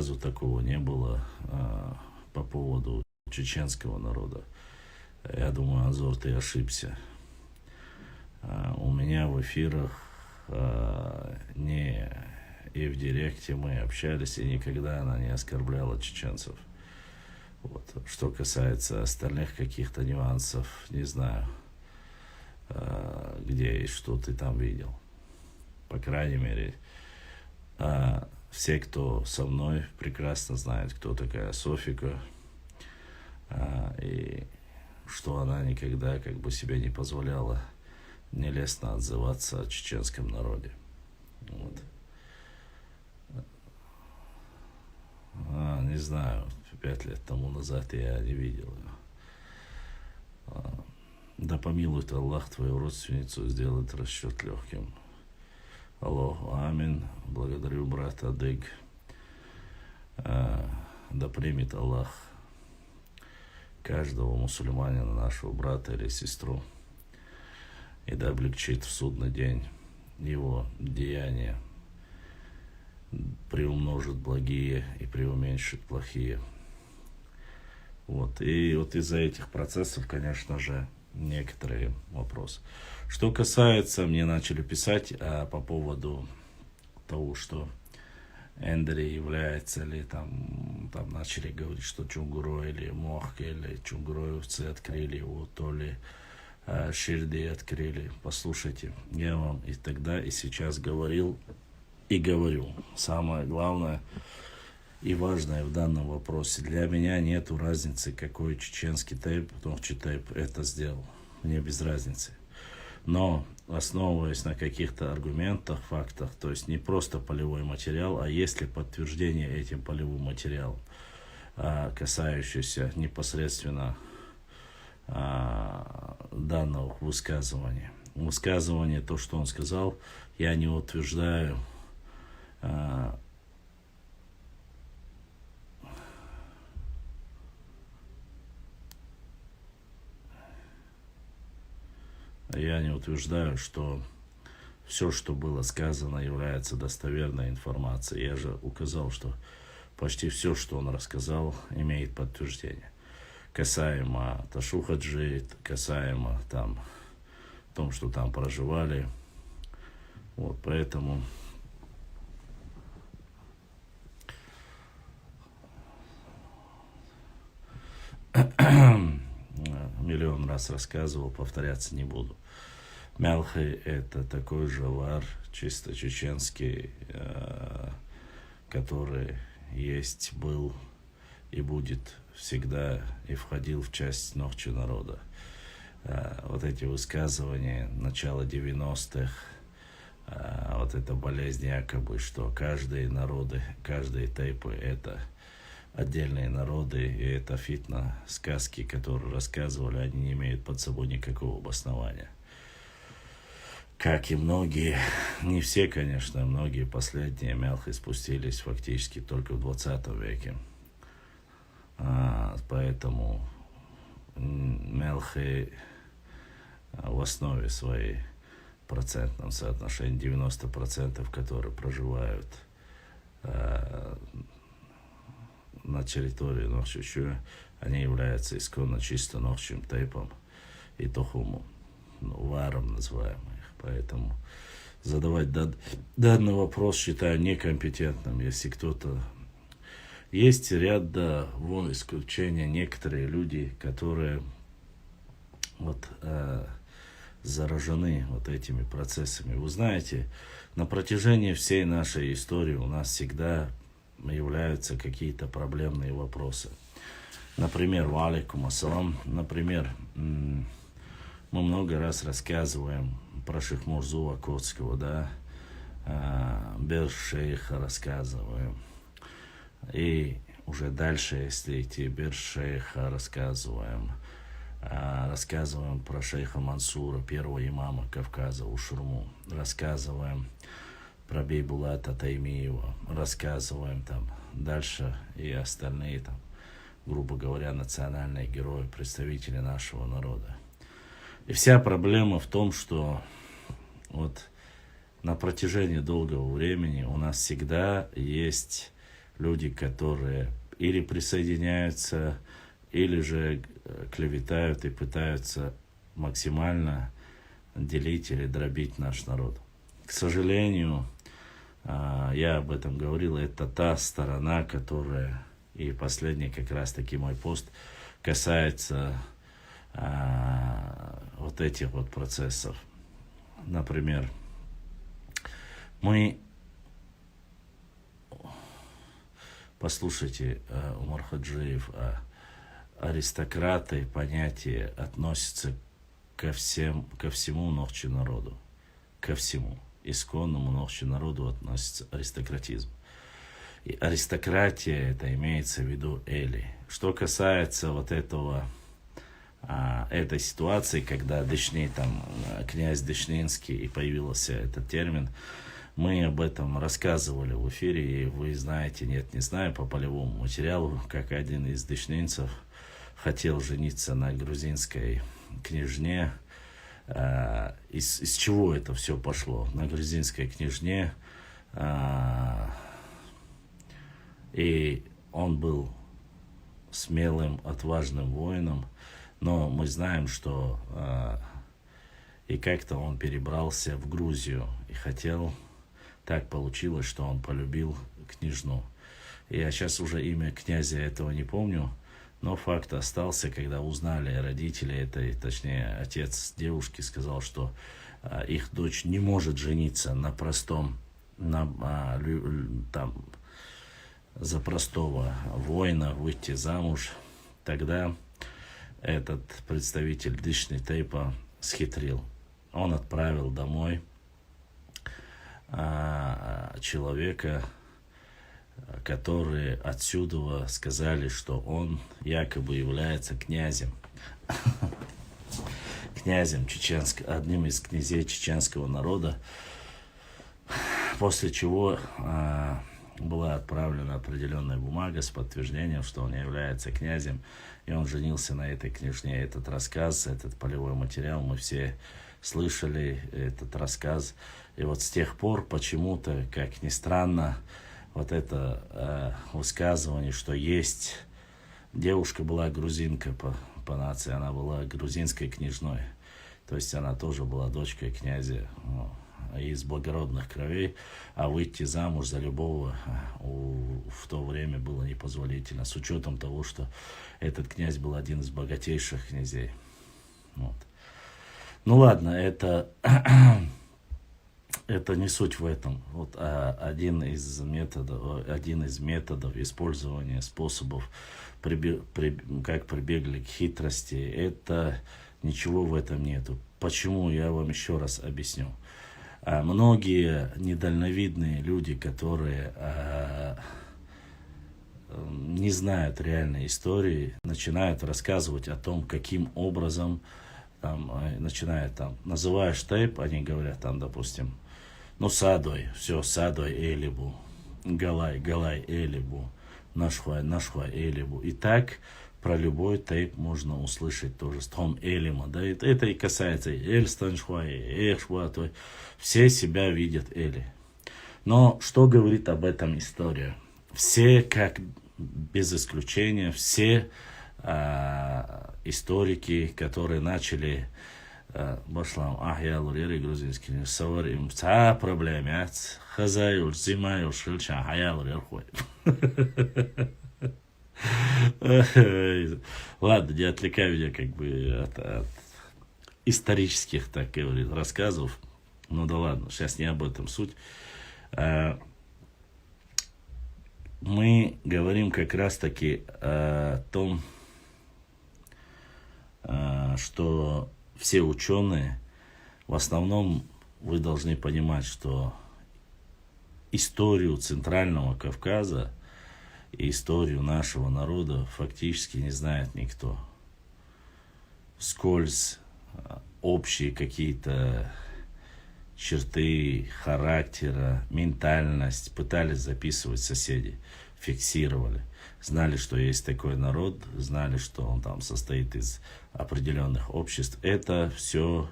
разу такого не было по поводу чеченского народа. Я думаю, Анзор, ты ошибся. У меня в эфирах не и в директе мы общались, и никогда она не оскорбляла чеченцев. Вот. Что касается остальных каких-то нюансов, не знаю, где и что ты там видел. По крайней мере, все, кто со мной, прекрасно знают, кто такая Софика, и что она никогда как бы себе не позволяла нелестно отзываться о чеченском народе. Вот. Не знаю, 5 лет тому назад я не видел ее. Да помилует Аллах твою родственницу, сделает расчет легким. Аллаху амин. Благодарю брата Адыг. Да примет Аллах каждого мусульманина, нашего брата или сестру, и да облегчит в судный день его деяния, приумножит благие и преуменьшит плохие. Вот. И вот из-за этих процессов, конечно же, некоторые вопросы. Что касается, мне начали писать по поводу того, что Эндери является ли там начали говорить, что Чунгурой или Мохка или Чунгуроевцы открыли его, то ли Ширди открыли. Послушайте, я вам и тогда, и сейчас говорил и говорю. Самое главное и важное в данном вопросе: для меня нету разницы, какой чеченский тейп, Тохчи тейп это сделал. Мне без разницы. Но основываясь на каких-то аргументах, фактах, то есть не просто полевой материал, а есть ли подтверждение этим полевым материалом, касающееся непосредственно данного высказывания. Высказывание, то, что он сказал, я не утверждаю что все, что было сказано, является достоверной информацией. Я же указал, что почти все, что он рассказал, имеет подтверждение. Касаемо Ташухаджи, касаемо том, что там проживали. Вот, поэтому миллион раз рассказывал, повторяться не буду. Мялхи — это такой же вар, чисто чеченский, который есть, был и будет всегда, и входил в часть Нохчи народа. Вот эти высказывания начала 90-х, вот эта болезнь якобы, что каждые народы, каждые тейпы — это отдельные народы, и это фитна, сказки, которые рассказывали, они не имеют под собой никакого обоснования. Как и многие, не все, конечно, многие последние мялхи спустились фактически только в 20 веке. Поэтому мялхи в основе своей процентном соотношении 90%, которые проживают на территории Нохчи, они являются исконно чисто Нохчим тейпом и Тохуму, варом называемым. Поэтому задавать данный вопрос считаю некомпетентным. Если кто-то... Есть ряд, вон исключения, некоторые люди, которые заражены вот этими процессами. Вы знаете, на протяжении всей нашей истории у нас всегда являются какие-то проблемные вопросы. Например, валейкум ассалам, например, мы много раз рассказываем про Шейх Мурзу Акотского, Бер-Шейха рассказываем. И уже дальше, если идти, Бер-Шейха рассказываем про шейха Мансура, первого имама Кавказа, Ушурму, рассказываем про Бейбулата Таймиева, рассказываем дальше и остальные грубо говоря, национальные герои, представители нашего народа. И вся проблема в том, что на протяжении долгого времени у нас всегда есть люди, которые или присоединяются, или же клеветают и пытаются максимально делить или дробить наш народ. К сожалению, я об этом говорил, это та сторона, которая, и последний как раз таки мой пост, касается вот этих вот процессов. Например, послушайте, Умар Хаджиев, аристократы понятие относится ко всему нохчи народу, ко всему. Исконному нохчи народу относится аристократизм. И аристократия, это имеется в виду Эли. Что касается вот этой ситуации, когда князь Дышнинский, и появился этот термин, мы об этом рассказывали в эфире, и вы знаете, нет, не знаю, по полевому материалу, как один из дышнинцев хотел жениться на грузинской княжне. Из чего это все пошло? На грузинской княжне. И он был смелым, отважным воином, но мы знаем, что и как-то он перебрался в Грузию и хотел, так получилось, что он полюбил княжну. Я сейчас уже имя князя этого не помню, но факт остался, когда узнали родители точнее отец девушки сказал, что их дочь не может жениться за простого воина, выйти замуж. Тогда этот представитель Дышни Тейпа схитрил. Он отправил домой человека, которые отсюда сказали, что он якобы является князем. Князем одним из князей чеченского народа. После чего была отправлена определенная бумага с подтверждением, что он является князем, и он женился на этой княжне. Этот рассказ, этот полевой материал, мы все слышали этот рассказ. И вот с тех пор почему-то, как ни странно, вот это высказывание, что есть... Девушка была грузинка по нации, она была грузинской княжной. То есть она тоже была дочкой князя из благородных кровей, а выйти замуж за любого в то время было непозволительно, с учетом того, что этот князь был один из богатейших князей. Вот. Ну ладно, это не суть в этом. Вот один из методов использования способов, как прибегли к хитрости, это ничего в этом нету. Почему, я вам еще раз объясню. Многие недальновидные люди, которые не знают реальной истории, начинают рассказывать о том, каким образом, называешь тейп, они говорят, допустим, садой, все, садой элибу, галай элибу, нашхуай элибу. И так про любой тейп можно услышать тоже с том элима, да, это и касается эль станшхуай, эхшхуатой, все себя видят эли. Но что говорит об этом история? Все, как без исключения, все историки, которые начали башлам ахьялур грузинский савар им проблемят хазаюр зимаюр шилча ахьялур ярхуй. Ладно, не отвлекаю меня от исторических, так говорит, рассказов. Ну да ладно, сейчас не об этом суть. Мы говорим как раз таки о том, что все ученые, в основном вы должны понимать, что историю Центрального Кавказа и историю нашего народа фактически не знает никто. Вскользь общие какие-то черты характера, ментальность пытались записывать соседи, фиксировали. Знали, что есть такой народ, знали, что он там состоит из определенных обществ. Это все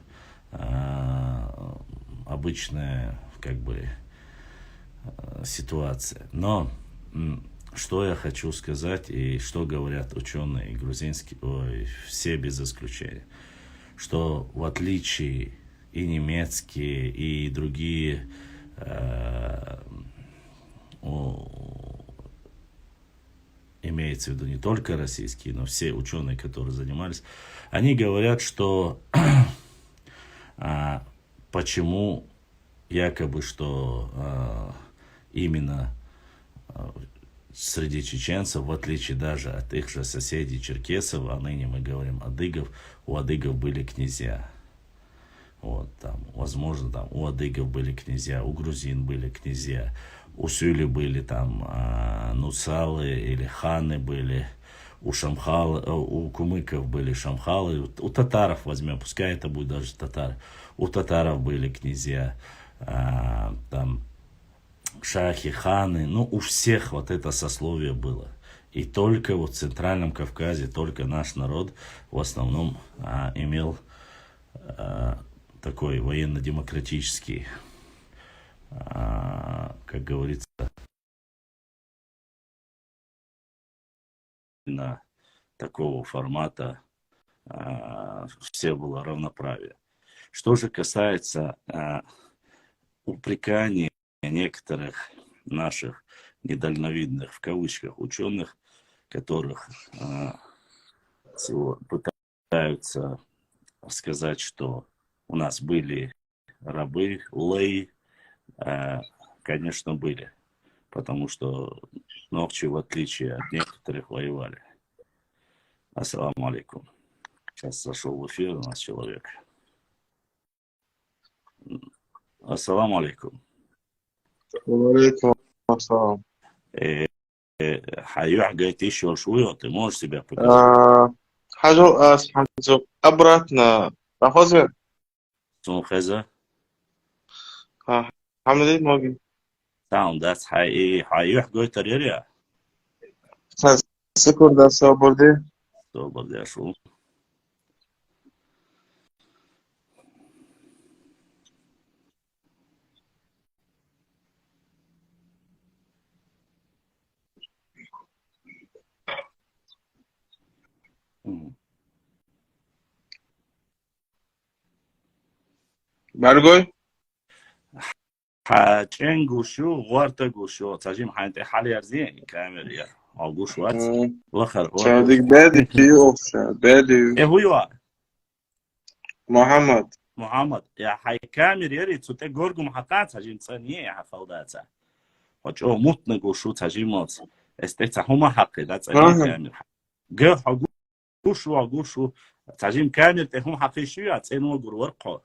обычная ситуация. Но что я хочу сказать и что говорят ученые грузинские, все без исключения, что в отличие и немецкие, и другие имеется в виду не только российские, но все ученые, которые занимались, они говорят, что почему якобы, что именно среди чеченцев, в отличие даже от их же соседей черкесов, а ныне мы говорим адыгов, у адыгов были князья. Вот, там, возможно, там у адыгов были князья, у грузин были князья, у сюли были там нусалы или ханы были, у у кумыков были шамхалы, у татаров возьмем, пускай это будет даже татары, у татаров были князья, там шахи, ханы, ну у всех вот это сословие было. И только вот в Центральном Кавказе, только наш народ в основном имел такой военно-демократический, как говорится, на такого формата все было равноправие. Что же касается упреканий некоторых наших недальновидных, в кавычках, ученых, которых пытаются сказать, что у нас были рабы, лей, конечно, были. Потому что ногчи, в отличие от некоторых, воевали. Ассаламу алейкум. Сейчас зашел в эфир у нас человек. Ассаламу алейкум. Алейкум ассалам. Хаюх говорит, еще шуё, ты можешь себя показать? Хажу, обратно. Похоже, Сумхеза. Хамди моги. Там, да, хаюх говорит, арерия. Секунда, свободы. Добр, я шел. Баргой? حاجين قوشو غورتا قوشو تاجيم حانتي حالي ارزين كامل يا او قوش وات وخر Çadık bedi yoksa bedi. ايه هو Muhammed. محمد يا حي كامل يري تسوتي غورغو محقات تاجيم ثانيه يا حفوداتا وجو متنا قوشو تاجيموت استيتا هما حقي ذات كامل جو قوشو قوشو تاجيم كامل تهم حقي شو يا تسينو ورقو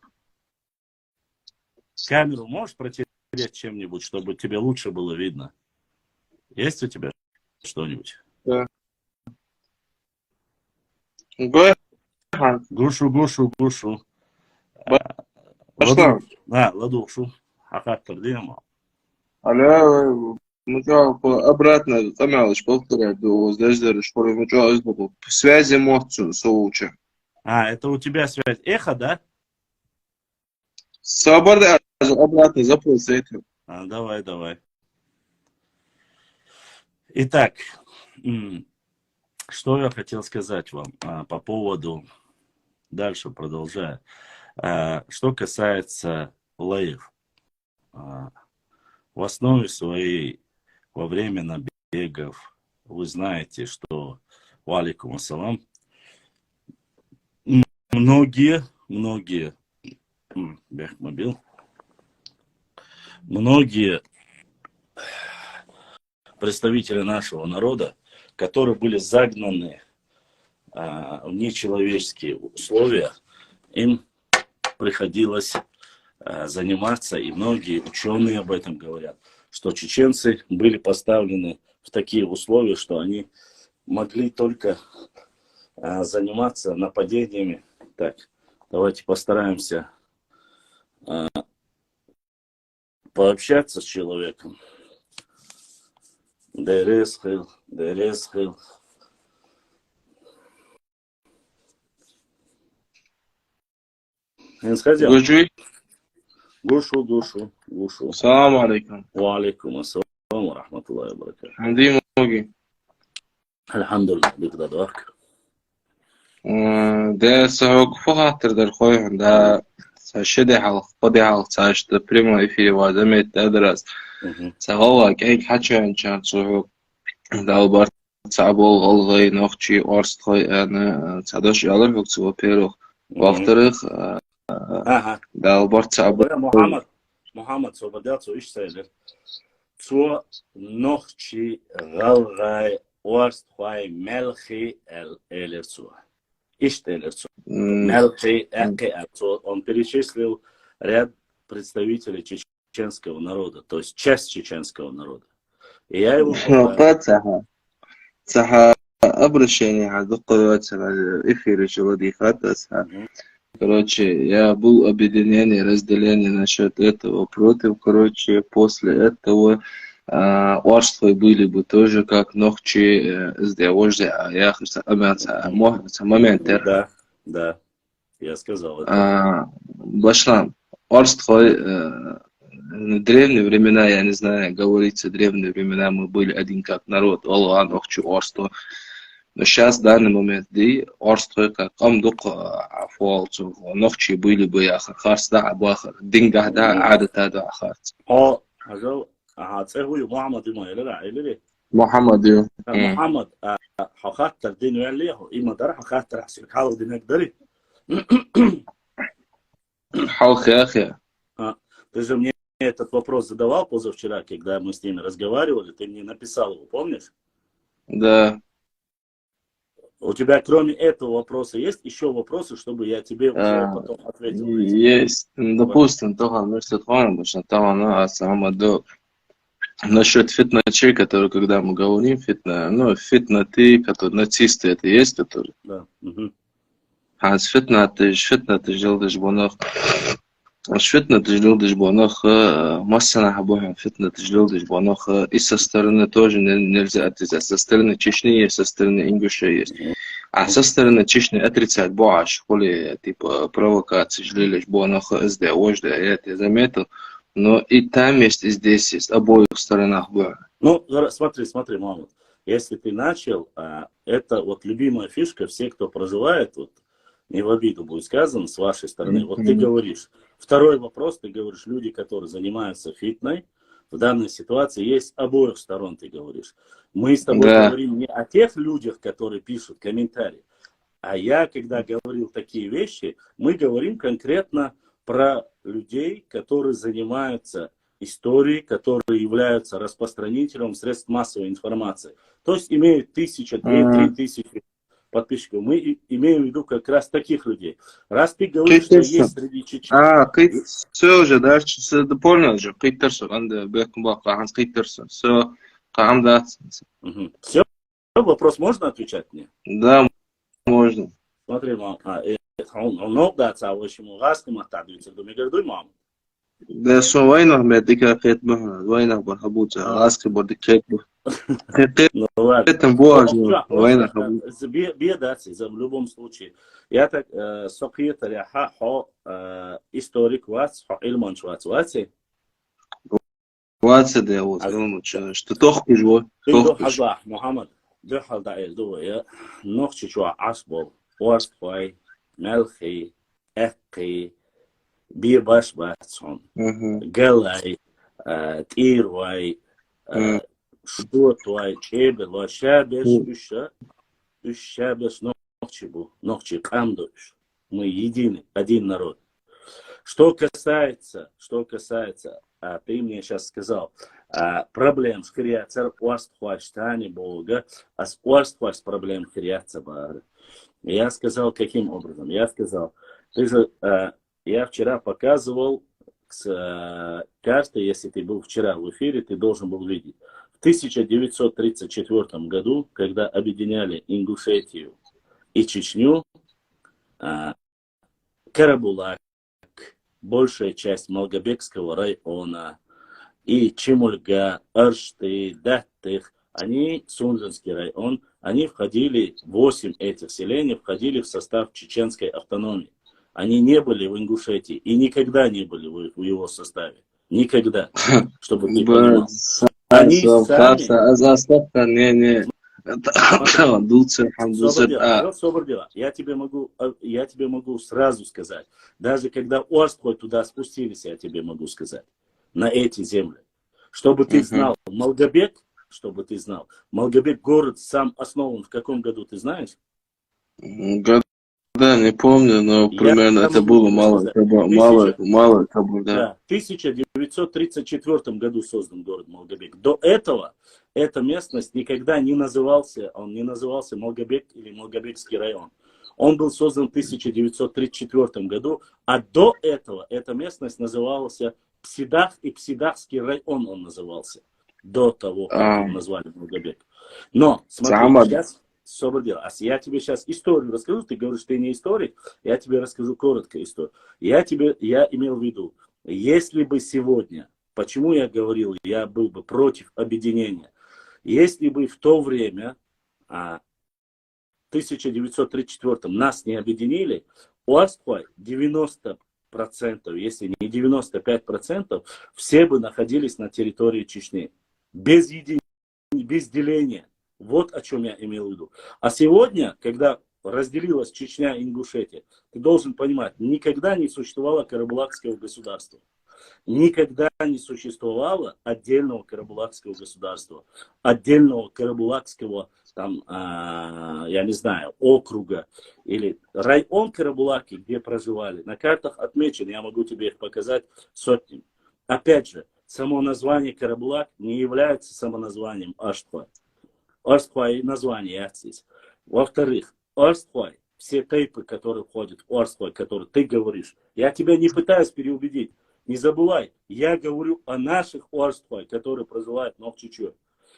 камеру можешь протереть чем-нибудь, чтобы тебе лучше было видно? Есть у тебя что-нибудь? Да. Гой. Гушу. Başla. Ладушу. Хахаттыр дейм. Аля, обратно, Тамялыч, полтора, даже школы муча, связи мозцу, соуча. Это у тебя связь. Эхо, да? Свобода, обратно, запрос этим. Давай. Итак, что я хотел сказать вам по поводу, дальше продолжая, что касается лаев. В основе своей, во время набегов, вы знаете, что, валикум ассалам, многие представители нашего народа, которые были загнаны в нечеловеческие условия, им приходилось заниматься, и многие ученые об этом говорят, что чеченцы были поставлены в такие условия, что они могли только заниматься нападениями. Так, давайте постараемся пообщаться с человеком. Дересхил. Гушу. Салам алейкум. Ва алейкум ассалам ва рахматуллахи ва баракатуху. Хамди Многие. Alhamdulillah, бигдадуак. ده سهوك فخاطر در خوی هنده شده حلق قدی حلق ساشت پریما افیری وادمت درس سهوا که ایک حچه انچان سهوک ده البار تعبول غلغي نوخشي أرست خي أنا تعداش يعلم وقت سوا بيروخ وافترخ Aha. ده البار تعبول Mohammed, so verder so ich sage, so noch chi galgai orst khoi melchi el so. Ich stelle so. Melchi so он перечислил ряд представителей чеченского народа, то есть часть чеченского народа. И я его صح أبرش يعني هذا قوات إفير شغلي خاتس короче я был объединен и разделен насчет этого против короче после этого орства были бы тоже как ногчи сделать а я хочу момент да я сказал это башлам орства в древние времена, я не знаю, говорится, в древние времена мы были один как народ, Аллах, нохчу, орство. Но сейчас, в данный момент, да, орство, как амдук, афуалцу, нохчи были бы, ахарс, да, абахар, динга, да, адата, да, ахарс. هذا هو محمد ما يلا إلى محمد محمد خاطر دين يلي هو إما درح خاطر حسيت حاول دينك دري حاول يا أخي ты же мне этот вопрос задавал позавчера, когда мы с ними разговаривали, ты мне написал его, помнишь? Да. У тебя кроме этого вопроса есть еще вопросы, чтобы я тебе уже потом ответил? Есть. Допустим, того, что твоим, потому что там она сама до... Насчет фитна-чей, который, когда мы говорим, фитна, ну, фитна-ты, который нацисты, это есть, который? Да. А с фитна-ты делаешь бонах. فتنة تجلودش باناخ مثلا حبوهم فتنة تجلودش бонах и со стороны тоже нельзя отрицать. Со стороны Чечни есть, со стороны Ингуши есть. А со стороны Чечни отрицать боаш, коли типа провокации жлились бонах СД, ОЖД, я это заметил. Но и там есть, и здесь есть, обоих сторонах было. Ну, смотри, Мамут. Если ты начал, это вот любимая фишка, все, кто проживает, вот, не в обиду будет сказано с вашей стороны. Вот ты говоришь, второй вопрос, ты говоришь, люди, которые занимаются фитной, в данной ситуации есть с обоих сторон, ты говоришь. Мы с тобой говорим не о тех людях, которые пишут комментарии, а я, когда говорил такие вещи, мы говорим конкретно про людей, которые занимаются историей, которые являются распространителем средств массовой информации. То есть имеют 1000, 2, 3 тысячи подписчиков. Мы имеем в виду как раз таких людей. Раз ты говоришь, что есть среди чечен... все уже, да, ты понял же, Питерсон, он бекбак, Ханс Питерсон, все, Все, вопрос можно отвечать мне? Да, можно. Смотри, мам, он дается, а очень много матадуется, думаю, говорю, мам. Да, что война, медика, война, бахабуца, ласки, бордикет. Ну ладно. Это важно. Война, бедаться, в любом случае. Я так, сокьетер, я хо историк вац, хо ильманч вац, ваце. Ваце, да, вот, что тох пижво. Тох пижво. Мухаммад, дохал даил, дуя, нохчи чуа асбол, орствай, мелхи, экки, бирбаш бацон, галай, тирвай, штотвай, чебелвай, шабеш, үш шабеш нохчи был, нохчи камдуш. Мы едины, один народ. Что касается, ты мне сейчас сказал, проблем с хрияцер, уастхуаштани Бога, а с уастхуаш проблем хрияца Бага. Я сказал, каким образом? Я сказал, ты же, я вчера показывал с карты, если ты был вчера в эфире, ты должен был видеть. В 1934 году, когда объединяли Ингушетию и Чечню, Карабулак, большая часть Малгобекского района, и Чемульга, Аршты, Даттых, они, Сунжинский район, они входили, 8 этих селений входили в состав чеченской автономии. Они не были в Ингушетии и никогда не были в его составе. Никогда. Чтобы ты понимал. خلاص Они خلاص сами... أصدقت не дулce hamdulzet Собор дела. Я тебе могу сразу сказать. Даже когда Орской туда спустились, я тебе могу сказать. На эти земли. Чтобы ты знал, Малгобек, Малгобек город сам основан в каком году, ты знаешь? Да, не помню, но примерно это было мало, да. Да, в 1934 году создан город Малгобек. До этого эта местность никогда не назывался, он не назывался Малгобек или Малгобекский район. Он был создан в 1934 году, а до этого эта местность называлась Псидах и Псидахский район он назывался. До того, как его назвали Малгобек. Но, смотри, сейчас... Собор-дела. А я тебе сейчас историю расскажу, ты говоришь, ты не историк, я тебе расскажу коротко историю. Я имел в виду, если бы сегодня, почему я говорил, я был бы против объединения, если бы в то время, в 1934 нас не объединили, у Асквай 90%, если не 95%, все бы находились на территории Чечни. Без деления. Вот о чем я имел в виду. А сегодня, когда разделилась Чечня и Ингушетия, ты должен понимать, никогда не существовало карабулакского государства. Никогда не существовало отдельного карабулакского государства. Отдельного карабулакского, я не знаю, округа. Или район Карабулаки, где проживали. На картах отмечен, я могу тебе их показать сотни. Опять же, само название Карабулак не является самоназванием Аштхуай. Орсквай название здесь. Во-вторых, Орсквай, все тейпы, которые входят в Орсквай, которые ты говоришь, я тебя не пытаюсь переубедить. Не забывай, я говорю о наших Орсквай, которые проживают в Новчичуе,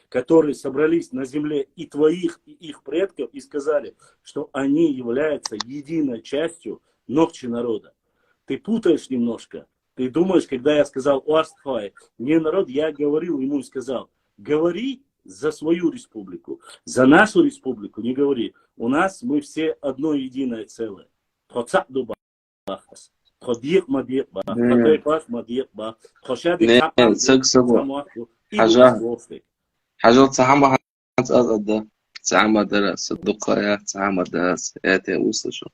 которые собрались на земле и твоих, и их предков и сказали, что они являются единой частью Новчи народа. Ты путаешь немножко. Ты думаешь, когда я сказал Орсквай, не народ, я говорил ему и сказал, говори за свою республику, за нашу республику не говори. У нас мы все одно единое целое. حاجات تعمل هتقضى تعمل درس الدقايا تعمل درس это услышал.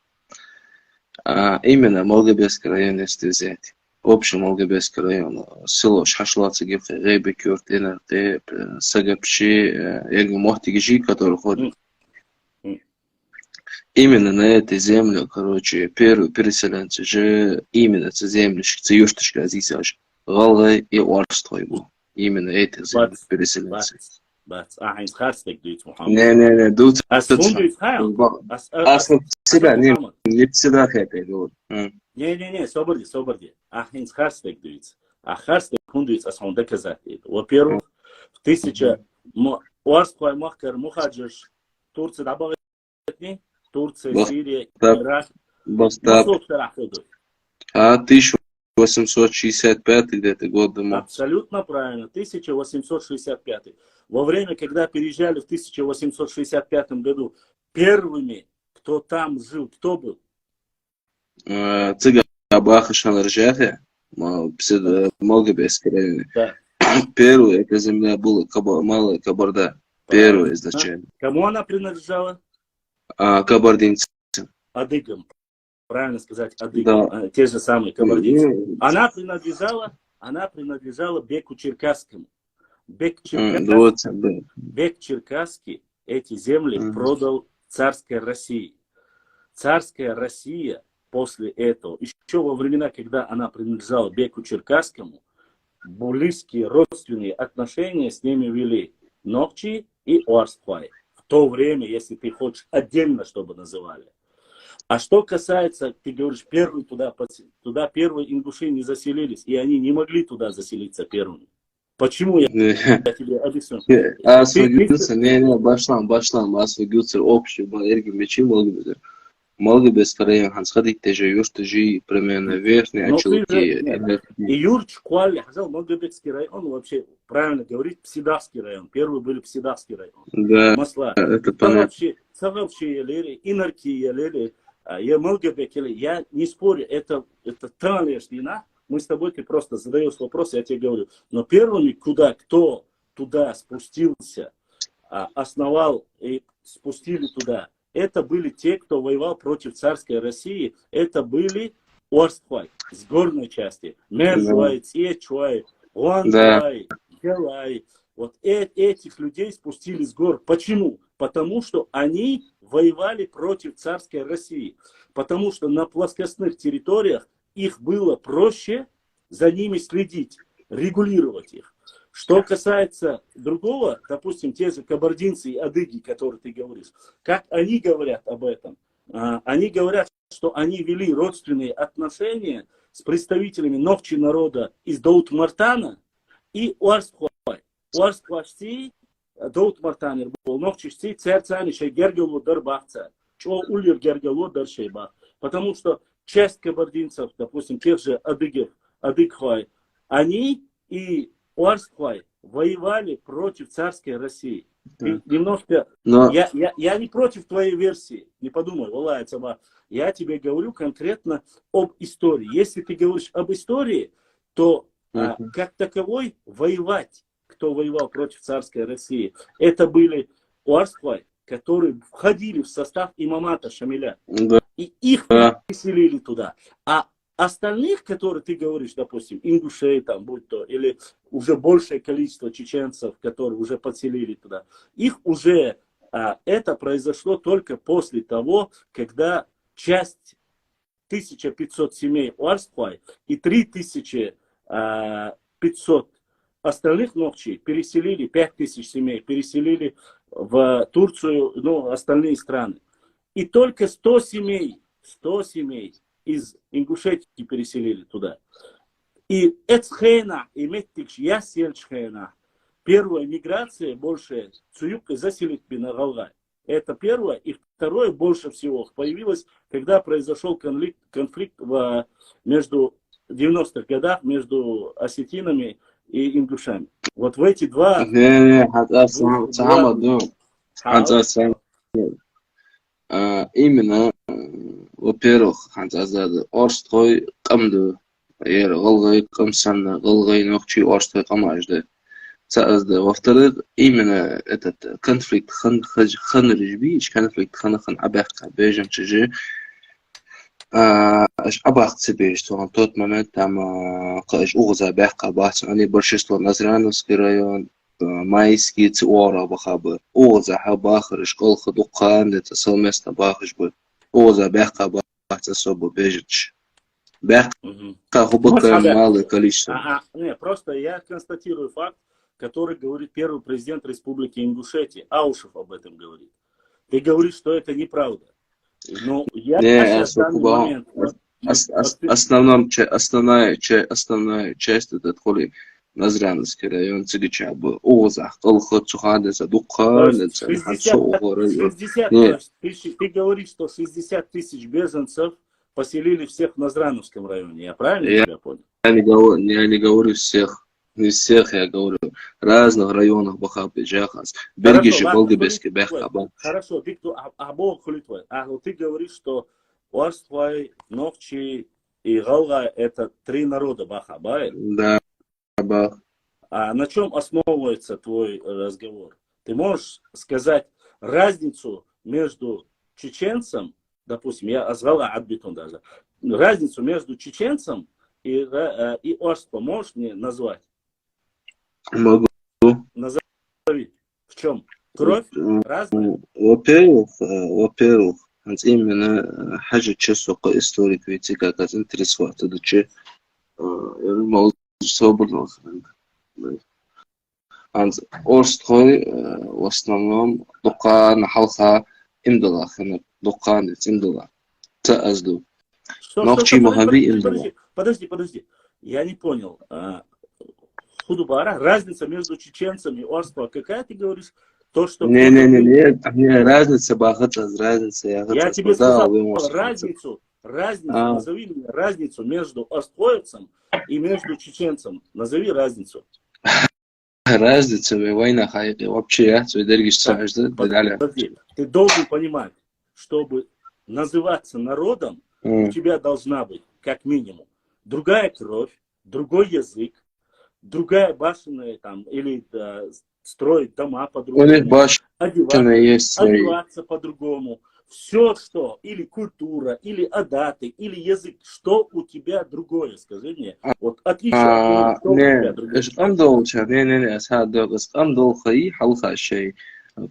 Именно Малгобекский район есть взять. Общий Малгобекский район. Село Шашлацыгев, Рейбекюрт, Инарте, Сагапши, Эгмохтигжи, который ходит. Именно на этой земле, короче, первые переселенцы же именно эти земли, Юштышка, Азисаж, Галгай и Орстой был. Именно эти земли переселенцы. Не, тут себя, не всегда это говорю. Не, соборди. Ахинс Харстек дуется. А Харстек хундуется, а он доказать это. Во-первых, в 1000... Уарсквай Махкар Мухаджиш, Турция добавит не? Турция, Сирия, Ирак. А 1865 где-то год думал. Абсолютно правильно. 1865. Во время, когда переезжали в 1865 году, первыми, кто там жил, кто был? Цыган Абахашан Ржахе, Малгобекский район. Да. Первый, эта земля была Малая Кабарда. Первая изначально. Кому она принадлежала? Кабардинцам. Адыгам. Правильно сказать, адыгам. Да. Те же самые кабардинцы. Она принадлежала Беку Черкасскому. Бек Черкасский эти земли продал царской России. Царская Россия после этого, еще во времена, когда она принадлежала Беку Черкасскому, близкие родственные отношения с ними вели Нохчи и Орсквай. В то время, если ты хочешь отдельно, чтобы называли. А что касается, ты говоришь, первые туда первые ингуши не заселились, и они не могли туда заселиться первыми. Почему я тебе объясню? Асфагюцер общий, эрги мечи Малгобек. Малгобекский район, Хансхадик, ты живешь, ты же примерно верхний, Очелки. И Юрч, Куалли, Хазал, Малгобекский район, вообще, правильно говорить, Псидавский район. Первый были Псидавский район. Да, Масла. это понятно. Сававчи, Инарки, я Малгобек, я не спорю, это та лишь длина. Мы с тобой, ты просто задаешь вопрос, я тебе говорю. Но первыми, кто туда спустился, основал и спустили туда, это были те, кто воевал против царской России, это были Орсквай с горной части, Мержуай, Цечуай, Уанжуай, Гелай. Вот этих людей спустили с гор. Почему? Потому что они воевали против царской России. Потому что на плоскостных территориях их было проще за ними следить, регулировать их. Что касается другого, допустим, те же кабардинцы и адыги, которые ты говоришь, как они говорят об этом? Они говорят, что они вели родственные отношения с представителями Новчи народа из Даут-Мартана и Уарсквай. Уарсквашти Даут-Мартанер был, Новчишти Церцанишей Гергелу Дарбахца, Чо Ульер Гергелу Даршейбах. Потому что часть кабардинцев, допустим, тех же Адыгхвай, они и Уарсквай воевали против царской России. Ты немножко... Я не против твоей версии, не подумай, Аллах Цаба. Я тебе говорю конкретно об истории. Если ты говоришь об истории, то как таковой воевать, кто воевал против царской России, это были Уарсквай, которые входили в состав имамата Шамиля. И их переселили туда. А остальных, которые ты говоришь, допустим, ингушей, там, будь то, или уже большее количество чеченцев, которые уже подселили туда, их уже, это произошло только после того, когда часть 1500 семей Уарсквай и 3500 остальных Нохчи переселили, 5000 семей переселили в Турцию, ну, остальные страны. И только 100 семей из Ингушетии переселили туда. И Эцхейна, и Меттикш, Ясельчхейна. Первая миграция больше Цуюка заселить Бинагалгай. Это первое. И второе, больше всего, появилось, когда произошел конфликт между 90-х годах между осетинами и ингушами. Вот в эти два... Именно, во-первых, Орстой камду, Голгай камсан, Голгай нохчи Орстой камажды. Во-вторых, именно этот конфликт ханрижбич, конфликт ханахан абахка бежен чужи, абах себе, что на тот момент там угза абахка бахсан, они большинство Назрановский район, майские циора бахабы, угза хабахр, школ хадукан, это совместно бахшбы, угза абахка бахсан собой бежич. Бахка хубака малое количество. Не, просто я констатирую факт, который говорит первый президент Республики Ингушетия. Аушев об этом говорит. Ты говоришь, что это неправда. Но я сейчас в данный момент... Основная часть это коли Назрановский район Цигичабы, Озах, Толхот, Сухадеса, Дукхан, 60 ты говоришь, что 60 тысяч беженцев поселили всех в Назрановском районе. Я правильно тебя понял? Я не говорю всех. Не всех, я говорю, в разных районах Бахабы, Джахас, Бергиши, Волгобески, Бехаба. Хорошо, ты говоришь, что Уарсквай, Нохчи и Галга это 3 народа Бахаба. Да, Бах. А на чем основывается твой разговор? Ты можешь сказать разницу между чеченцем, допустим, я озвала Адбитон даже, разницу между чеченцем и Орсква можешь мне назвать? Могу. Назови. В чем? Кровь? Разная? Во-первых, именно حاجة часока историк ведь как интересует, это че молодежь свободного. Орстой в основном Дукан, Халха, Имдала, Дукан, Имдала. Цаазду. Нохчи Махаби, Имдала. Подожди. Я не понял. Худубара, разница между чеченцами и Орсква, какая ты говоришь? То, что... Не, разница, разница. Я тебе сказал разницу, назови мне разницу между орсквоевцем и между чеченцем. Назови разницу. Разница в войнах, вообще, Подожди, ты должен понимать, чтобы называться народом, у тебя должна быть, как минимум, другая кровь, другой язык, другая башенная там, или да, строить дома У них по-другому, башня есть свои. одеваться по-другому. Все, что, или культура, или адаты, или язык, что у тебя другое, скажи мне. Вот отличие от меня, что у тебя Не, другое. اشقام не, أصحاب اشقام دول خي حلقة شيء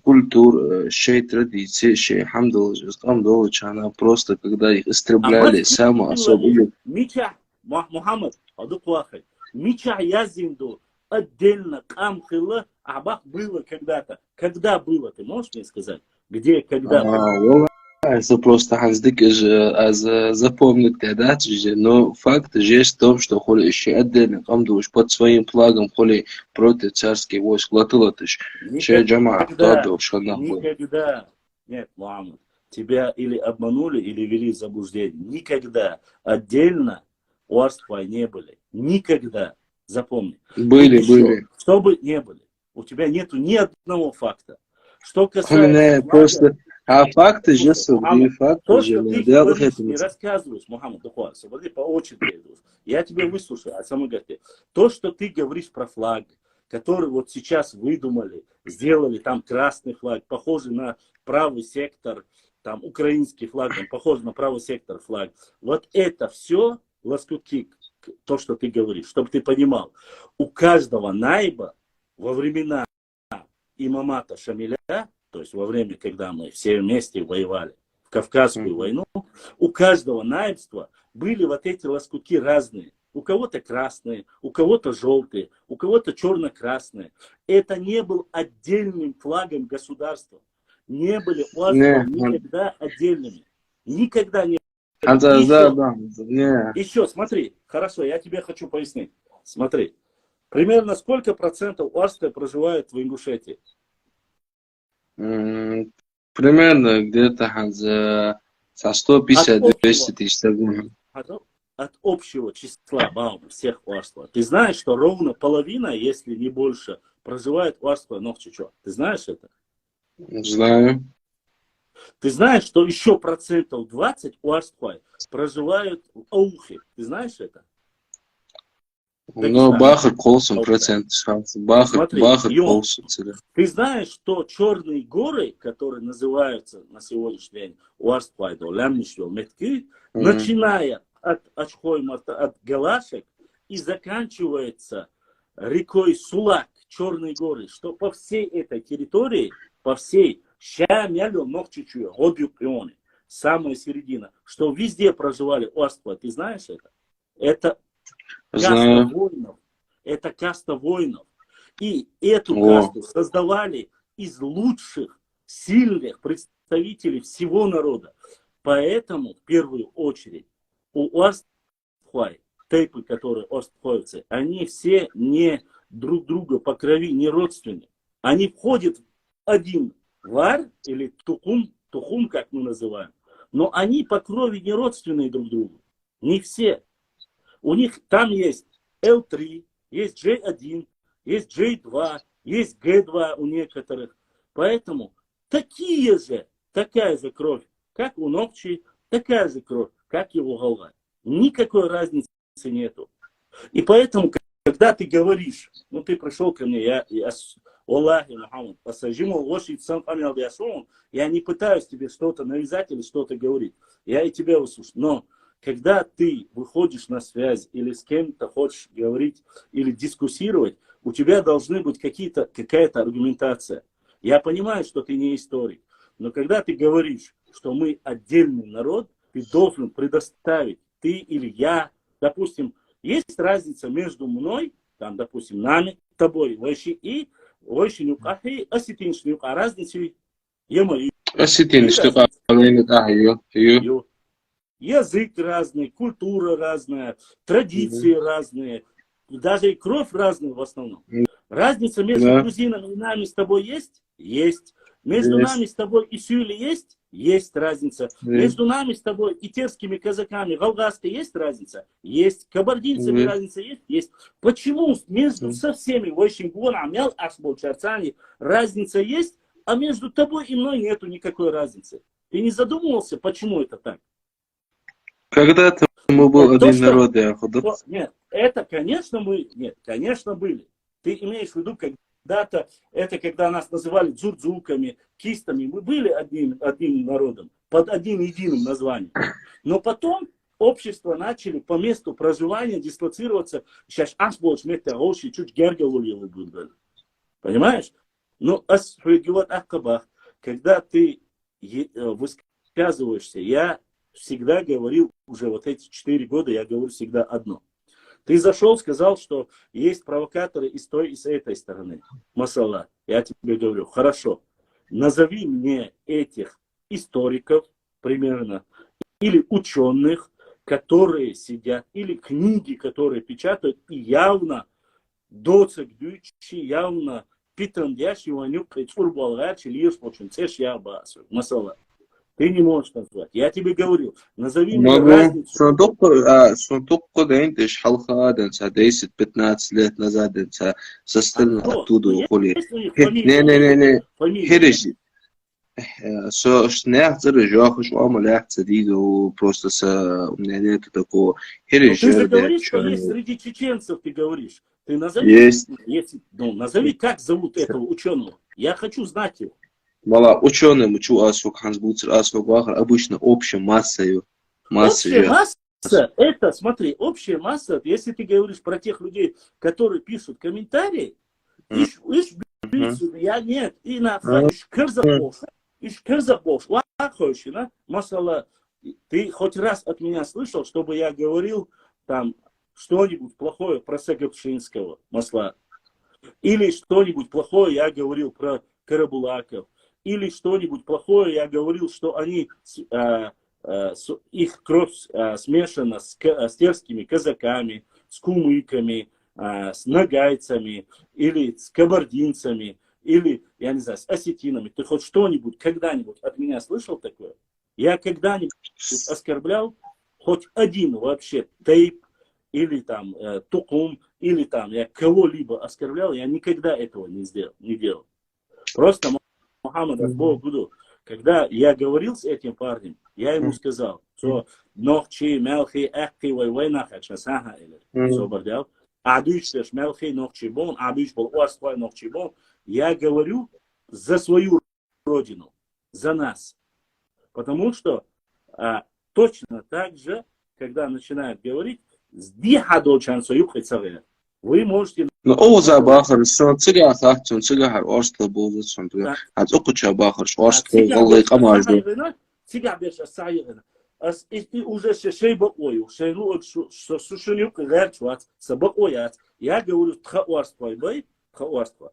культур, شيء традиции, شيء الحمد لله اشقام دول она просто когда их А мать истребляли самые говорила их, особые. Мича, Мухаммад, адук вахай, Мича Язинду, отдельно, Камхила, Абах было когда-то. Когда было, ты можешь мне сказать? Где, когда было? والله это просто هنصدقش запомнить когда же, но факт есть в том, что холи еще отдельно камдуш под своим флагом холи против царских войск латылатыш. Шей джама табил шанах был. Никогда. Нет, Мухаммад, тебя или обманули, или ввели в заблуждение. Никогда отдельно уарства не были. Никогда. Запомни. Были, Еще, были. чтобы не были. У тебя нету ни одного факта. Что У касается меня флага, просто... А факты же, Мухаммад, факты то, же, что ты да, говоришь и рассказываешь, Мухаммад, смотри, по очереди иду. Я тебя выслушаю, а самое главное, то, что ты говоришь про флаг, который вот сейчас выдумали, сделали там красный флаг, похожий на правый сектор, там украинский флаг, там похожий на правый сектор флаг. Вот это все лоскутки, то, что ты говоришь, чтобы ты понимал. У каждого найба во времена имамата Шамиля, то есть во время, когда мы все вместе воевали в Кавказскую войну, у каждого наибства были вот эти лоскутки разные. У кого-то красные, у кого-то желтые, у кого-то черно-красные. Это не был отдельным флагом государства. Не были уазы никогда отдельными. Никогда не были. Еще, смотри, хорошо, я тебе хочу пояснить. Смотри, примерно сколько процентов уазы проживает в Ингушетии? Примерно где-то за 150-200 тысяч. От общего числа всех уарства. Ты знаешь, что ровно половина, если не больше, проживает в уарстве Нохчичо. Ты знаешь это? Знаю. Ты знаешь, что еще процентов 20 уарства проживают в Аухе. Ты знаешь это? Но Бахар Колсун процент. Бахар Колсун. Ты знаешь, что черные горы, которые называются на сегодняшний день Уарспайдо, Лямнишвил, Метки, начиная от Ачхоймата, от Галашек и заканчивается рекой Сулак, Черные горы, что по всей этой территории, по всей Щамялю, Нохчичуя, Обюкионе, самая середина, что везде проживали Уарспай. Ты знаешь это? Это каста воинов. Это каста воинов. И эту касту создавали из лучших, сильных представителей всего народа. Поэтому, в первую очередь, у Остхуай, тейпы, которые остхуйцы, они все не друг друга по крови, не родственны. Они входят в один вар, или тухум, как мы называем, но они по крови не родственные друг другу. Не все. У них там есть L3, есть J1, есть J2, есть G2 у некоторых. Поэтому такая же кровь, как у Нокчи, такая же кровь, как и у Галга. Никакой разницы нету. И поэтому, когда ты говоришь, ну ты пришел ко мне, я Аллахи, Мухаммад, я не пытаюсь тебе что-то навязать или что-то говорить. Я и тебя услышу. Но когда ты выходишь на связь или с кем-то хочешь говорить или дискуссировать, у тебя должны быть какая-то аргументация. Я понимаю, что ты не историк, но когда ты говоришь, что мы отдельный народ, ты должен предоставить, ты или я, допустим, есть разница между мной, там, допустим, нами, тобой, и Войшинюкахи, осетиншнюка, разница есть. Осетиншнюка, язык разный, культура разная, традиции разные, даже и кровь разная в основном. Разница между грузинами и нами с тобой есть? Есть. Между нами с тобой и Сюли есть? Есть разница. Между нами с тобой и терскими казаками, Волгаской есть разница? Есть. Кабардинцами разница есть? Есть. Почему между со всеми Войшингуном, Асбол, Чарцани разница есть, а между тобой и мной нету никакой разницы? Ты не задумывался, почему это так? Когда-то мы был один народ, Нет, это, конечно, нет, конечно, были. Ты имеешь в виду, когда-то, это когда нас называли дзурдзуками, кистами, мы были одним народом, под одним единым названием. Но потом общества начали по месту проживания дислоцироваться. Сейчас аж больше метеорологии чуть гергалулилы будут. Понимаешь? Ну, когда ты высказываешься, я всегда говорил, уже вот эти 4 года, я говорю всегда одно. Ты зашел, сказал, что есть провокаторы и с той, и с этой стороны. Масалла, я тебе говорю, хорошо, назови мне этих историков примерно, или ученых, которые сидят, или книги, которые печатают, и явно доцегдующие, явно питандящие, ванюк, фурбалгач, лишь очень цеш я басу. Масалла. Ты не можешь назвать. Я тебе говорю, назови мне разницу. صندوق عندش حلقة دنسا ديست 15 ليت نزاد دنسا سستلنا оттуда وقولي не هرجي شناح زر جاخش وعمل واحد سديد وبروستا منادات такого Ты же говоришь, что есть среди чеченцев, ты говоришь. Ты назови, назови, как зовут этого ученого. Я хочу знать его. Мала, ученым учу асфук хансбуцер асфук вахар обычно общей массой. Общая масса, это, смотри, общая масса, если ты говоришь про тех людей, которые пишут комментарии, я нет, и на Кырзабош, масала, ты хоть раз от меня слышал, чтобы я говорил там что-нибудь плохое про Сагапшинского, масла, или что-нибудь плохое я говорил про Карабулаков, или что-нибудь плохое я говорил, что они, их кровь смешана с терскими казаками, с кумыками, с нагайцами, или с кабардинцами, или, я не знаю, с осетинами. Ты хоть что-нибудь, когда-нибудь от меня слышал такое? Я когда-нибудь оскорблял хоть один вообще тейп, или там тукум, или там я кого-либо оскорблял, я никогда этого не делал. Просто Мухаммад, когда я говорил с этим парнем, я ему сказал, что нохчи, мелхи, эхти, вайвайнаха, часаха, или собордял, адуйштеш, мелхи, нохчи, бон, адуйш был уаствай, нохчи, бон. Я говорю за свою родину, за нас. Потому что точно так же, когда начинают говорить, вы можете... Но Оза Бахар, что цыга хахтун, цыга хар, орста будет, что ты, а окуча Бахар, что голый камажду. Цыга беша сайгана. И уже шей бакою, шей ну, что сушенюк герчват, собакоят. Я говорю, тхаорство, бай, тхаорство.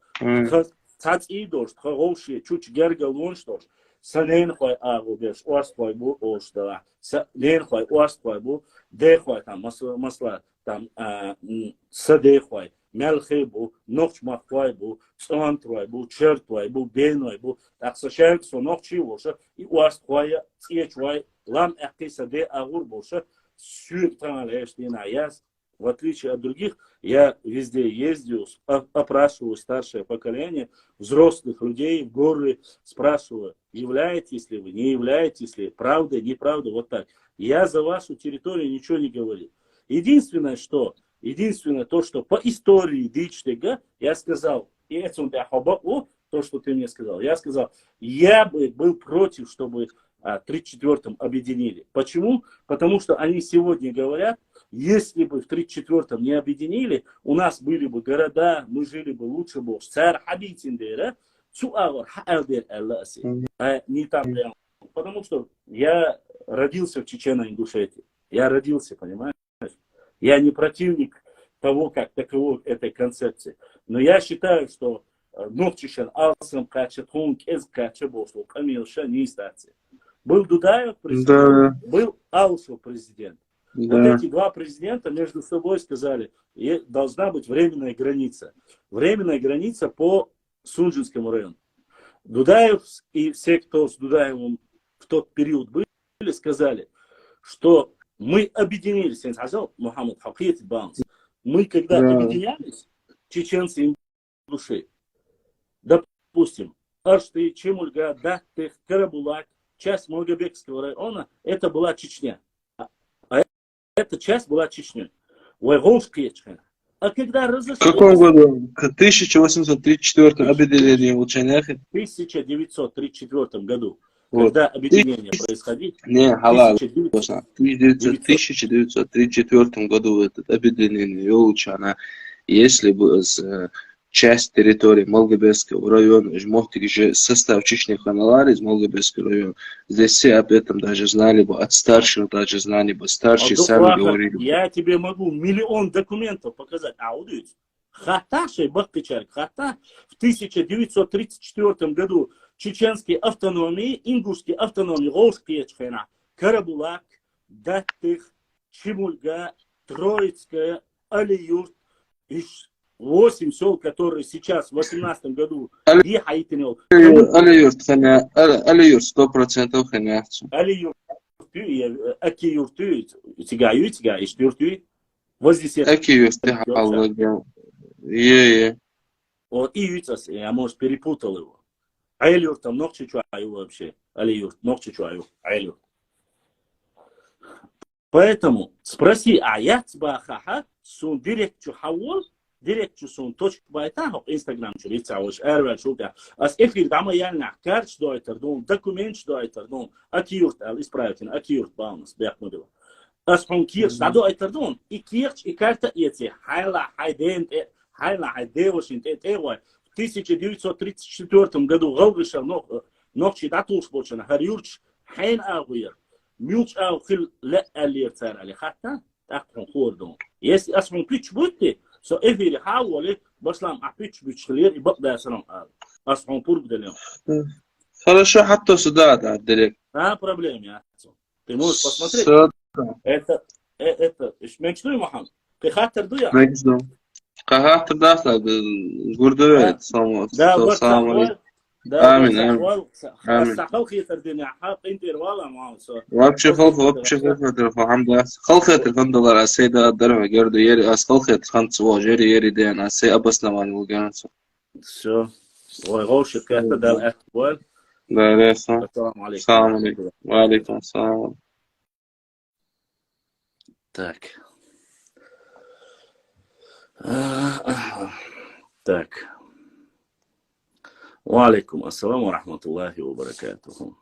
Тац и дождь, тхаоши, чуть гергал он что ж. Санен хой агу беш, орство бу, ошта. Санен хой, орство бу, дехой там, масла, там, садехой. Мелхи бу, нохч махвай бу, цантрой бу, чертой бу, беной бу, так сошел, что нохчи воша, и уаствая, цечвай, лам эхти саде агур боша, сюртан лештина яс. В отличие от других, я везде ездил, опрашиваю старшее поколение, взрослых людей в горы, спрашиваю, являетесь ли вы, не являетесь ли, правда, неправда, вот так. Я за вашу территорию ничего не говорил. Единственное, то, что по истории Дичтега, я сказал, и это то, что ты мне сказал, я сказал, я бы был против, чтобы в 1934-м объединили. Почему? Потому что они сегодня говорят, если бы в 1934-м не объединили, у нас были бы города, мы жили бы лучше бы. Не там прямо. Потому что я родился в Чечено-Ингушетии. Я родился, понимаешь? Я не противник того, как таковой этой концепции. Но я считаю, что Нохчишен Алсам Качатхун Кезкачабошло Камилша не стация. Был Дудаев президент, был Алсов президент. Вот эти два президента между собой сказали, должна быть временная граница. Временная граница по Сунжинскому району. Дудаев и все, кто с Дудаевым в тот период были, сказали, что мы объединились. Мухаммад Хакит Банс. Мы когда объединялись, чеченцы и души, допустим, Ашты, Чемульга, Дахтых, Карабулак, часть Молгобекского района, это была Чечня. А эта часть была Чечней. А когда В разошлись, каком году? В 1834 объединение улучшения. в 1934 году, Вот. когда объединение происходило, Не, в халал. 1900, В 1934 году этот объединение улучшено. Если бы часть территории Малгобекского района, же состав Чечни Ханалар из Малгобекского района, здесь все об этом даже знали бы, от старших даже знали бы, старшие сами говорили бы. я тебе могу миллион документов показать. Аудио. Хата, Шейбах Печарик, Хата в 1934 году чеченские автономии, ингушские автономии, Волжские Чхена, Карабулак, Даттых, Чемульга, Троицкая, Алиюрт, и 8 сел, которые сейчас в 18 году Бихайтинел, Алиюрт, 100% ханяхцу. Алиюрт, Акиюрту, Тигаю, Иштюрту, возле сердца. Акиюрт, ты халал. Е. Вот и Ютас, я, может, перепутал его. Айлюрт там ног чучаю вообще. Алиюрт, ног чучаю. Айлюрт. Поэтому спроси, а я цбахаха, сун директ чухавол, директ чусун точка байтахов, инстаграм чулицауш, эрвел шулка. Ас эфир дама ялна, карч дойтер, документ дойтер, акиюрт, исправительно, акиюрт баунас, бяхмудила. Ас он кирч, дадо айтер, и кирч, и карта эти, хайла, хайдент, хайла, хайдевошин, в 1934 году Галгыша ногчи датуш бочана, харюрч, хайн агуер. Мюч аухил ля алир царали хатта таком хордом. Если асмун пич будьте, so эфири хавали баслам апич бичхлер и бакда салам асмун пург далем. Хорошо, хатто сюда, да, директ. Проблем я. Ты можешь посмотреть. Это, меньше Махам. Ты хаттер дуя. Кахаттер дафта, гурдует, самого. Да, آمين. وابشي خلق الحمد لله خلقت الحمد لله السيدة الدرهم جرد يري أس خلقت خمس واجري يري دين أسي أبسنا ما نلقى все وغوش كاتب ده الأخبار لا لا صح السلام عليكم السلام عليكم وعليكم السلام так так وعليكم السلام ورحمة الله وبركاته.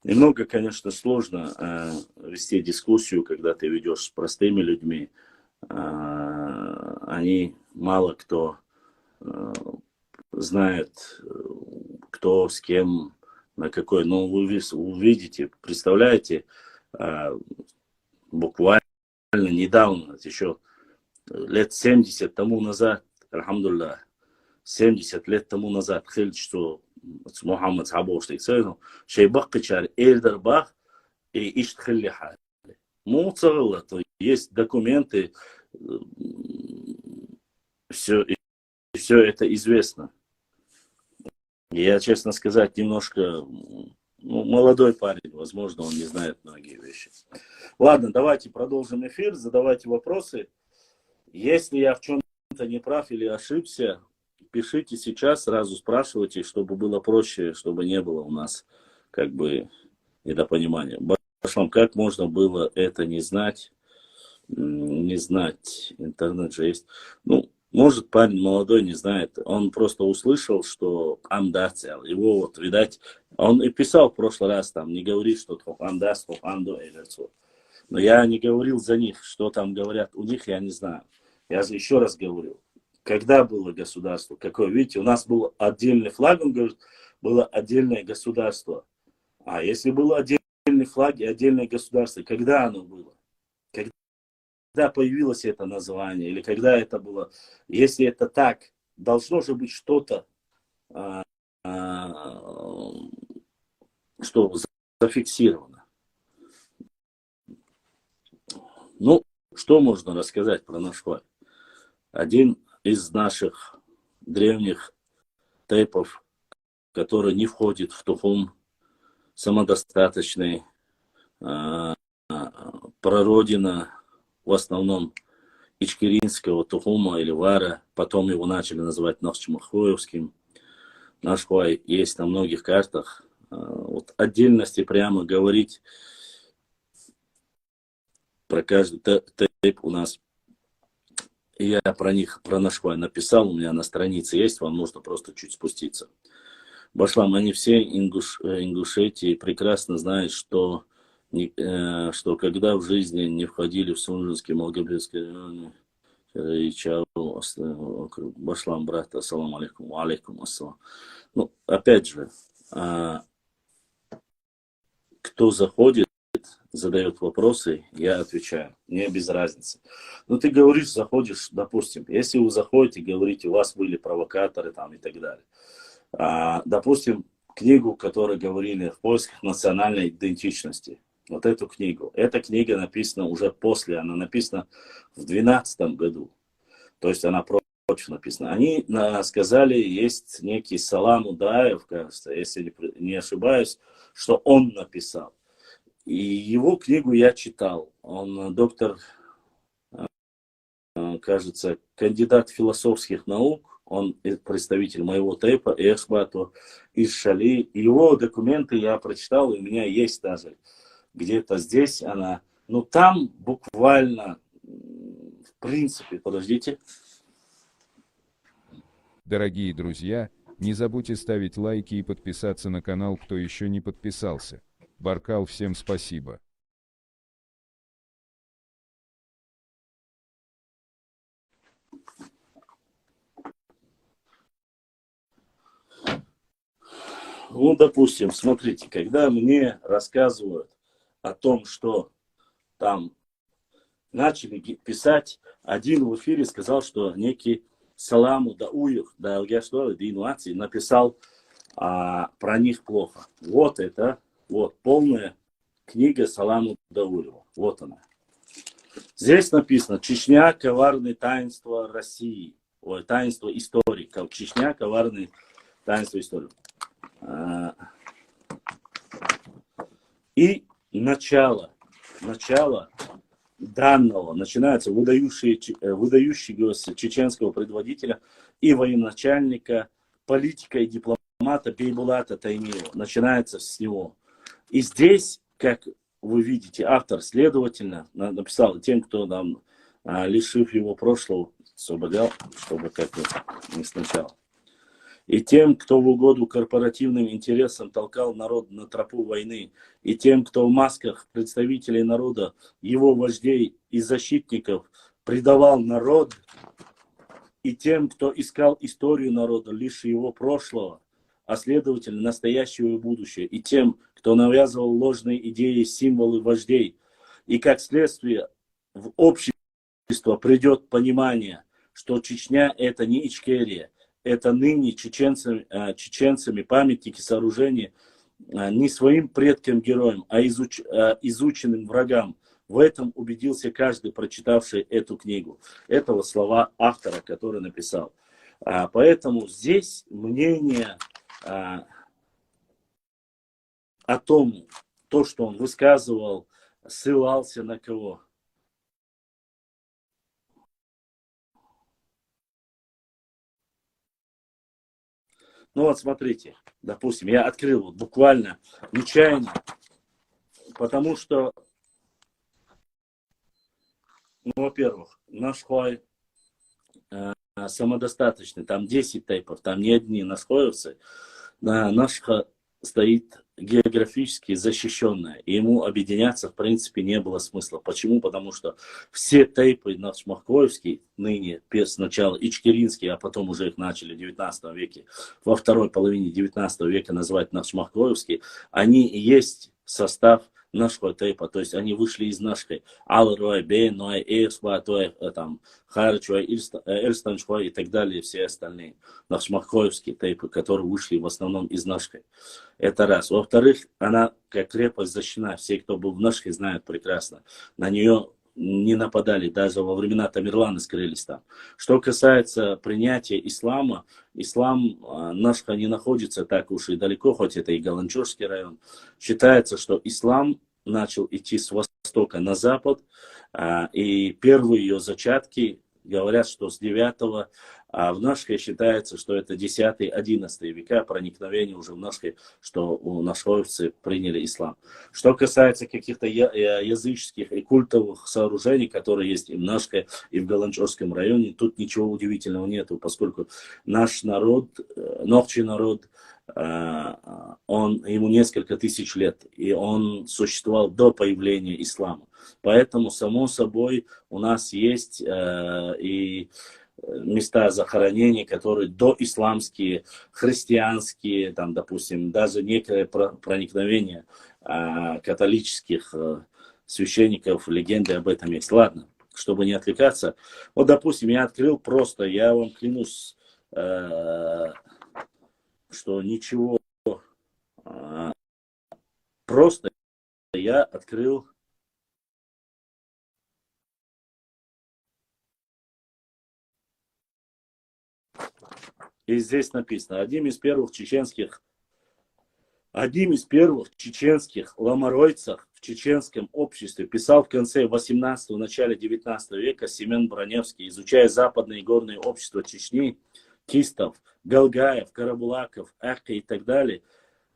Немного, конечно, сложно вести дискуссию, когда ты ведешь с простыми людьми. Они мало кто знает, кто с кем, на какой. Но вы увидите, представляете, буквально недавно, еще лет 70 тому назад, алхамдулилlah, 70 лет тому назад, что Мухаммад Сабовштик сказал, Шейбах Кичар Эльдербах и Иштхилли Хали. Муцарла, то есть документы, все это известно. Я, честно сказать, немножко молодой парень, возможно, он не знает многие вещи. Ладно, давайте продолжим эфир, задавайте вопросы. Если я в чем-то не прав или ошибся, пишите сейчас, сразу спрашивайте, чтобы было проще, чтобы не было у нас как бы недопонимания. Башлам, как можно было это не знать? Не знать, интернет же есть. Может, парень молодой не знает, он просто услышал, что амдацел, его вот, видать, он и писал в прошлый раз, там, не говорит, что амдас, амдо, но я не говорил за них, что там говорят у них, я не знаю. Я же еще раз говорю, когда было государство, какое, видите, у нас был отдельный флаг, он говорит, было отдельное государство. А если было отдельный флаг и отдельное государство, когда оно было? Когда появилось это название, или когда это было? Если это так, должно же быть что-то, что зафиксировано. Что можно рассказать про наш флаг? Один из наших древних тейпов, который не входит в тухум, самодостаточный, прародина, в основном ичкеринского тухума или вара, потом его начали называть Нахчимахоевским. Наш хуай есть на многих картах, вот отдельности прямо говорить про каждый тейп у нас. Я про них, про Нашхвай написал, у меня на странице есть, вам нужно просто чуть спуститься. Башлам, они все ингушетии прекрасно знают, что когда в жизни не входили в Сунжинский, Малгобекский район, и чау, Башлам, брат, ассалам алейкум, алейкум ассалам. Ну, опять же, кто заходит, задает вопросы, я отвечаю. Мне без разницы. Ну, ты говоришь, заходишь, допустим, если вы заходите, говорите, у вас были провокаторы там и так далее. Допустим, книгу, которую говорили в поисках национальной идентичности. Вот эту книгу. Эта книга написана уже после, она написана в 2012 году. То есть она прочно написана. Они сказали, есть некий Салам Удаев, кажется, если не ошибаюсь, что он написал. И его книгу я читал. Он доктор, кажется, кандидат философских наук. Он представитель моего тейпа, Эхбату из Шали. Его документы я прочитал, и у меня есть даже где-то здесь она. Но там буквально, в принципе, подождите. Дорогие друзья, не забудьте ставить лайки и подписаться на канал, кто еще не подписался. Баркал, всем спасибо. Ну, допустим, смотрите, когда мне рассказывают о том, что там начали писать, один в эфире сказал, что некий Саламу Дауев, написал про них плохо. Вот это, вот полная книга Саламу Дауева. Вот она. Здесь написано: Чечня, коварные таинства России. Ой, таинство истории. Чечня, коварные таинства истории. И начало данного начинается выдающегося чеченского предводителя и военачальника, политика и дипломата Бейбулата Таймиева. Начинается с него. И здесь, как вы видите, автор, следовательно, написал тем, кто нам, лишив его прошлого, освободил, чтобы как-то не сначала. И тем, кто в угоду корпоративным интересам толкал народ на тропу войны, и тем, кто в масках представителей народа, его вождей и защитников предавал народ, и тем, кто искал историю народа, лишь его прошлого, а следовательно настоящего и будущего, и тем, кто навязывал ложные идеи, символы вождей, и как следствие в общество придет понимание, что Чечня это не Ичкерия, это ныне чеченцами памятники, сооружения не своим предкам-героям, а изученным врагам. В этом убедился каждый, прочитавший эту книгу. Это вот слова автора, который написал. Поэтому здесь мнение о том, то, что он высказывал, ссылался на кого? Ну вот смотрите, допустим, я открыл вот буквально нечаянно, потому что, ну, во-первых, наш хой самодостаточный, там 10 тейпов, там не одни нашхоевцы, наш стоит географически защищенная, и ему объединяться в принципе не было смысла. Почему? Потому что все тейпы нашмахкоевские, ныне сначала ичкеринские, а потом уже их начали в 19 веке, во второй половине 19 века называть нашмахкоевские, они и есть состав нашего тейпа, то есть они вышли из нашей Алрой, Бейной, Эйсбатой, там, Харчуай, Эльстанчуай и так далее, все остальные нашмахкоевские тейпы, которые вышли в основном из нашей. Это раз. Во-вторых, она как крепость защищена. Все, кто был в нашей, знают прекрасно. На нее не нападали, даже во времена Тамерлана скрылись там. Что касается принятия ислама, ислам Нашха не находится так уж и далеко, хоть это и Галанчурский район. Считается, что ислам начал идти с востока на запад, и первые ее зачатки говорят, что с 9 А в Нашке считается, что это 10-11 века проникновение уже в Нашке, что нашковцы приняли ислам. Что касается каких-то языческих и культовых сооружений, которые есть и в Нашке, и в Галанчорском районе, тут ничего удивительного нету, поскольку наш народ, ногчий народ, ему несколько тысяч лет, и он существовал до появления ислама. Поэтому, само собой, у нас есть и места захоронений, которые доисламские, христианские, там, допустим, даже некое проникновение католических священников, легенды об этом есть. Ладно, чтобы не отвлекаться. Вот, допустим, я открыл просто, я вам клянусь, что ничего, просто я открыл и здесь написано, одним из первых чеченских ломоройцев в чеченском обществе писал в конце 18-го, начале 19 века Семен Броневский, изучая западные горные общества Чечни, кистов, галгаев, карабулаков, ахка и так далее,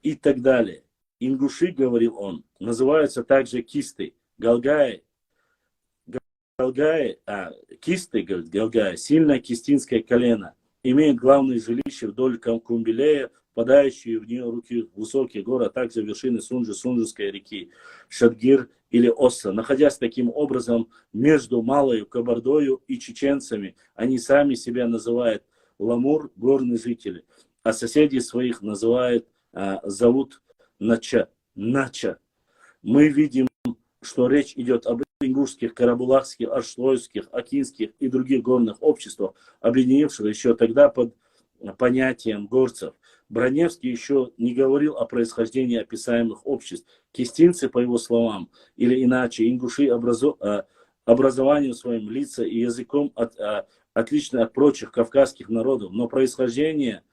и так далее. Ингуши, говорил он, называются также кисты, кисты, говорит, галгаи, сильное кистинское колено, имеют главное жилище вдоль Кумбилея, впадающие в нее руки высокие горы, а также вершины Сунжской реки, Шадгир или Осса. Находясь таким образом между Малою Кабардою и чеченцами, они сами себя называют Ламур, горные жители, а соседей своих зовут Нача. Мы видим, что речь идет об ингушских, карабулакских, аршлойских, акинских и других горных обществах, объединивших еще тогда под понятием горцев. Броневский еще не говорил о происхождении описаемых обществ. Кистинцы, по его словам, или иначе, ингуши образованием своим, лица и языком отличны от прочих кавказских народов, но происхождение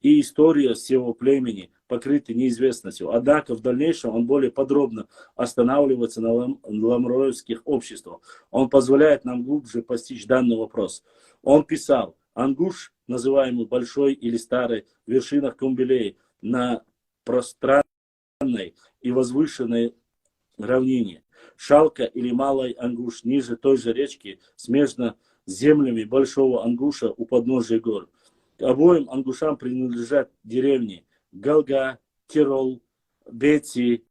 и история всего племени покрыты неизвестностью. Однако в дальнейшем он более подробно останавливается на ламроевских обществах. Он позволяет нам глубже постичь данный вопрос. Он писал, Ангуш, называемый большой или старой, в вершинах Кумбилей, на пространной и возвышенной равнине. Шалка или Малый Ангуш ниже той же речки, смежно с землями Большого Ангуша у подножия гор. К обоим ангушам принадлежат деревни Галга, Тирол, Бети,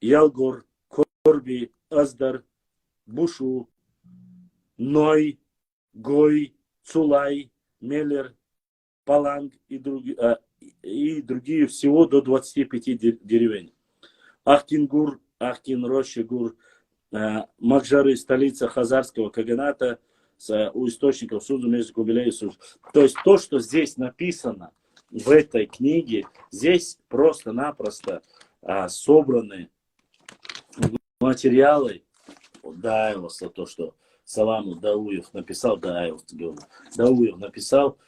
Ялгор, Корби, Аздар, Бушу, Ной, Гой, Цулай, Мелер, Паланг и другие всего до 25 деревень. Ахтингур, Ахтин-Рощегур, Макжары, столица Хазарского каганата, у источников Суду между Кумбилей и Суд. То есть то, что здесь написано в этой книге, здесь просто-напросто собраны материалы Даевоса, то, что Саламу Дауев написал, Дауев написал,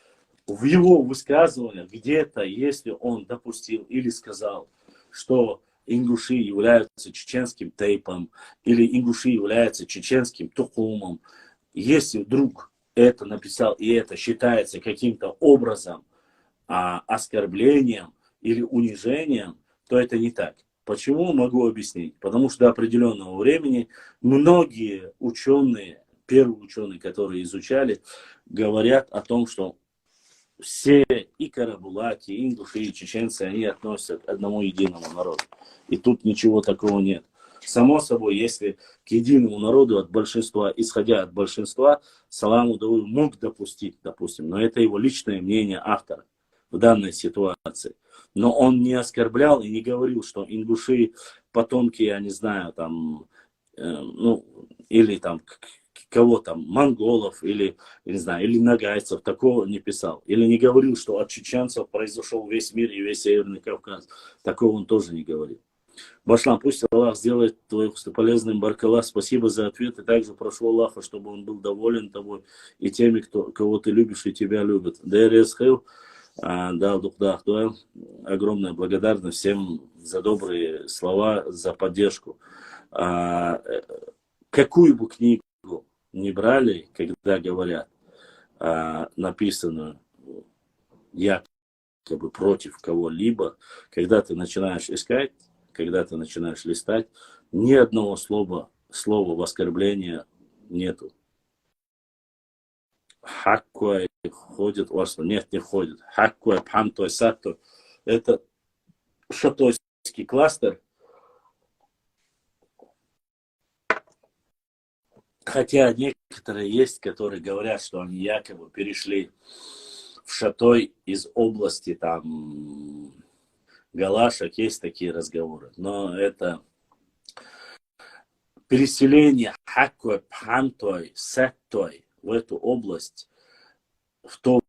в его высказываниях где-то, если он допустил или сказал, что ингуши являются чеченским тейпом, или ингуши являются чеченским тухумом, если вдруг это написал, и это считается каким-то образом оскорблением или унижением, то это не так. Почему, могу объяснить? Потому что до определенного времени многие ученые, первые ученые, которые изучали, говорят о том, что все и карабулаки, и ингуши, и чеченцы, они относятся к одному единому народу. И тут ничего такого нет. Само собой, если к единому народу от большинства, исходя от большинства, Саламу Дауев мог допустить, допустим, но это его личное мнение автора в данной ситуации. Но он не оскорблял и не говорил, что ингуши потомки, я не знаю, там, или там кого там, монголов, или, не знаю, или нагайцев, такого не писал. Или не говорил, что от чеченцев произошел весь мир и весь Северный Кавказ. Такого он тоже не говорил. Башлам, пусть Аллах сделает твой полезным, баркаллах. Спасибо за ответ. И также прошу Аллаха, чтобы он был доволен тобой и теми, кого ты любишь и тебя любят. Огромная благодарность всем за добрые слова, за поддержку. Какую бы книгу не брали, когда говорят, написанную якобы против кого-либо, когда ты начинаешь искать, когда ты начинаешь листать, ни одного слова в оскорбление нету. Хаккуай ходит у вас? Нет, не ходит. Хаккуай, пхамтой, саттой. Это шатойский кластер. Хотя некоторые есть, которые говорят, что они якобы перешли в Шатой из области там Галашек, есть такие разговоры. Но это переселение Хаккуай, Пхамтой, Саттой в эту область в то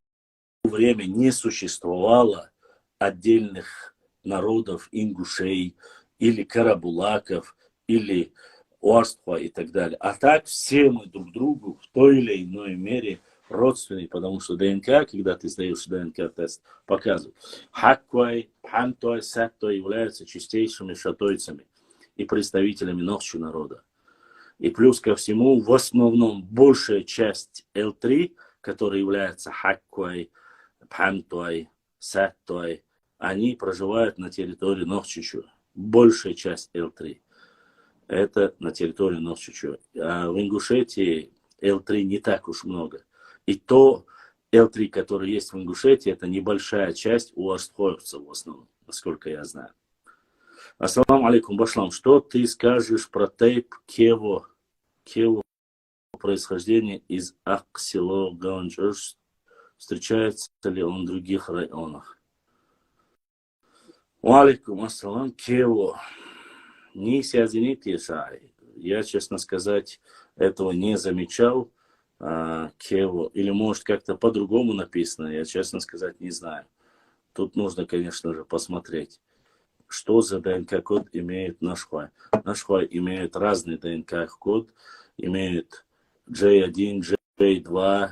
время не существовало отдельных народов, ингушей или карабулаков, или Уарстхуа и так далее. А так все мы друг другу в той или иной мере родственные, потому что ДНК, когда ты сдаешь ДНК-тест, показывает. Хаккуай, Пхамтой, Саттой являются чистейшими шатойцами и представителями ночью народа. И плюс ко всему, в основном, большая часть L3, которая является Хаккуай, Пхамтой, Саттой, они проживают на территории Нохчичу. Большая часть L3. Это на территории Нохчичу. А в Ингушетии L3 не так уж много. И то L3, который есть в Ингушетии, это небольшая часть у астхоевцев в основном, насколько я знаю. Ассаламу алейкум, Башлам. Что ты скажешь про тейп Кево? Кево происхождение из Аксело Ганджеш. Встречается ли он в других районах? Алейкум ассалам, Кево. Не сязините сай. Я, честно сказать, этого не замечал. Кево. Или может как-то по-другому написано. Я, честно сказать, не знаю. Тут нужно, конечно же, посмотреть, что за ДНК-код имеет Нашхуай. Нашхуай имеет разный ДНК-код. Имеют J1, J2,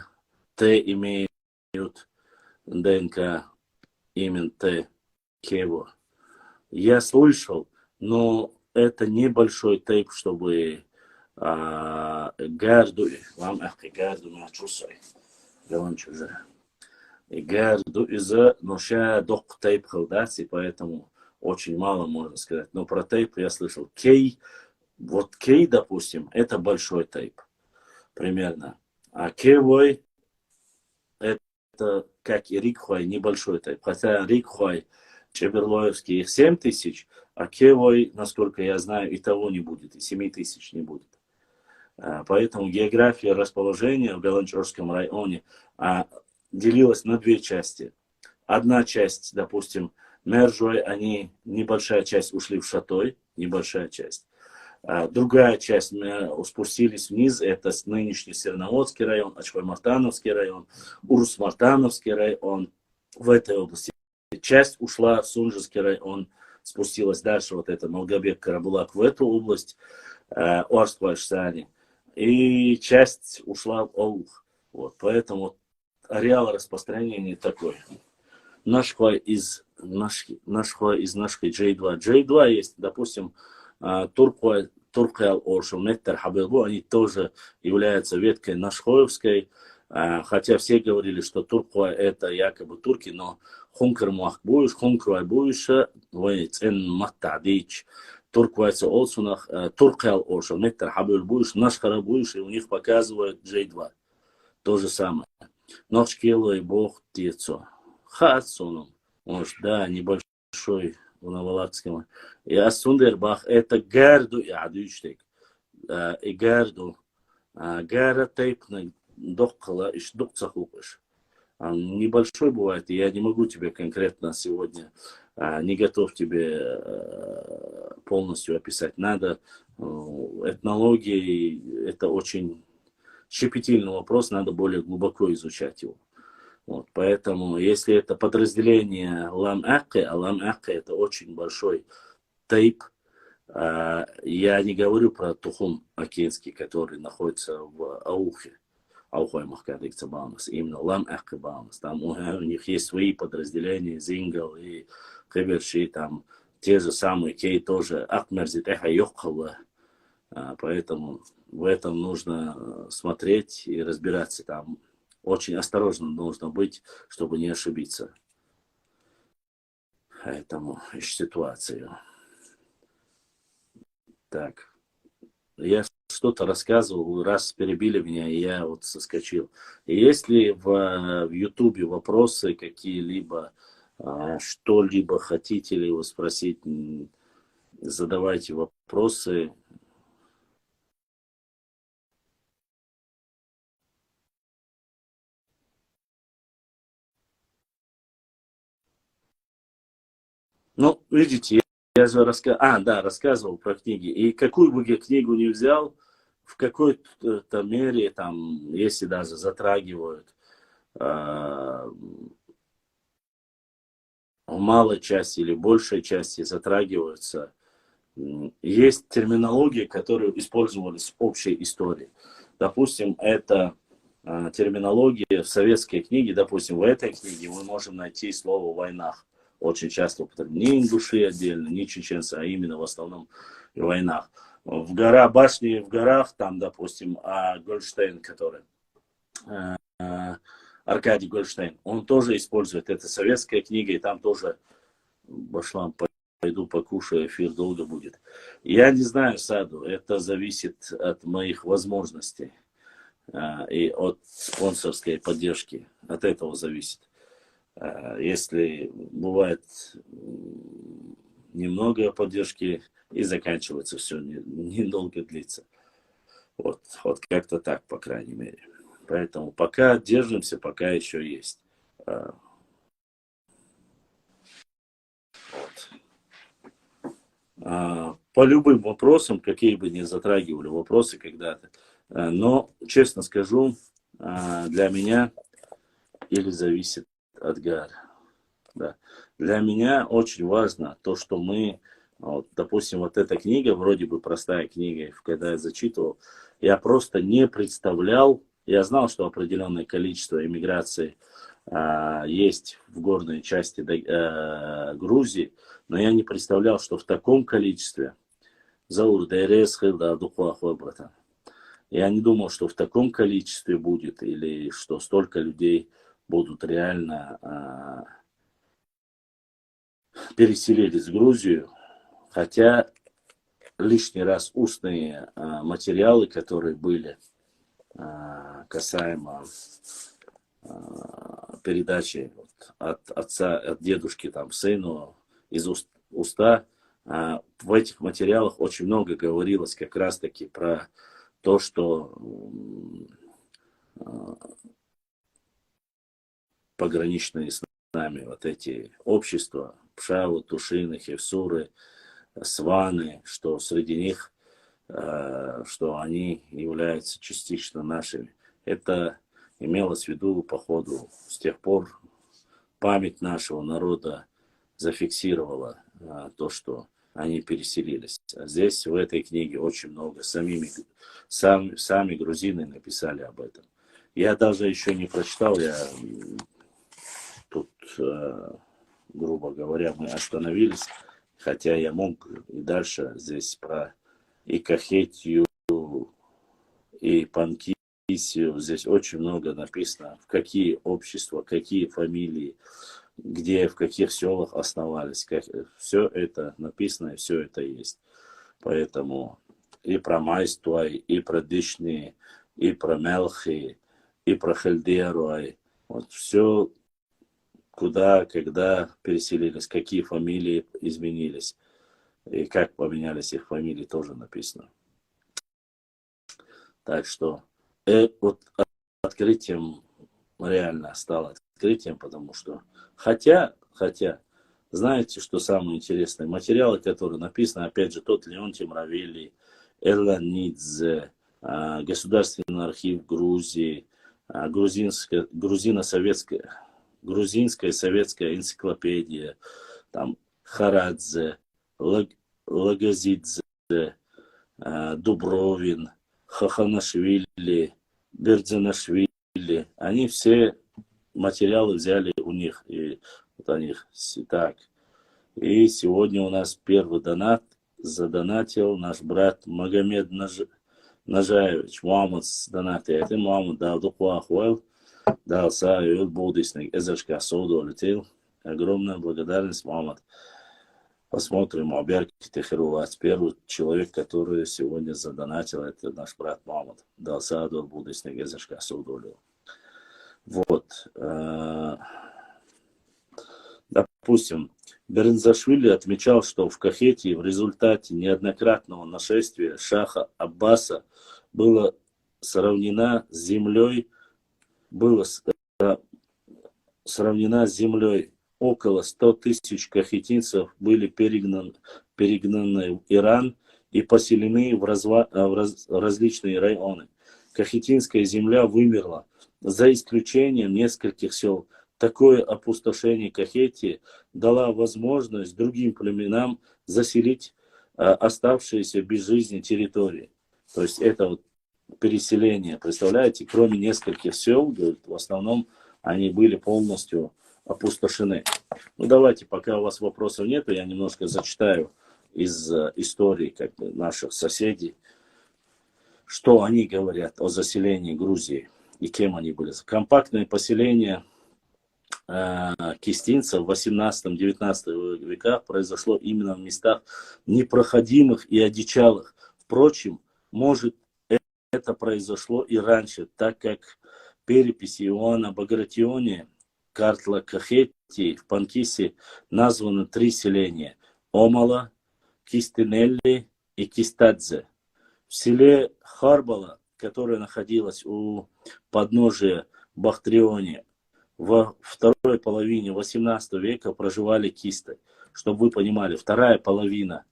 Т имеют ДНК, именно Т, Кево. Я слышал, но это небольшой тейп, чтобы гарду, вам гарду мачусай, говорю же. Гарду из-за ноша док тейп халдаци, поэтому очень мало можно сказать. Но про тейп я слышал. Кей, вот Кей, допустим, это большой тейп, примерно. А Кевой это как и Рикхуай, небольшой тейп. Хотя Рикхуай, Чеберлоевский, их 7 тысяч, а Кевой, насколько я знаю, и того не будет, и 7 тысяч не будет. Поэтому география расположения в Галанчорском районе делилась на две части. Одна часть, допустим, Мержой, они, небольшая часть ушли в Шатой, небольшая часть. Другая часть спустились вниз, это нынешний Серноводский район, Ачхой-Мартановский район, Урус-Мартановский район, в этой области. Часть ушла в Сунжский район, спустилась дальше, вот это Малгобек-Карабулак, в эту область, Орск-Вайшсани. И часть ушла в Олух. Вот, поэтому ареал распространения такой. Нашхуай из нашей J2. J2 есть, допустим, Туркхел Оршум, Нектар Хабилбу, они тоже являются веткой Нашхоевской, хотя все говорили, что Туркхуай это якобы турки, но Хункер Махбуиш, Хункруай Буиша, Вейцен Маттадич, Туркхуайцы Олсунах, Туркхел Оршум, Нектар Хабилбуиш, Нашхара Буиш, и у них показывают J2. То же самое. Ночкело и Бог Тецо. Хатсоном, может, да, небольшой в Новолакском. И Асундербах это гарду и адючтек. И гарду. Гара тейпна доккала и докцахупыш. Небольшой бывает, и я не могу тебе конкретно сегодня, не готов тебе полностью описать. Надо, этнологии, это очень щепетильный вопрос, надо более глубоко изучать его. Вот, поэтому, если это подразделение Лам-Акке, а Лам-Акке это очень большой тейп, я не говорю про Тухум Акинский, который находится в Аухе, Аухой Махкадикца Баунас, именно Лам-Акке Баунас. Там у них есть свои подразделения, Зингал и Кеберши, там те же самые, Кей тоже, Акмерзит Эха Йокхала. Поэтому в этом нужно смотреть и разбираться там. очень осторожно нужно быть, чтобы не ошибиться. Поэтому ситуацию. Так, я что-то рассказывал, раз перебили меня, и я вот соскочил. Если в Ютубе вопросы какие-либо, что-либо хотите ли вы спросить, задавайте вопросы. Ну, видите, я же рассказывал про книги. И какую бы я книгу ни взял, в какой-то мере, там, если даже затрагивают, в малой части или большей части затрагиваются, есть терминология, которую использовались в общей истории. Допустим, это терминология в советской книге, допустим, в этой книге мы можем найти слово «войнах». Очень часто употребляем. Не ингуши отдельно, не чеченцы, а именно в основном в войнах. В башни в горах, там, допустим, Гольштейн, который, Аркадий Гольштейн, он тоже использует, это советская книга, и там тоже, Башлам, пойду покушаю, эфир долго будет. Я не знаю, Саду, это зависит от моих возможностей и от спонсорской поддержки, от этого зависит. Если бывает немного поддержки и заканчивается все, недолго длится. Вот как-то так, по крайней мере. Поэтому пока держимся, пока еще есть. По любым вопросам, какие бы ни затрагивали вопросы когда-то. Но, честно скажу, для меня или зависит от Гара. Да. Для меня очень важно то, что мы, вот, допустим, вот эта книга, вроде бы простая книга, когда я зачитывал, я просто не представлял, я знал, что определенное количество иммиграции есть в горной части Грузии, но я не представлял, что в таком количестве, я не думал, что в таком количестве будет, или что столько людей будут реально переселились в Грузию, хотя лишний раз устные материалы, которые были касаемо передачи от отца, от дедушки там, сыну из уста, в этих материалах очень много говорилось как раз-таки про то, что пограничные с нами вот эти общества, Пшавы, Тушины, Хевсуры, Сваны, что среди них, что они являются частично нашими. Это имелось в виду, по ходу, с тех пор память нашего народа зафиксировала то, что они переселились. А здесь, в этой книге, очень много. Сами грузины написали об этом. Я даже еще не прочитал, я тут, грубо говоря, мы остановились, хотя я мог и дальше здесь про и Кахетию, и Панкисию, здесь очень много написано, в какие общества, какие фамилии, где, в каких селах основались. Все это написано, и все это есть. Поэтому и про Майстуай, и про Дышни, и про Мелхи, и про Хельдеруай. Вот все, куда, когда переселились, какие фамилии изменились, и как поменялись их фамилии, тоже написано. Так что вот открытием реально стало открытием, потому что хотя, знаете, что самое интересное? Материалы, которые написаны, опять же, тот Леонтий Мравели, Элланидзе, Государственный архив Грузии, грузинская советская энциклопедия, там Харадзе, Лагазидзе, Дубровин, Хаханашвили, Бердзанашвили, они все материалы взяли у них, и вот они так. И сегодня у нас первый донат задонатил наш брат Магомед Нажаевич, Муаммад с донатой. Это Муаммад Давдукуахуэл. Да, Саюд Будисник, Эзершка Соуда улетел. Огромная благодарность, Мухаммад. Посмотрим, Аберки Техеруват. Первый человек, который сегодня задонатил, это наш брат Мухаммад. Да, Саюд Будисник, Эзершка Соуда улетел. Вот. Допустим, Бернзашвили отмечал, что в Кахете в результате неоднократного нашествия шаха Аббаса было сравнена с землей, около 100 тысяч кахетинцев были перегнаны в Иран и поселены в различные районы. Кахетинская земля вымерла, за исключением нескольких сел. Такое опустошение Кахетии дало возможность другим племенам заселить оставшиеся без жизни территории. То есть это вот переселение, представляете, кроме нескольких сел, в основном они были полностью опустошены. Ну давайте, пока у вас вопросов нет, я немножко зачитаю из истории как бы, наших соседей, что они говорят о заселении Грузии и кем они были. Компактное поселение кистинцев в 18-19 веках произошло именно в местах непроходимых и одичалых. Впрочем, может это произошло и раньше, так как переписи Иоанна Багратиони, Картла Кахетии в Панкисе названы 3 селения: Омала, Кистинелли и Кистадзе. В селе Харбала, которое находилось у подножия Бахтриони, во второй половине 18 века проживали кисты. Чтобы вы понимали, вторая половина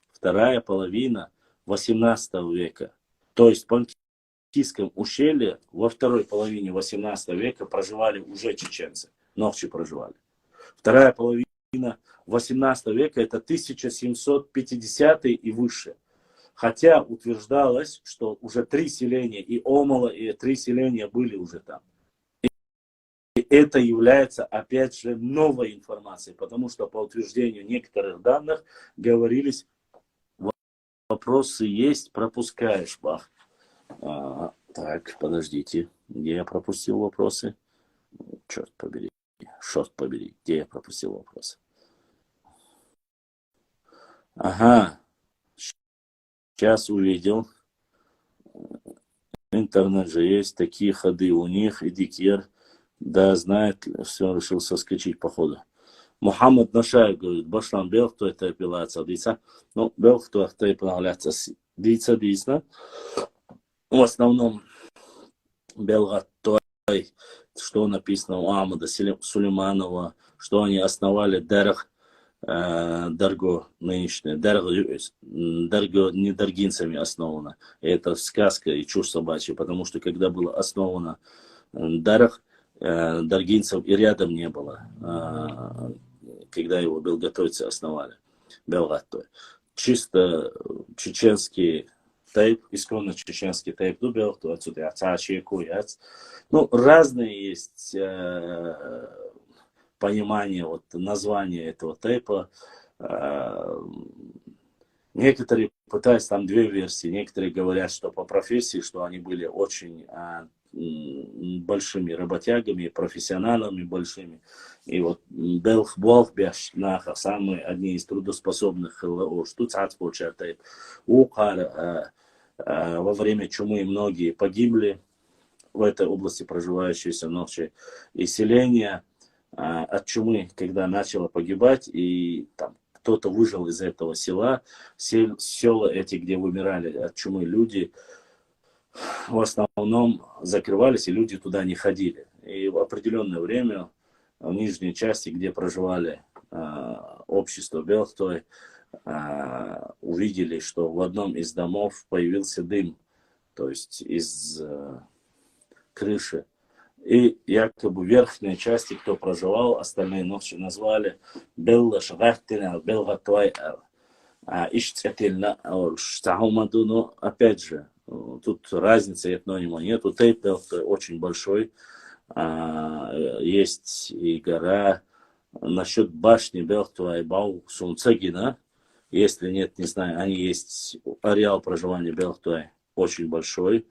18 века. То есть в Панкисском ущелье во второй половине 18 века проживали уже чеченцы. Ногчи проживали. Вторая половина 18 века это 1750 и выше. Хотя утверждалось, что уже 3 селения, и Омала, и 3 селения были уже там. И это является, опять же, новой информацией, потому что по утверждению некоторых данных говорились, вопросы есть, пропускаешь, бах. Так, подождите, где я пропустил вопросы? Черт побери, где я пропустил вопросы? Ага, сейчас увидел. Интернет же есть, такие ходы у них, и Дикер, да, знает, все, решил соскочить по ходу. Мухаммад Нашаев говорит, башлам бел, кто это апелляция дица. Ну, бел, кто это апелляция дица, дица. В основном Белгатой, что написано у Амада Сулейманова, что они основали Дарго нынешнее, Дарго не даргинцами основано. Это сказка и чушь собачья, потому что когда было основано Дарг, даргинцев и рядом не было, когда его белгатойцы основали. Белгатой. Чисто чеченский тайп, исконно чеченский тайп, то отсюда ацачи, куяц. Ну, разные есть понимание, вот, названия этого тайпа. Некоторые пытаются, там 2 версии. Некоторые говорят, что по профессии, что они были очень большими работягами, профессионалами большими. И вот Белх-Болхбяш-Наха, самые одни из трудоспособных штуцатспочертайп. Ухар, во время чумы многие погибли в этой области, проживающиеся ночи. И селение от чумы, когда начало погибать, и там кто-то выжил из этого села, села эти, где вымирали от чумы люди, в основном закрывались, и люди туда не ходили. И в определенное время в нижней части, где проживали общество Белхтой, увидели, что в одном из домов появился дым, то есть из крыши. И якобы в верхней части, кто проживал, остальные ночи назвали Белла Шагахтина, Белгатвай, Ишцетильна, Штаумаду, но опять же, тут разницы этнонима нету. Тейп очень большой. Есть и гора. Насчет башни Белхтуа и Бау Сунцагина, если нет, не знаю, они есть. Ареал проживания Белхтуа очень большой.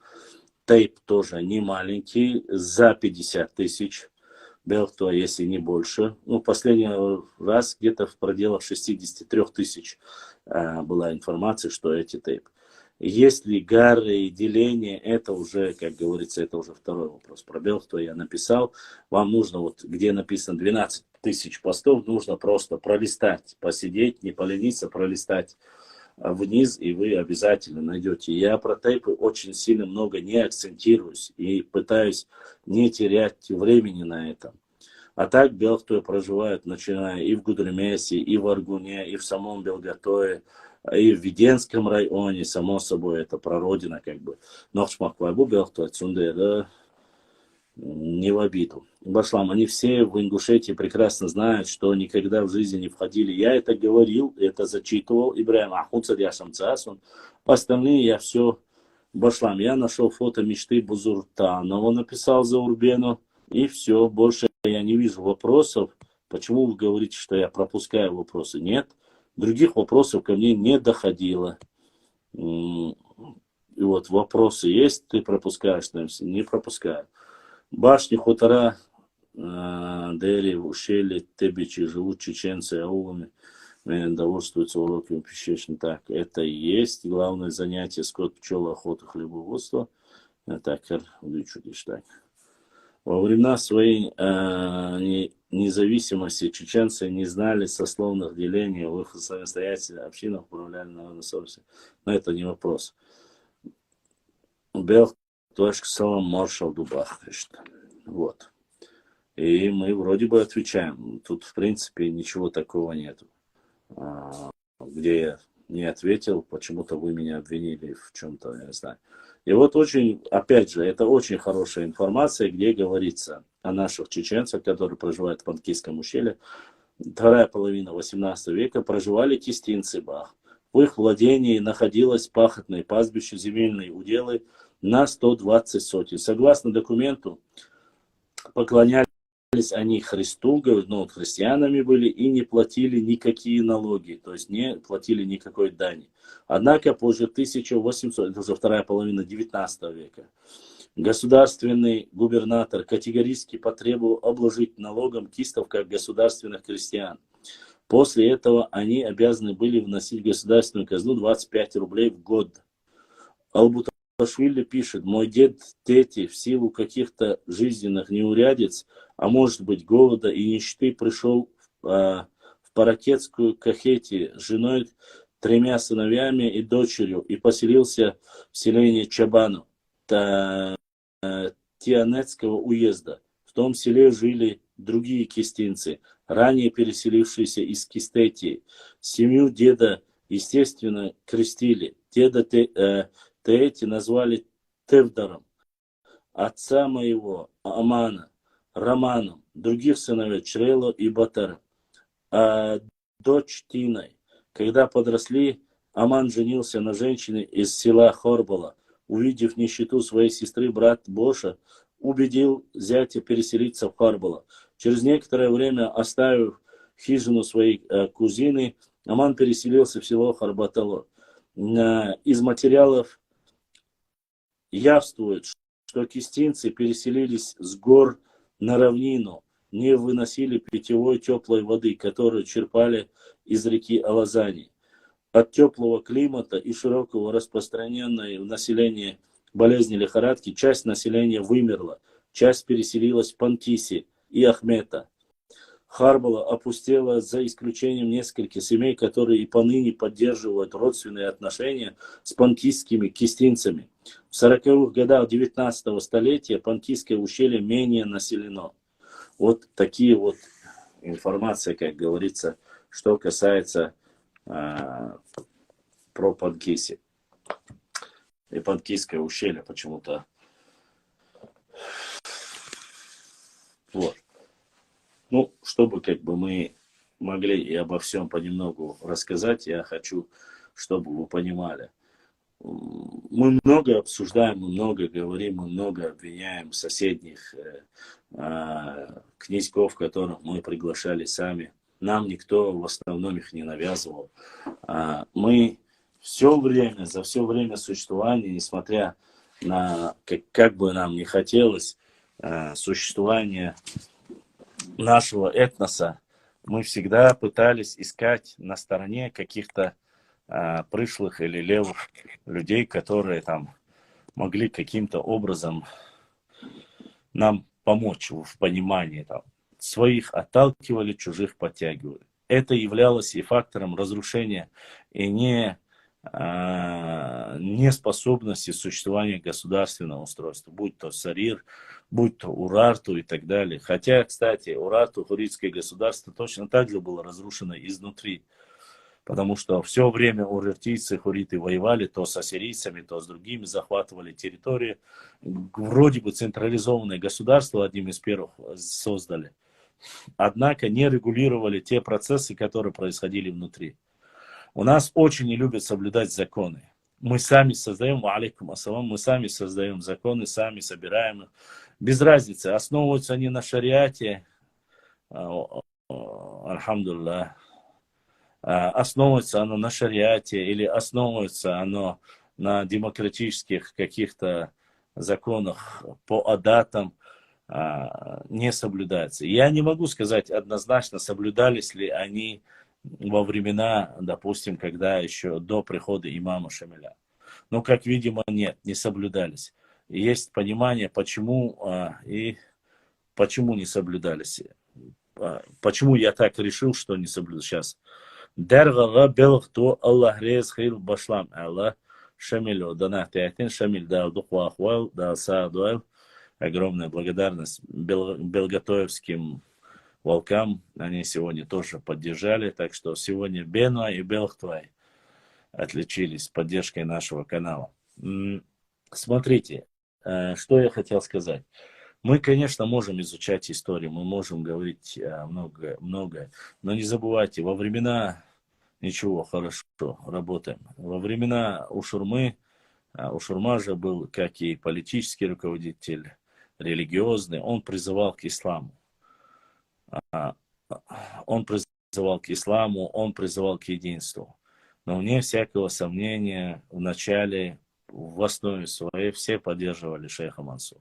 тейп тоже не маленький, за 50 тысяч Белхтова, если не больше. Ну, последний раз где-то в пределах 63 тысяч была информация, что эти тейп. Если гары и деление, это уже, как говорится, это уже второй вопрос. Про Белхтова я написал. Вам нужно, вот где написано 12 тысяч постов, нужно просто пролистать, посидеть, не полениться, пролистать вниз, и вы обязательно найдете. Я про тейпы очень сильно много не акцентируюсь и пытаюсь не терять времени на это. А так Белхтои проживают, начиная и в Гудримесе, и в Аргуне, и в самом Белгатое, и в Веденском районе, само собой, это прародина, как бы. Нохчмахвайбу Белхтой, Цундера, не в обиду. Башлам, они все в Ингушетии прекрасно знают, что никогда в жизни не входили. Я это говорил, это зачитывал Ибраим Ахуцад Яшамцасон. Остальные я все... Башлам, я нашел фото мечты Бузуртанова, написал за Урбену, и все, больше я не вижу вопросов. Почему вы говорите, что я пропускаю вопросы? Нет, других вопросов ко мне не доходило. И вот вопросы есть, ты пропускаешь, не пропускаю. Башни, хутора, дери, ущелья, тебичи, живут чеченцы, аулами, довольствуются уроками пищечным. Так, это и есть главное занятие: скот, пчела, охота, хлебоводство. Так, так. Во времена своей независимости чеченцы не знали сословных делений, в их самостоятельных общинах управляли народной совестью. Но это не вопрос. Белх Салам маршал Дубах. Вот. И мы вроде бы отвечаем. Тут, в принципе, ничего такого нет. Где я не ответил, почему-то вы меня обвинили в чем-то, я не знаю. И вот очень, опять же, это очень хорошая информация, где говорится о наших чеченцах, которые проживают в Панкийском ущелье. Вторая половина 18 века проживали кистинцы Бах. В их владении находилось пахотное пастбище, земельные уделы на 120 сотен. Согласно документу, поклонялись они Христу, ну, христианами были, и не платили никакие налоги, то есть не платили никакой дани. Однако позже 1800, это уже вторая половина 19 века, государственный губернатор категорически потребовал обложить налогом кистов как государственных крестьян. После этого они обязаны были вносить в государственную казну 25 рублей в год. Албуташвили пишет: мой дед Тети в силу каких-то жизненных неурядиц, а может быть голода и нищеты, пришел в Паракетскую Кахети с женой, 3 сыновьями и дочерью и поселился в селении Чабану Тианетского уезда. В том селе жили другие кистинцы, ранее переселившиеся из Кистетии. Семью деда, естественно, крестили. Деда Тети назвали Тевдаром, отца моего Амана Романом, других сыновей Чрело и Батара, а дочь Тиной. Когда подросли, Аман женился на женщине из села Хорбала. Увидев нищету своей сестры, брат Боша убедил зятя переселиться в Хорбала. Через некоторое время, оставив хижину своей кузины, Аман переселился в село Харбатало. Из материалов явствует, что кистинцы переселились с гор на равнину, не выносили питьевой теплой воды, которую черпали из реки Алазани. От теплого климата и широкого распространенной в населении болезни лихорадки часть населения вымерла, часть переселилась в Панкиси и Ахмета. Харбала опустела за исключением нескольких семей, которые и поныне поддерживают родственные отношения с панкистскими кистинцами. В 40-х годах 19 столетия Панкийское ущелье менее населено. Вот такие вот информации, как говорится, что касается про Панкиси. И Панкийское ущелье почему-то. Вот. Ну, чтобы как бы мы могли и обо всем понемногу рассказать, я хочу, чтобы вы понимали. Мы много обсуждаем, мы много говорим, мы много обвиняем соседних князьков, которых мы приглашали сами. Нам никто в основном их не навязывал. Мы за все время существования, несмотря как бы нам не хотелось, существование нашего этноса, мы всегда пытались искать на стороне каких-то пришлых или левых людей, которые там могли каким-то образом нам помочь в понимании. Там, своих отталкивали, чужих подтягивали. Это являлось и фактором разрушения и неспособности существования государственного устройства, будь то Сарир, будь то Урарту и так далее. Хотя, кстати, Урарту, хуритское государство, точно так же было разрушено изнутри. Потому что все время урартийцы, хуриты воевали то с ассирийцами, то с другими, захватывали территории. Вроде бы централизованное государство одним из первых создали. Однако не регулировали те процессы, которые происходили внутри. У нас очень не любят соблюдать законы. Мы сами создаем, алейкум ассалам, мы сами создаем законы, сами собираем их. Без разницы, основываются они на шариате, альхамдулиллах, основывается оно на шариате или основывается оно на демократических каких-то законах по адатам, не соблюдается. Я не могу сказать однозначно, соблюдались ли они во времена, допустим, когда еще до прихода имама Шамиля. Но, как видимо, нет, не соблюдались. Есть понимание, почему и почему не соблюдались. Почему я так решил, что не соблюдались. Сейчас. Дәрғаға белғту Аллах рез хил башлам Аллах Шамилю. Данах тяхтин Шамиль дал духвахвал, дал саадуэл. Огромная благодарность белготоевским волкам. Они сегодня тоже поддержали. Так что сегодня Бенуа и Белхтвай отличились поддержкой нашего канала. Смотрите, что я хотел сказать. Мы, конечно, можем изучать историю, мы можем говорить многое, но не забывайте, во времена ничего, хорошо, работаем. Во времена Ушурмы, Ушурма же был, как и политический руководитель, религиозный, он призывал к исламу. Он призывал к исламу, он призывал к единству. Но вне всякого сомнения, в начале, в основе своей, все поддерживали шейха Мансура.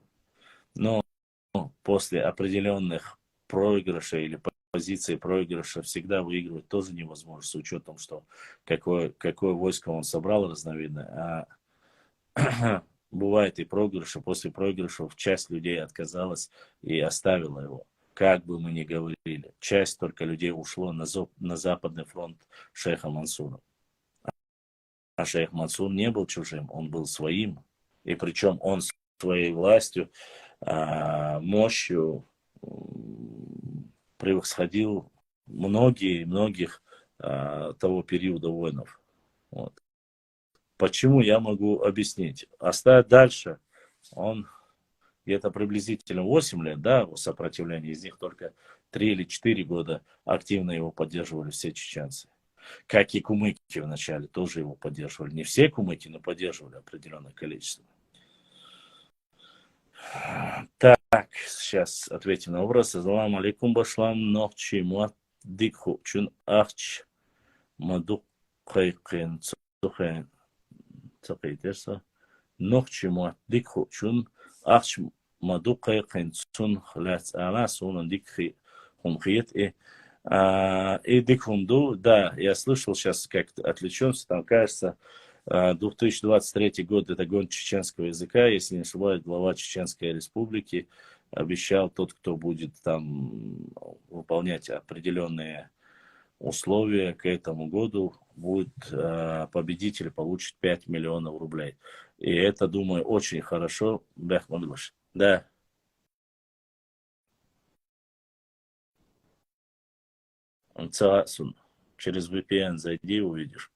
Но после определенных проигрышей или позиций проигрыша всегда выигрывать тоже невозможно, с учетом, что какое войско он собрал разновидное. Бывает и проигрыши, после проигрышев часть людей отказалась и оставила его. Как бы мы ни говорили, часть только людей ушло на западный фронт шейха Мансура. А шейх Мансур не был чужим, он был своим. И причем он своей властью, мощью превосходил многих того периода воинов. Вот. Почему, я могу объяснить. Оставить дальше, он где-то приблизительно 8 лет, да, сопротивления, из них только 3 или 4 года активно его поддерживали все чеченцы. Как и кумыки вначале тоже его поддерживали. Не все кумыки, но поддерживали определенное количество. Так, сейчас ответим на вопрос. Ассаламу алейкум башлам нохчи муаддикху чун ахч мадук хайкин цухайн цахайдерса нохчи муаддикху чун ахч мадук хайкин цун хлац ала сунан дикхи хумхиет и дикхумду. Да, я слышал сейчас, как отвлечемся, там кажется, 2023 год — это год чеченского языка, если не ошибаюсь, глава Чеченской Республики обещал, тот, кто будет там выполнять определенные условия к этому году, будет победитель, получит 5 миллионов рублей. И это, думаю, очень хорошо. Да. Через VPN зайди, увидишь.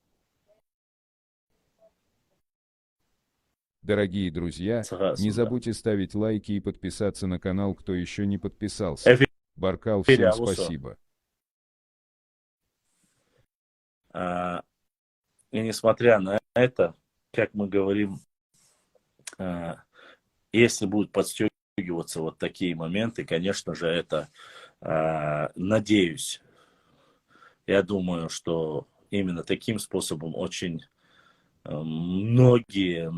Дорогие друзья, не забудьте ставить лайки и подписаться на канал, кто еще не подписался. Баркал, всем спасибо. И несмотря на это, как мы говорим, если будут подстегиваться вот такие моменты, конечно же, это, надеюсь, я думаю, что именно таким способом очень многие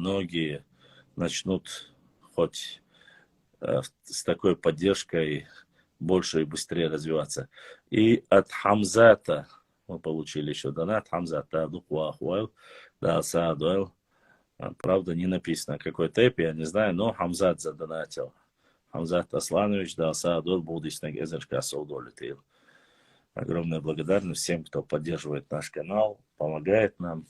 начнут хоть с такой поддержкой больше и быстрее развиваться. И от Хамзата мы получили еще донат. Хамзата Духуахуэл, да, Саадуэл. Правда, не написано какой тэп, я не знаю, но Хамзат задонатил. Хамзат Асланович, да, Саадуэл, Булдичнак, Эзерка, Саудолитил. Огромная благодарность всем, кто поддерживает наш канал, помогает нам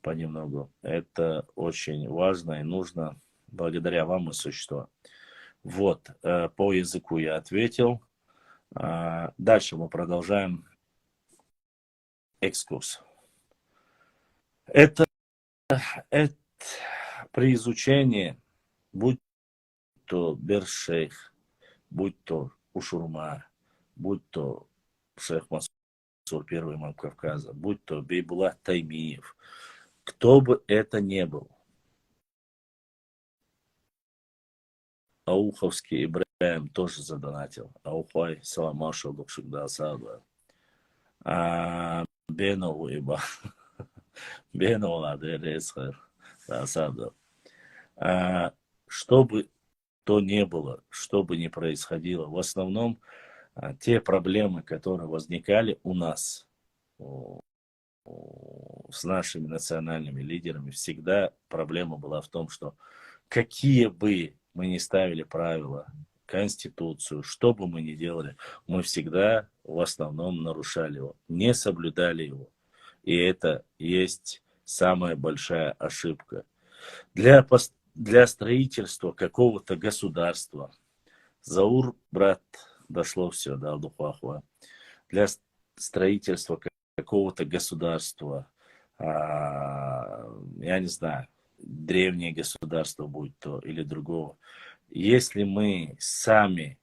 понемногу. Это очень важно и нужно. Благодаря вам мы существуем. Вот, по языку я ответил. Дальше мы продолжаем экскурс. Это при изучении, будь то Бершейх, будь то Ушурма, будь то шейх Мансур, первый имам Кавказа, будь то Бейбулат Таймиев, кто бы это ни был, Ауховский Ибраим тоже задонатил. Аухай, Саламаша, Лукшигда, Саадуа. Бенову Иба. Бенову Адересхар, Саадуа. Что бы то ни было, что бы ни происходило, в основном те проблемы, которые возникали у нас с нашими национальными лидерами, всегда проблема была в том, что какие бы мы ни ставили правила, Конституцию, что бы мы ни делали, мы всегда в основном нарушали его, не соблюдали его. И это есть самая большая ошибка. Для строительства какого-то государства, Заур, брат, дошло все, да, Духуахуа, для строительства какого-то государства, я не знаю, древнее государство будет то или другого, если мы сами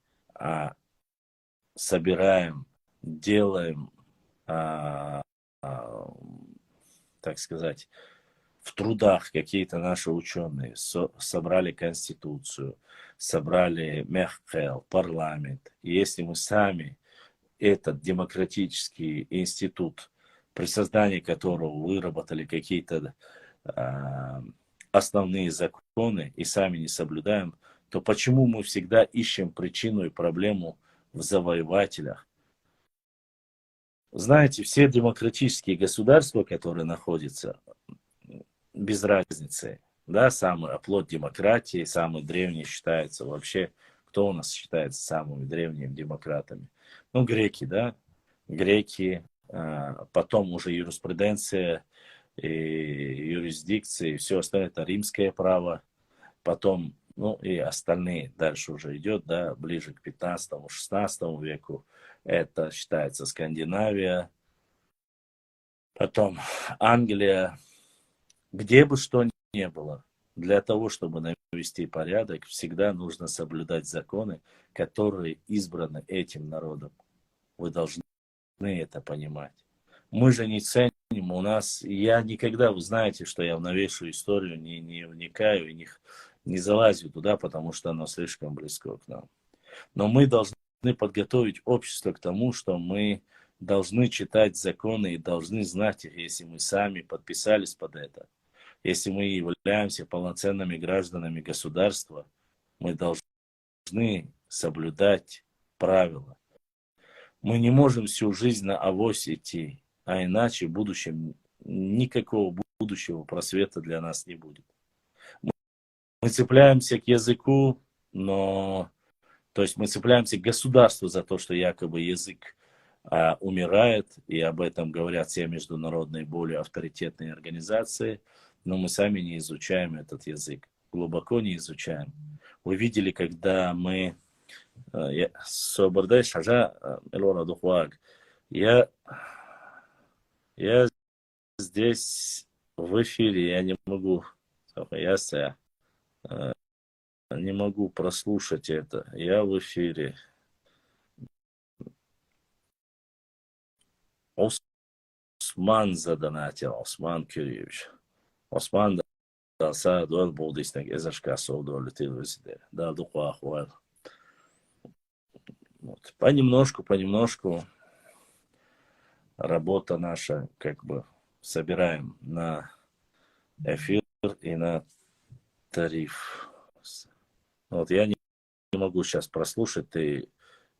собираем, делаем, так сказать, в трудах какие-то наши ученые собрали Конституцию, собрали Мехкел, парламент. И если мы сами этот демократический институт, при создании которого выработали какие-то основные законы и сами не соблюдаем, то почему мы всегда ищем причину и проблему в завоевателях? Знаете, все демократические государства, которые находятся, без разницы, да, самый оплот демократии, самый древний считается вообще, кто у нас считается самыми древними демократами? Ну, греки, да, греки, потом уже юриспруденция, и юрисдикции, и все остальное, это римское право, потом, ну, и остальные дальше уже идет, да, ближе к 15-16 веку, это считается Скандинавия, потом Англия, где бы что ни было, для того, чтобы навести порядок, всегда нужно соблюдать законы, которые избраны этим народом. Вы должны это понимать. Мы же не ценим, у нас, я никогда, вы знаете, что я в новейшую историю не вникаю и не залазю туда, потому что оно слишком близко к нам. Но мы должны подготовить общество к тому, что мы должны читать законы и должны знать их, если мы сами подписались под это. Если мы являемся полноценными гражданами государства, мы должны соблюдать правила. Мы не можем всю жизнь на авось идти, а иначе в будущем никакого будущего просвета для нас не будет. Мы цепляемся к языку, но, то есть мы цепляемся к государству за то, что якобы язык умирает, и об этом говорят все международные более авторитетные организации, но мы сами не изучаем этот язык, глубоко не изучаем. Вы видели, когда мы я здесь в эфире, я не могу, не могу прослушать это. Я в эфире. Осман задонатил, Осман Кюрьевич. Осман дался дуэл болдиснек эзашка соудолю телевизоре. Да, духуахуэл. Вот. Понемножку работа наша, как бы, собираем на эфир и на тариф. Вот я не могу сейчас прослушать, и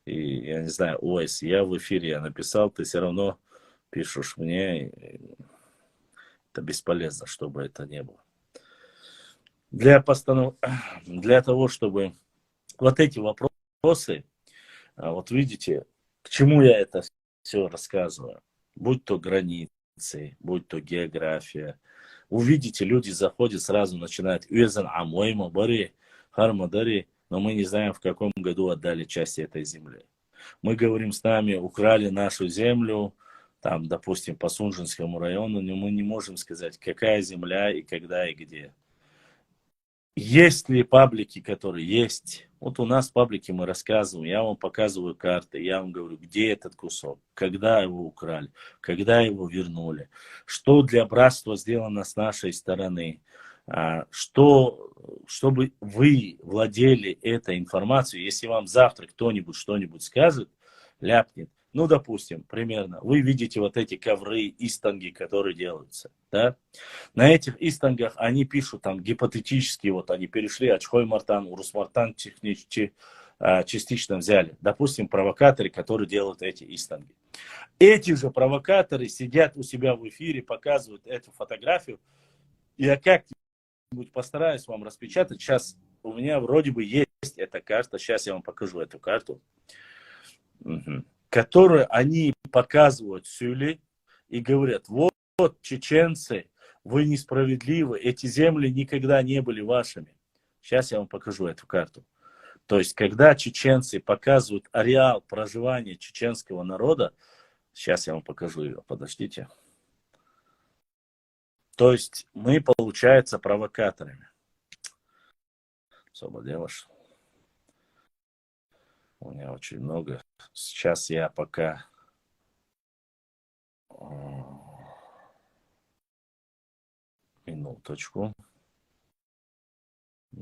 я не знаю, Ойс, я в эфире, я написал, ты все равно пишешь мне, это бесполезно, чтобы это не было. Для того, чтобы вот эти вопросы, вот видите, к чему я это все рассказываю, будь то границы, будь то география, увидите, люди заходят, сразу начинают, но мы не знаем, в каком году отдали части этой земли. Мы говорим с нами, украли нашу землю, там, допустим, по Сунжинскому району, но мы не можем сказать, какая земля и когда и где. Есть ли паблики, которые есть? Вот у нас в паблике мы рассказываем, я вам показываю карты, я вам говорю, где этот кусок, когда его украли, когда его вернули, что для братства сделано с нашей стороны, чтобы вы владели этой информацией, если вам завтра кто-нибудь что-нибудь скажет, ляпнет, ну, допустим, примерно, вы видите вот эти ковры, истанги, которые делаются, да? На этих истангах они пишут там гипотетически, вот они перешли Ачхой Мартан, Урус Мартан частично взяли. Допустим, провокаторы, которые делают эти истанги. Эти же провокаторы сидят у себя в эфире, показывают эту фотографию. Я как-нибудь постараюсь вам распечатать. Сейчас у меня вроде бы есть эта карта. Сейчас я вам покажу эту карту. Которую они показывают Сюли и говорят, вот чеченцы, вы несправедливы, эти земли никогда не были вашими. Сейчас я вам покажу эту карту. То есть, когда чеченцы показывают ареал проживания чеченского народа, сейчас я вам покажу ее, подождите. То есть, мы, получается, провокаторами. Особо делаешь. У меня очень много. Сейчас я пока... Минуточку. У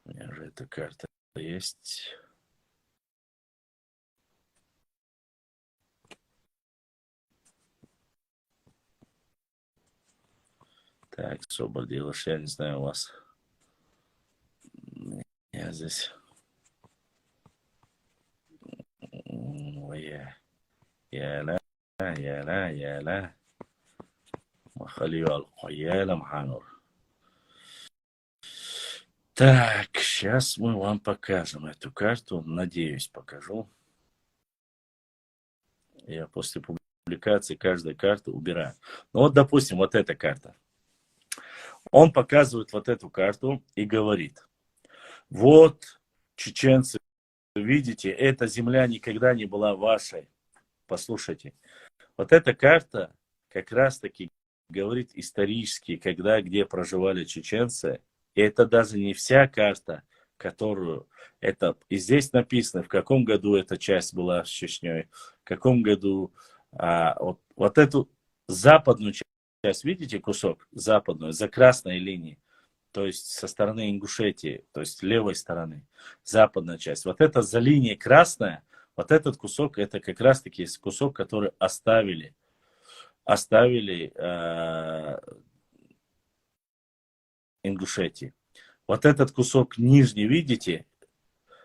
меня же эта карта есть. Так, Соболь делаешь, я не знаю у вас. Я здесь... يا لا مخليه القيالة محانور. Так, сейчас мы вам покажем эту карту. Надеюсь, покажу. Я после публикации каждой карты убираю. Ну вот, допустим, вот эта карта. Он показывает вот эту карту и говорит. Вот, чеченцы, видите, эта земля никогда не была вашей. Послушайте. Вот эта карта как раз-таки говорит исторически, когда, где проживали чеченцы. И это даже не вся карта, которую... Это, и здесь написано, в каком году эта часть была с Чечней, в каком году... вот эту западную часть, видите кусок западную, за красной линией, то есть со стороны Ингушетии, то есть левой стороны, западная часть. Вот это за линией красная, вот этот кусок, это как раз-таки кусок, который оставили Ингушетии. Вот этот кусок нижний, видите,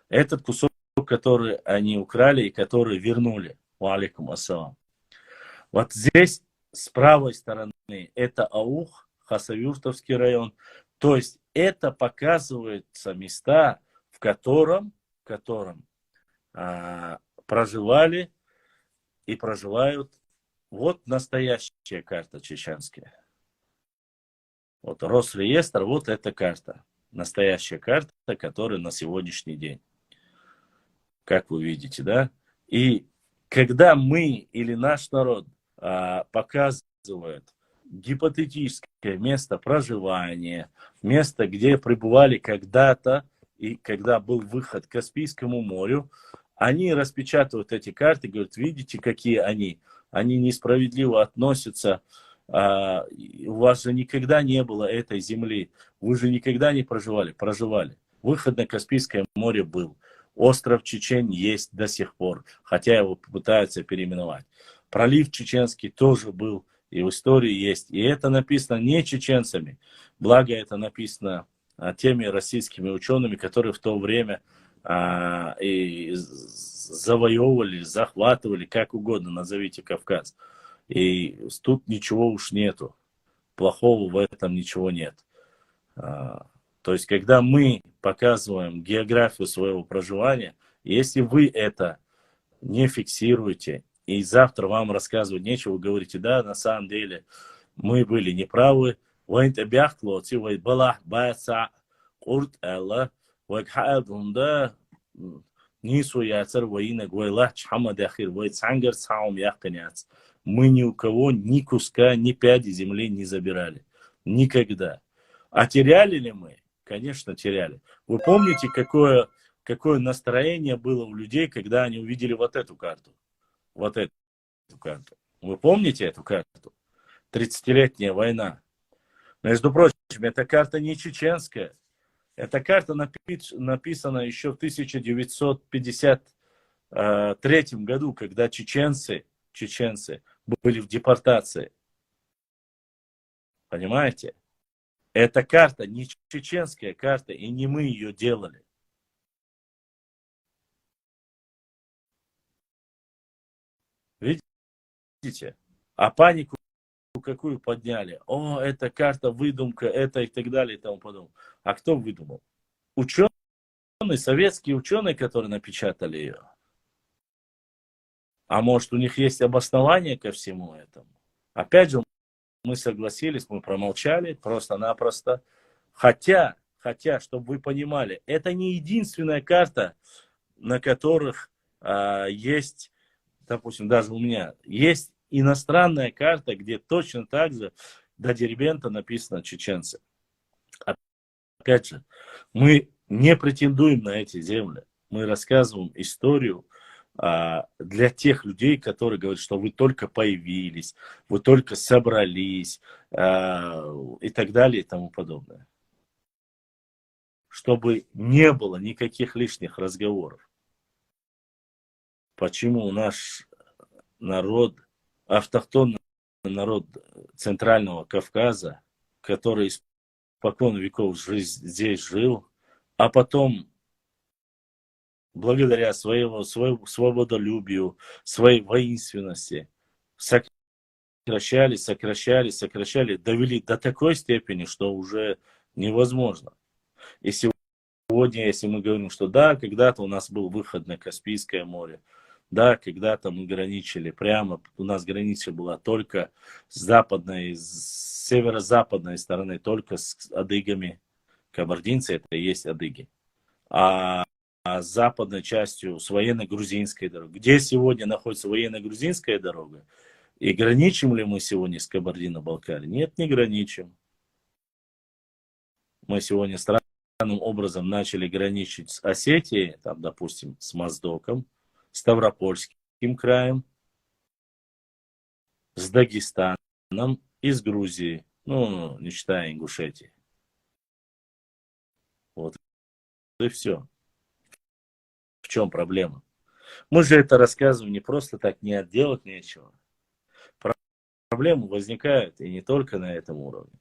этот кусок, который они украли и который вернули. Валикум ассалам. Вот здесь с правой стороны это Аух, Хасавюртовский район. То есть это показываются места, в котором проживали и проживают. Вот настоящая карта чеченская. Вот Росреестр, вот эта карта. Настоящая карта, которая на сегодняшний день. Как вы видите, да? И когда мы или наш народ показывает гипотетическое место проживания, место, где пребывали когда-то, и когда был выход к Каспийскому морю, они распечатывают эти карты, говорят, видите, какие они несправедливо относятся. У вас же никогда не было этой земли, вы же никогда не проживали. Выход на Каспийское море был. Остров Чечень есть до сих пор, хотя его пытаются переименовать. Пролив Чеченский тоже был, и в истории есть. И это написано не чеченцами, благо это написано теми российскими учеными, которые в то время и завоевывали, захватывали, как угодно, назовите Кавказ. И тут ничего уж нету, плохого в этом ничего нет. То есть, когда мы показываем географию своего проживания, если вы это не фиксируете, и завтра вам рассказывать нечего, вы говорите, да, на самом деле мы были неправы, мы ни у кого ни куска, ни пяди земли не забирали. Никогда. А теряли ли мы? Конечно, теряли. Вы помните, какое настроение было у людей, когда они увидели вот эту карту? Вот эту карту. Вы помните эту карту? 30-летняя война. Между прочим, эта карта не чеченская. Эта карта написана еще в 1953 году, когда чеченцы были в депортации. Понимаете? Эта карта не чеченская карта, и не мы ее делали. Видите? А панику какую подняли? О, это карта, выдумка, это и так далее и тому подобное. А кто выдумал? Ученые, советские ученые, которые напечатали ее. А может, у них есть обоснование ко всему этому? Опять же, мы согласились, мы промолчали просто-напросто. Хотя, чтобы вы понимали, это не единственная карта, на которых есть, допустим, даже у меня, есть иностранная карта, где точно так же до Дербента написано чеченцы. Опять же, мы не претендуем на эти земли. Мы рассказываем историю для тех людей, которые говорят, что вы только появились, вы только собрались и так далее и тому подобное. Чтобы не было никаких лишних разговоров. Почему наш народ, автохтонный народ Центрального Кавказа, который испокон веков здесь жил, а потом благодаря своему свободолюбию, своей воинственности, сокращали, довели до такой степени, что уже невозможно. И сегодня, если мы говорим, что да, когда-то у нас был выход на Каспийское море, да, когда-то мы граничили прямо, у нас граница была только с западной, с северо-западной стороны, только с адыгами. Кабардинцы это и есть адыги. А с западной частью с военно-грузинской дорогой. Где сегодня находится военно-грузинская дорога? И граничим ли мы сегодня с Кабардино-Балкарией? Нет, не граничим. Мы сегодня странным образом начали граничить с Осетией, там, допустим, с Моздоком, Ставропольским краем, с Дагестаном и с Грузией. Ну, не считая Ингушетии. Вот и все. В чем проблема? Мы же это рассказываем не просто так, не отделать нечего. Проблемы возникают и не только на этом уровне.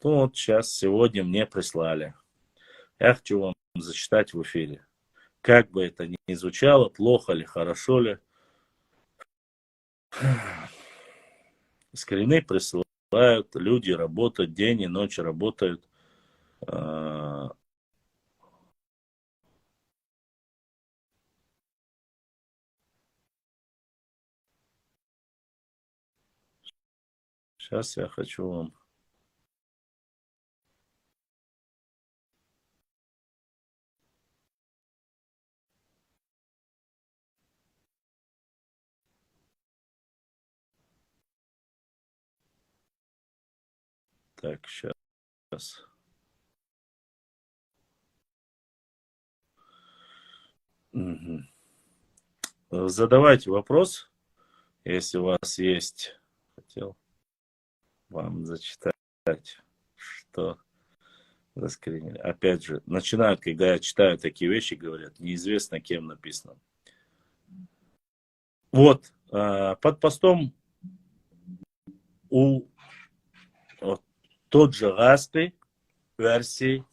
Вот сейчас, сегодня мне прислали. Я хочу вам зачитать в эфире. Как бы это ни звучало, плохо ли, хорошо ли. Скрины присылают, люди работают, день и ночь работают. Сейчас я хочу вам... Так, сейчас. Угу. Задавайте вопрос, если у вас есть. Хотел вам зачитать, что заскринили. Опять же, начинают, когда я читаю такие вещи, говорят, неизвестно, кем написано. Вот, под постом у тот же Гаспи, версии,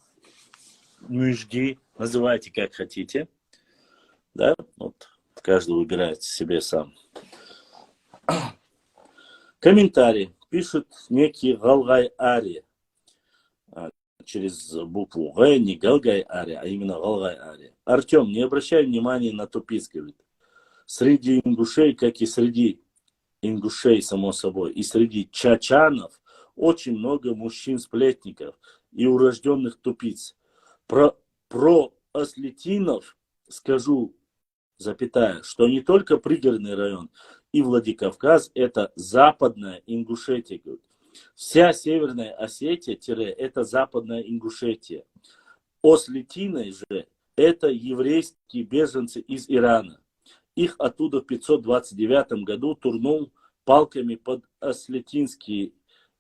Мюжги, называйте как хотите. Да, вот каждый выбирает себе сам. Комментарий пишет некий Галгай Ари. Через букву Г, не Галгай Ари, а именно Галгай Ари. Артем, не обращай внимания на тупиц, говорит. Среди ингушей, как и среди ингушей, само собой, и среди чачанов очень много мужчин-сплетников и урожденных тупиц. Про ослетинов скажу, запятая, что не только пригородный район и Владикавказ, это западная Ингушетия. Вся Северная Осетия – это западная Ингушетия. Ослетины же – это еврейские беженцы из Ирана. Их оттуда в 529 году турнул палками под ослетинские,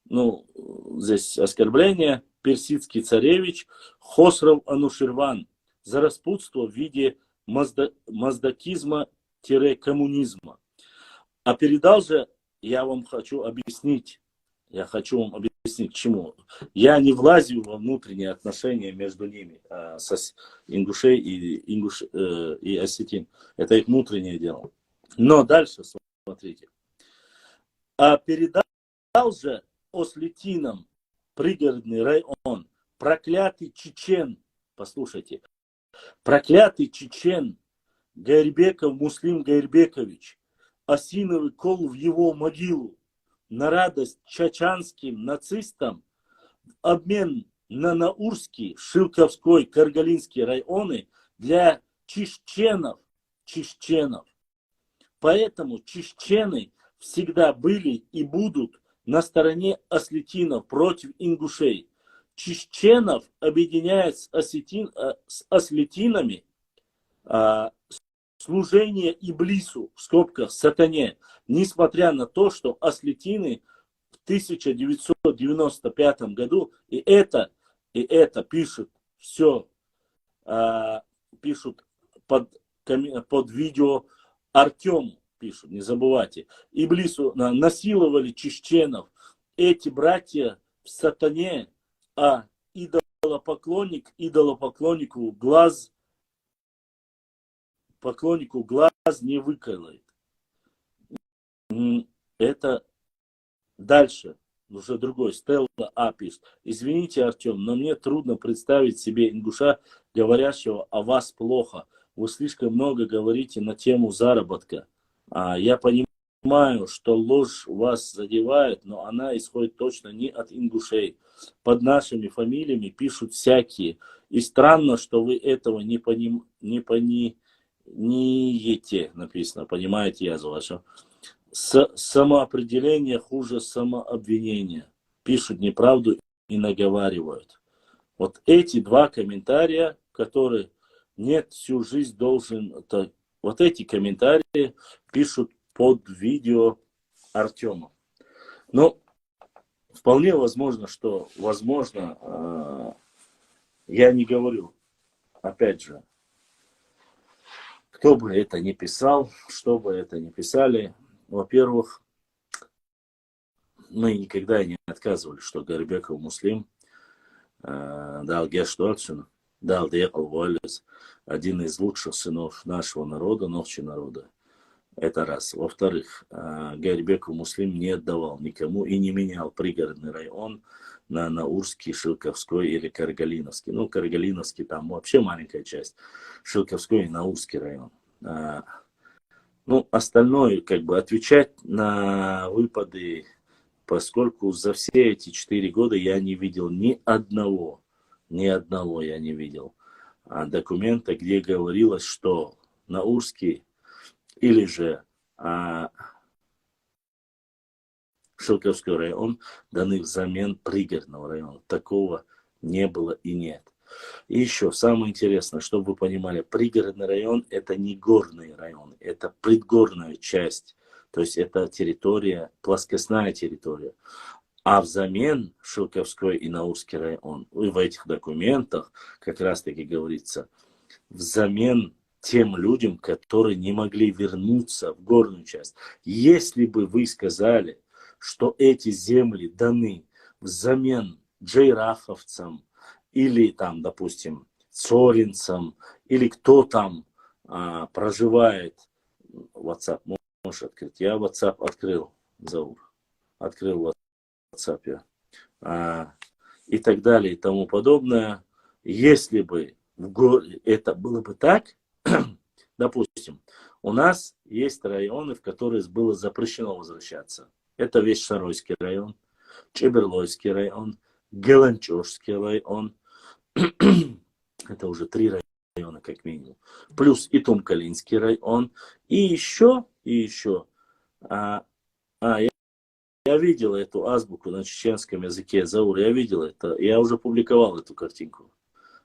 здесь оскорбление, персидский царевич Хосров Ануширван за распутство в виде маздакизма-коммунизма. А передал же, я хочу вам объяснить, к чему. Я не влазю во внутренние отношения между ними, со ингушей и осетин. Это их внутреннее дело. Но дальше, смотрите. А передал же ослетинам пригородный район проклятый чечен, послушайте, проклятый чечен Гайрбеков Муслим Гайрбекович, осиновый кол в его могилу, на радость чачанским нацистам в обмен на Наурский, Шилковской, Каргалинский районы для чеченов. Поэтому чечены всегда были и будут на стороне ослетинов против ингушей. Чеченов объединяет с ослетинами служение Иблису, в скобках сатане, несмотря на то, что ослетины в 1995 году, и это пишут все, пишут под видео Артему, пишут, не забывайте. Иблису насиловали чеченов. Эти братья в сатане, а идолопоклоннику глаз не выколает. Это дальше, уже другой, Стелла А пишет. Извините, Артем, но мне трудно представить себе ингуша, говорящего о вас плохо. Вы слишком много говорите на тему заработка. Я понимаю, что ложь вас задевает, но она исходит точно не от ингушей. Под нашими фамилиями пишут всякие. И странно, что вы этого не понимаете, написано, понимаете язву вашу. Самоопределение хуже самообвинения. Пишут неправду и наговаривают. Вот эти два комментария, которые нет, всю жизнь должен... Вот эти комментарии пишут под видео Артема. Но вполне возможно, что, я не говорю, опять же, кто бы это ни писал, что бы это ни писали, во-первых, мы никогда не отказывали, что Гайрбеков Муслим дал гештуацию, дал Декал Волес, один из лучших сынов нашего народа, новчего народа. Это раз. Во-вторых, Гайрбеков Муслим не отдавал никому и не менял пригородный район на Наурский, Шилковской или Каргалиновский. Каргалиновский там вообще маленькая часть. Шилковской и Наурский район. Остальное, отвечать на выпады, поскольку за все эти 4 года я не видел ни одного я не видел документа, где говорилось, что Наурский или же Шилковской район даны взамен пригородного района. Такого не было и нет. И еще самое интересное, чтобы вы понимали, пригородный район это не горный район, это предгорная часть. То есть это территория, плоскостная территория. А взамен Шилковской и Наурский район, и в этих документах как раз таки говорится, взамен тем людям, которые не могли вернуться в горную часть. Если бы вы сказали, что эти земли даны взамен джейраховцам или там, допустим, цоринцам, или кто там проживает, WhatsApp можешь открыть? Я WhatsApp открыл, Заур. Открыл WhatsApp я. И так далее и тому подобное. Если бы это было бы так, допустим, у нас есть районы, в которые было запрещено возвращаться. Это весь Шаройский район, Чеберлойский район, Геланчожский район. Это уже 3 района как минимум. Плюс и Тумкалинский район. И еще. Я видел эту азбуку на чеченском языке, Заур, я видел это. Я уже публиковал эту картинку.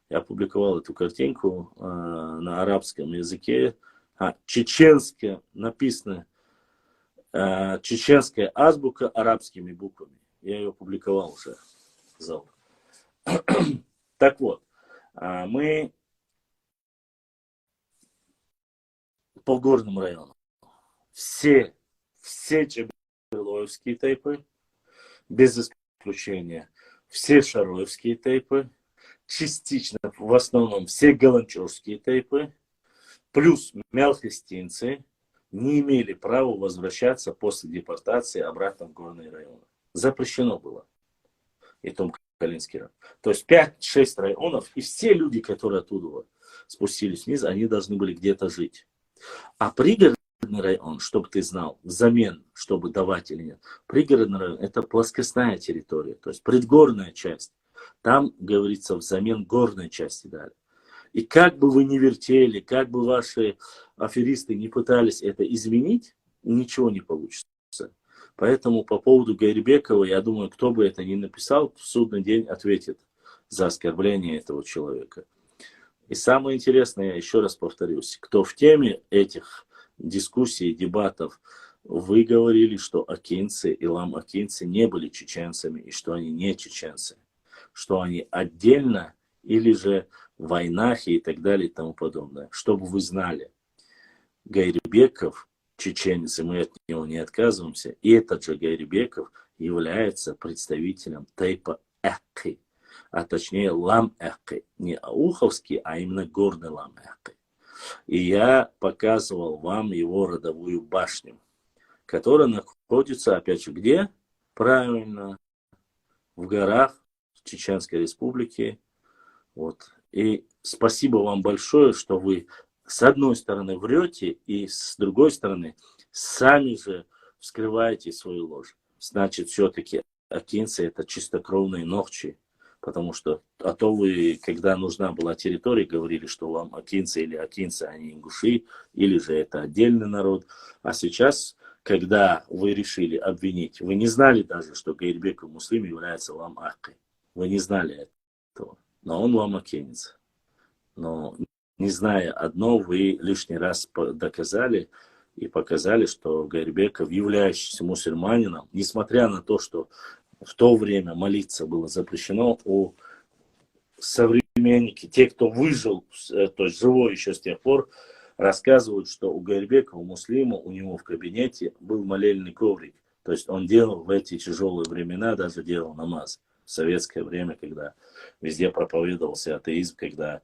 Я публиковал эту картинку на арабском языке. Чеченская написано, чеченская азбука арабскими буквами. Я ее публиковал уже, Заур. Так вот, мы по горным районам. Все Чеберлоевские тайпы, без исключения, все Шароевские тайпы, частично, в основном, все Галанчожские тайпы, плюс мелхистинцы не имели права возвращаться после депортации обратно в горные районы. Запрещено было. И Тумкалинский район. То есть 5-6 районов, и все люди, которые оттуда спустились вниз, они должны были где-то жить. А пригородный район, чтобы ты знал, взамен, чтобы давать или нет, пригородный район — это плоскостная территория, то есть предгорная часть. Там, говорится, взамен горной части дали. И как бы вы ни вертели, как бы ваши аферисты не пытались это изменить, ничего не получится. Поэтому по поводу Гайрбекова, я думаю, кто бы это ни написал, в судный день ответит за оскорбление этого человека. И самое интересное, я еще раз повторюсь, кто в теме этих дискуссий, дебатов, вы говорили, что акинцы, илам акинцы не были чеченцами, и что они не чеченцы, что они отдельно или же в войнах и так далее и тому подобное. Чтобы вы знали, Гайрбеков чеченец, и мы от него не отказываемся, и этот же Гайрбеков является представителем тайпа Эхки, а точнее лам-Эхки, не ауховский, а именно горный лам-Эхки. И я показывал вам его родовую башню, которая находится, опять же, где? Правильно, в горах Чеченской Республики. Вот. И спасибо вам большое, что вы с одной стороны врете, и с другой стороны сами же вскрываете свою ложь. Значит, все-таки акинцы — это чистокровные нохчи. Потому что, а то вы, когда нужна была территория, говорили, что вам акинцы или акинцы, они ингуши, или же это отдельный народ. А сейчас, когда вы решили обвинить, вы не знали даже, что Гайрбеков Муслим является лам-Ахкой. Вы не знали этого. Но он лам-акинец. Но не зная одно, вы лишний раз доказали и показали, что Гайрбеков, являющийся мусульманином, несмотря на то, что в то время молиться было запрещено, у современники, те, кто выжил, то есть живой еще с тех пор, рассказывают, что у Гайрбекова, муслима, у него в кабинете был молельный коврик. То есть он делал в эти тяжелые времена, даже делал намаз. В советское время, когда везде проповедовался атеизм, когда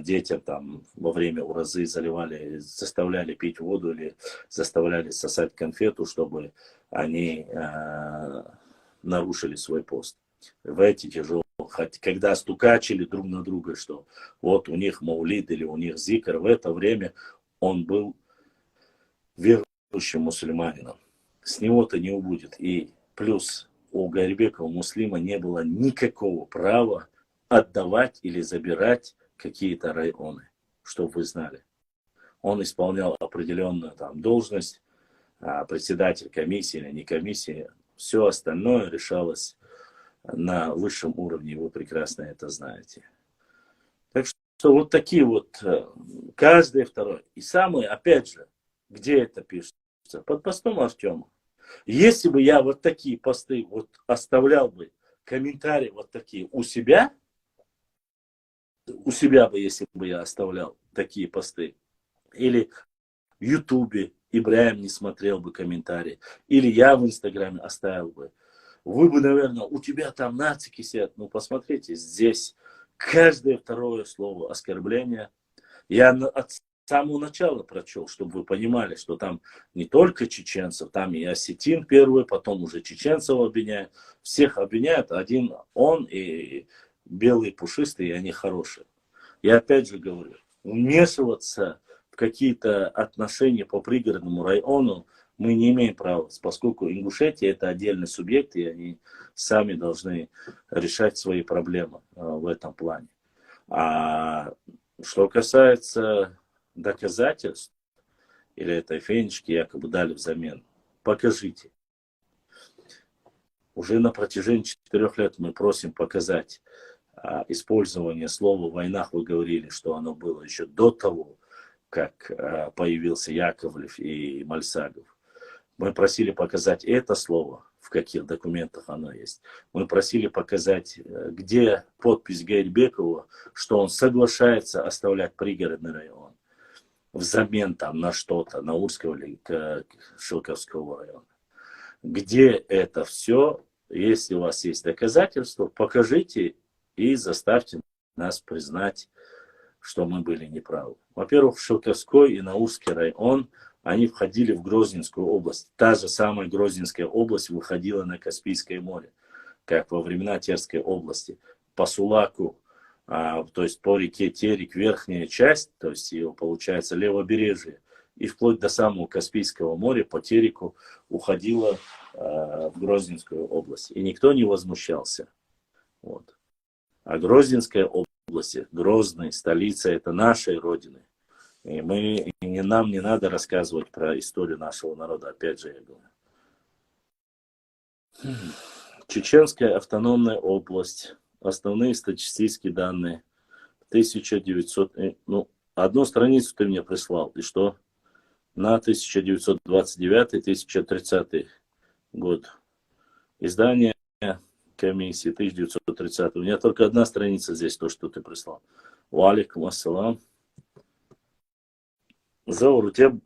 детям там во время уразы заставляли пить воду или заставляли сосать конфету, чтобы они нарушили свой пост. В эти тяжелые, когда стукачили друг на друга, что вот у них маулид или у них зикр, в это время он был верующим мусульманином. С него-то не убудет. И плюс у Гайрбекова муслима не было никакого права отдавать или забирать какие-то районы, чтобы вы знали. Он исполнял определенную там должность, председатель комиссии или не комиссии. Все остальное решалось на высшем уровне, вы прекрасно это знаете. Так что вот такие вот, каждый второй. И самое, опять же, где это пишется? Под постом Артема. Если бы я вот такие посты вот оставлял бы, комментарии вот такие у себя бы, если бы я оставлял, такие посты. Или в Ютубе Ибраим не смотрел бы комментарии. Или я в Инстаграме оставил бы. Вы бы, наверное, у тебя там нацики сидят. Ну, посмотрите, здесь каждое второе слово оскорбление. Я от самого начала прочел, чтобы вы понимали, что там не только чеченцев, там и осетин первый, потом уже чеченцев обвиняют. Всех обвиняют, один он и белые пушистые, и они хорошие. Я опять же говорю, вмешиваться в какие-то отношения по пригородному району мы не имеем права, поскольку Ингушетия это отдельный субъект, и они сами должны решать свои проблемы в этом плане. А что касается доказательств, или этой фенечки якобы дали взамен, покажите. Уже на протяжении 4 лет мы просим показать использование слова в войнах. Вы говорили, что оно было еще до того, как появился Яковлев и Мальсагов. Мы просили показать это слово, в каких документах оно есть. Мы просили показать, где подпись Гайрбекова, что он соглашается оставлять пригородный район взамен там на что-то, на Урского или Шелковского района. Где это все, если у вас есть доказательства, покажите и заставьте нас признать, что мы были неправы. Во-первых, Шелковской и Наурский район, они входили в Грозненскую область. Та же самая Грозненская область выходила на Каспийское море, как во времена Терской области. По Сулаку, то есть по реке Терек, верхняя часть, то есть ее получается левобережье, и вплоть до самого Каспийского моря по Тереку уходила в Грозненскую область. И никто не возмущался. Вот. А Грозненская область, Грозный, столица, это нашей родины. И нам не надо рассказывать про историю нашего народа, опять же я говорю. Чеченская автономная область. Основные статистические данные. 1900... одну страницу ты мне прислал. И что? На 1929-1930 год. Издание комиссии 1930. У меня только одна страница здесь, то, что ты прислал. Валикум ассалам. Заур, ты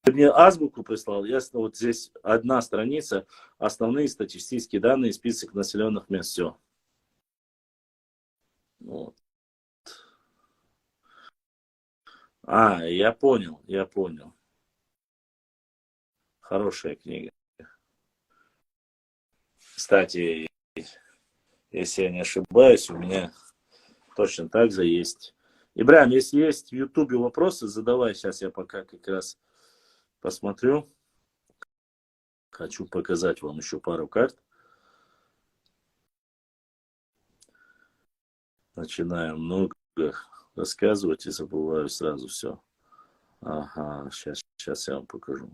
мне азбуку прислал, вот здесь одна страница, основные статистические данные, список населенных мест, все. Вот. Я понял. Хорошая книга. Кстати, если я не ошибаюсь, у меня точно так же есть. Ибраим, если есть в Ютубе вопросы, задавай. Сейчас я пока как раз посмотрю. Хочу показать вам еще пару карт. Начинаю много рассказывать и забываю сразу все. Ага, сейчас я вам покажу.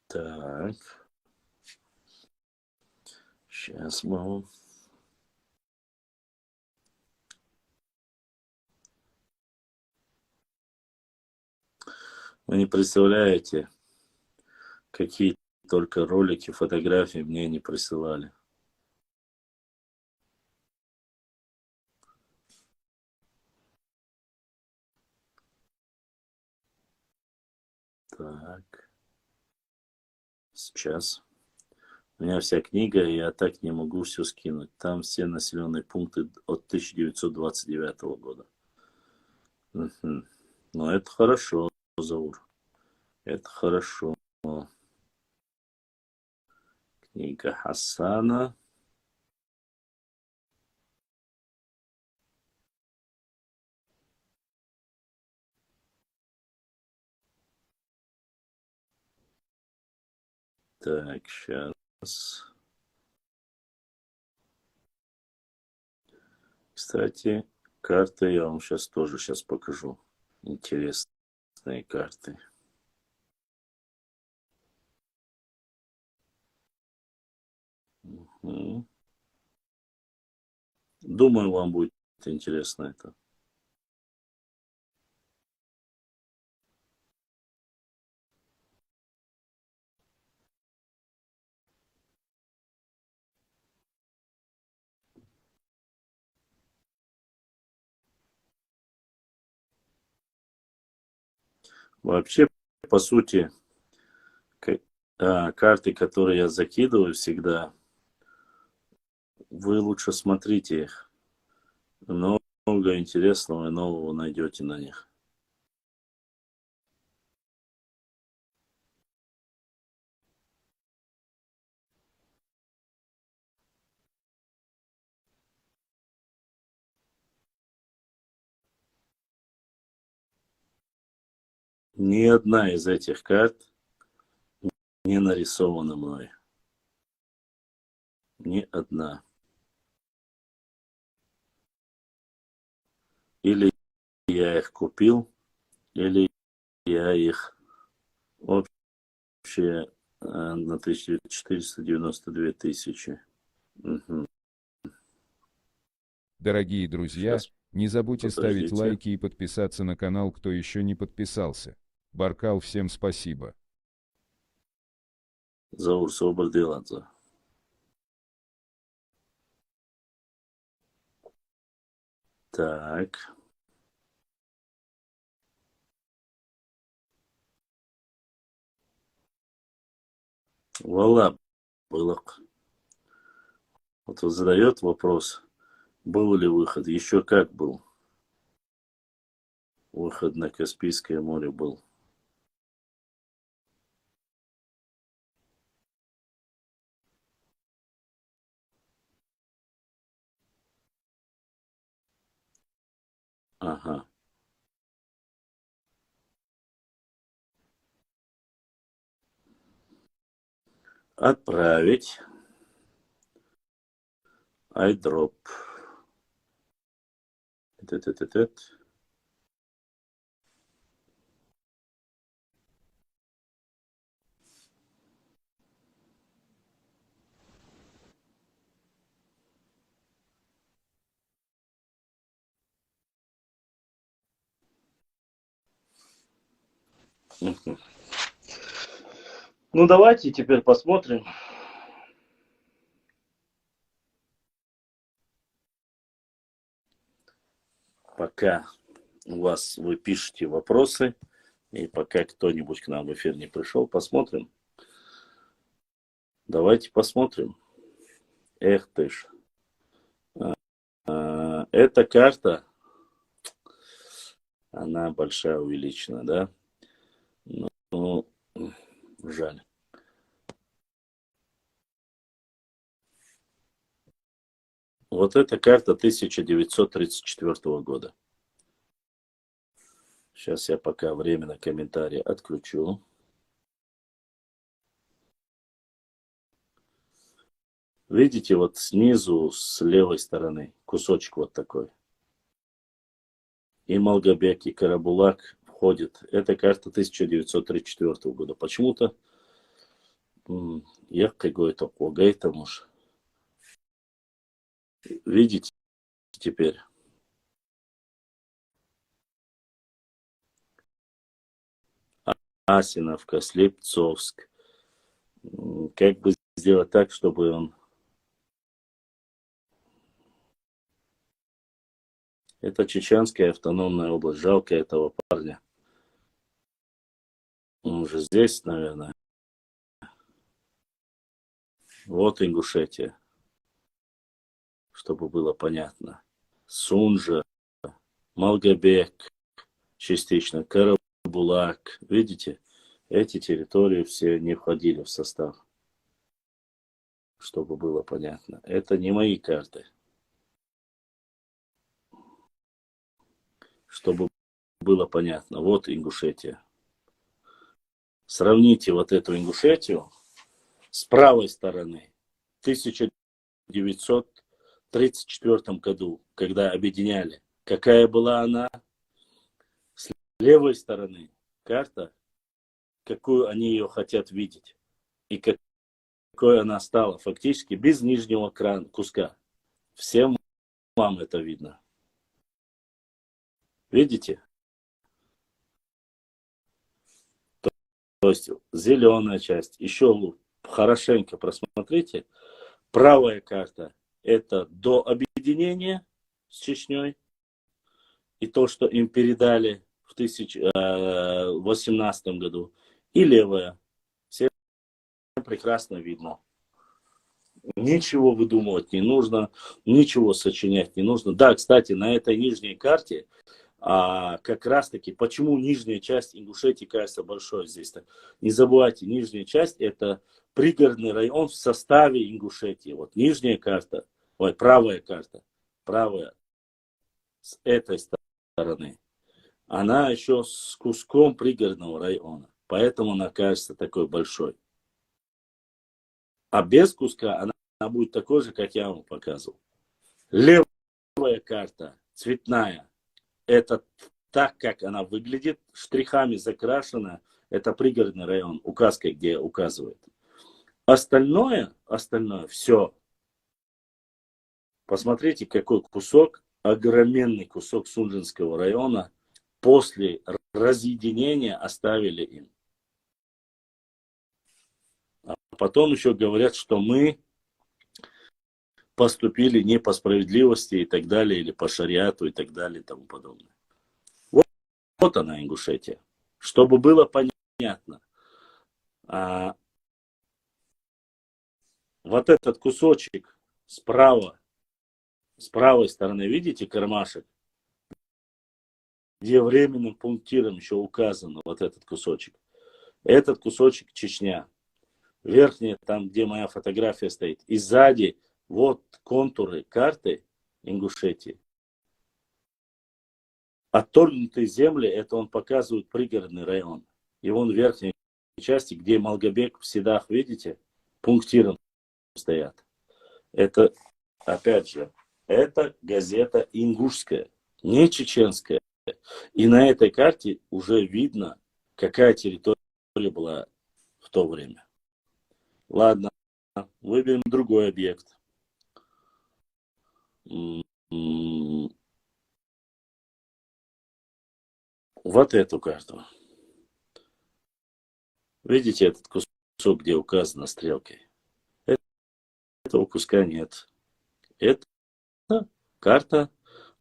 Так. Сейчас мы... Вы не представляете, какие только ролики, фотографии мне не присылали. Так. Сейчас. У меня вся книга, и я так не могу все скинуть. Там все населенные пункты от 1929 года. Угу. Но это хорошо, Заур. Это хорошо. Книга Хасана. Так, сейчас. Кстати, карты я вам сейчас тоже покажу. Интересные карты. Угу. Думаю, вам будет интересно это. Вообще, по сути, карты, которые я закидываю всегда, вы лучше смотрите их. Много интересного и нового найдете на них. Ни одна из этих карт не нарисована мной. Ни одна. Или я их купил, или я их общее на 1492 тысячи. Угу. Дорогие друзья, Сейчас, не забудьте ставить подождите. лайки и подписаться на канал, кто еще не подписался. Баркал, всем спасибо. Заур Соборделадзе. Так. Вала Былок. Вот он задает вопрос, был ли выход. Еще как был. Выход на Каспийское море был. Ага. Отправить. Айдроп. Тет-тет-тет-тет. Мгм. Ну давайте теперь посмотрим. Пока вы пишете вопросы, и пока кто-нибудь к нам в эфир не пришел, посмотрим. Давайте посмотрим. Эх ты ж. Эта карта, она большая увеличена, да? Ну, жаль. Вот эта карта 1934 года. Сейчас я пока временно комментарии отключу. Видите, вот снизу, с левой стороны, кусочек вот такой. И Малгобек, и Карабулак входит. Это карта 1934 года. Почему-то я какой-то погайтам уж. Видите теперь? Асиновка, Слепцовск. Как бы сделать так, чтобы он... Это Чеченская автономная область. Жалко этого парня. Он уже здесь, наверное. Вот Ингушетия. Чтобы было понятно. Сунжа, Малгобек, частично Карабулак. Видите, эти территории все не входили в состав. Чтобы было понятно. Это не мои карты. Чтобы было понятно. Вот Ингушетия. Сравните вот эту Ингушетию с правой стороны. В 1934 году, когда объединяли. Какая была она? С левой стороны карта, какую они ее хотят видеть. И какой она стала фактически без нижнего куска. Всем вам это видно. Видите? То есть зеленая часть. Еще хорошенько просмотрите. Правая карта это до объединения с Чечней. И то, что им передали в 2018 году, и левая. Все прекрасно видно. Ничего выдумывать не нужно, ничего сочинять не нужно. Да, кстати, на этой нижней карте как раз таки, почему нижняя часть Ингушетии кажется большой здесь-то. Не забывайте, нижняя часть это пригородный район в составе Ингушетии. Вот нижняя карта, правая карта, правая с этой стороны. Она еще с куском пригородного района. Поэтому она кажется такой большой. А без куска она будет такой же, как я вам показывал. Левая карта, цветная. Это так, как она выглядит. Штрихами закрашена. Это пригородный район. Указкой, где указывает. Остальное все. Посмотрите, какой кусок. Огроменный кусок Сунжинского района. После разъединения оставили им. А потом еще говорят, что мы поступили не по справедливости и так далее, или по шариату и так далее и тому подобное. Вот она, Ингушетия. Чтобы было понятно. Вот этот кусочек справа, с правой стороны, видите кармашек? Где временным пунктиром еще указано вот этот кусочек. Этот кусочек Чечня. Верхняя, там, где моя фотография стоит. И сзади вот контуры карты Ингушетии. Отторгнутые земли, это он показывает пригородный район. И вон в верхней части, где Малгобек в Седах, видите, пунктиром стоят. Это, опять же, это газета ингушская, не чеченская. И на этой карте уже видно, какая территория была в то время. Ладно, выберем другой объект. Вот эту карту. Видите этот кусок, где указано стрелкой? Этого куска нет. Это карта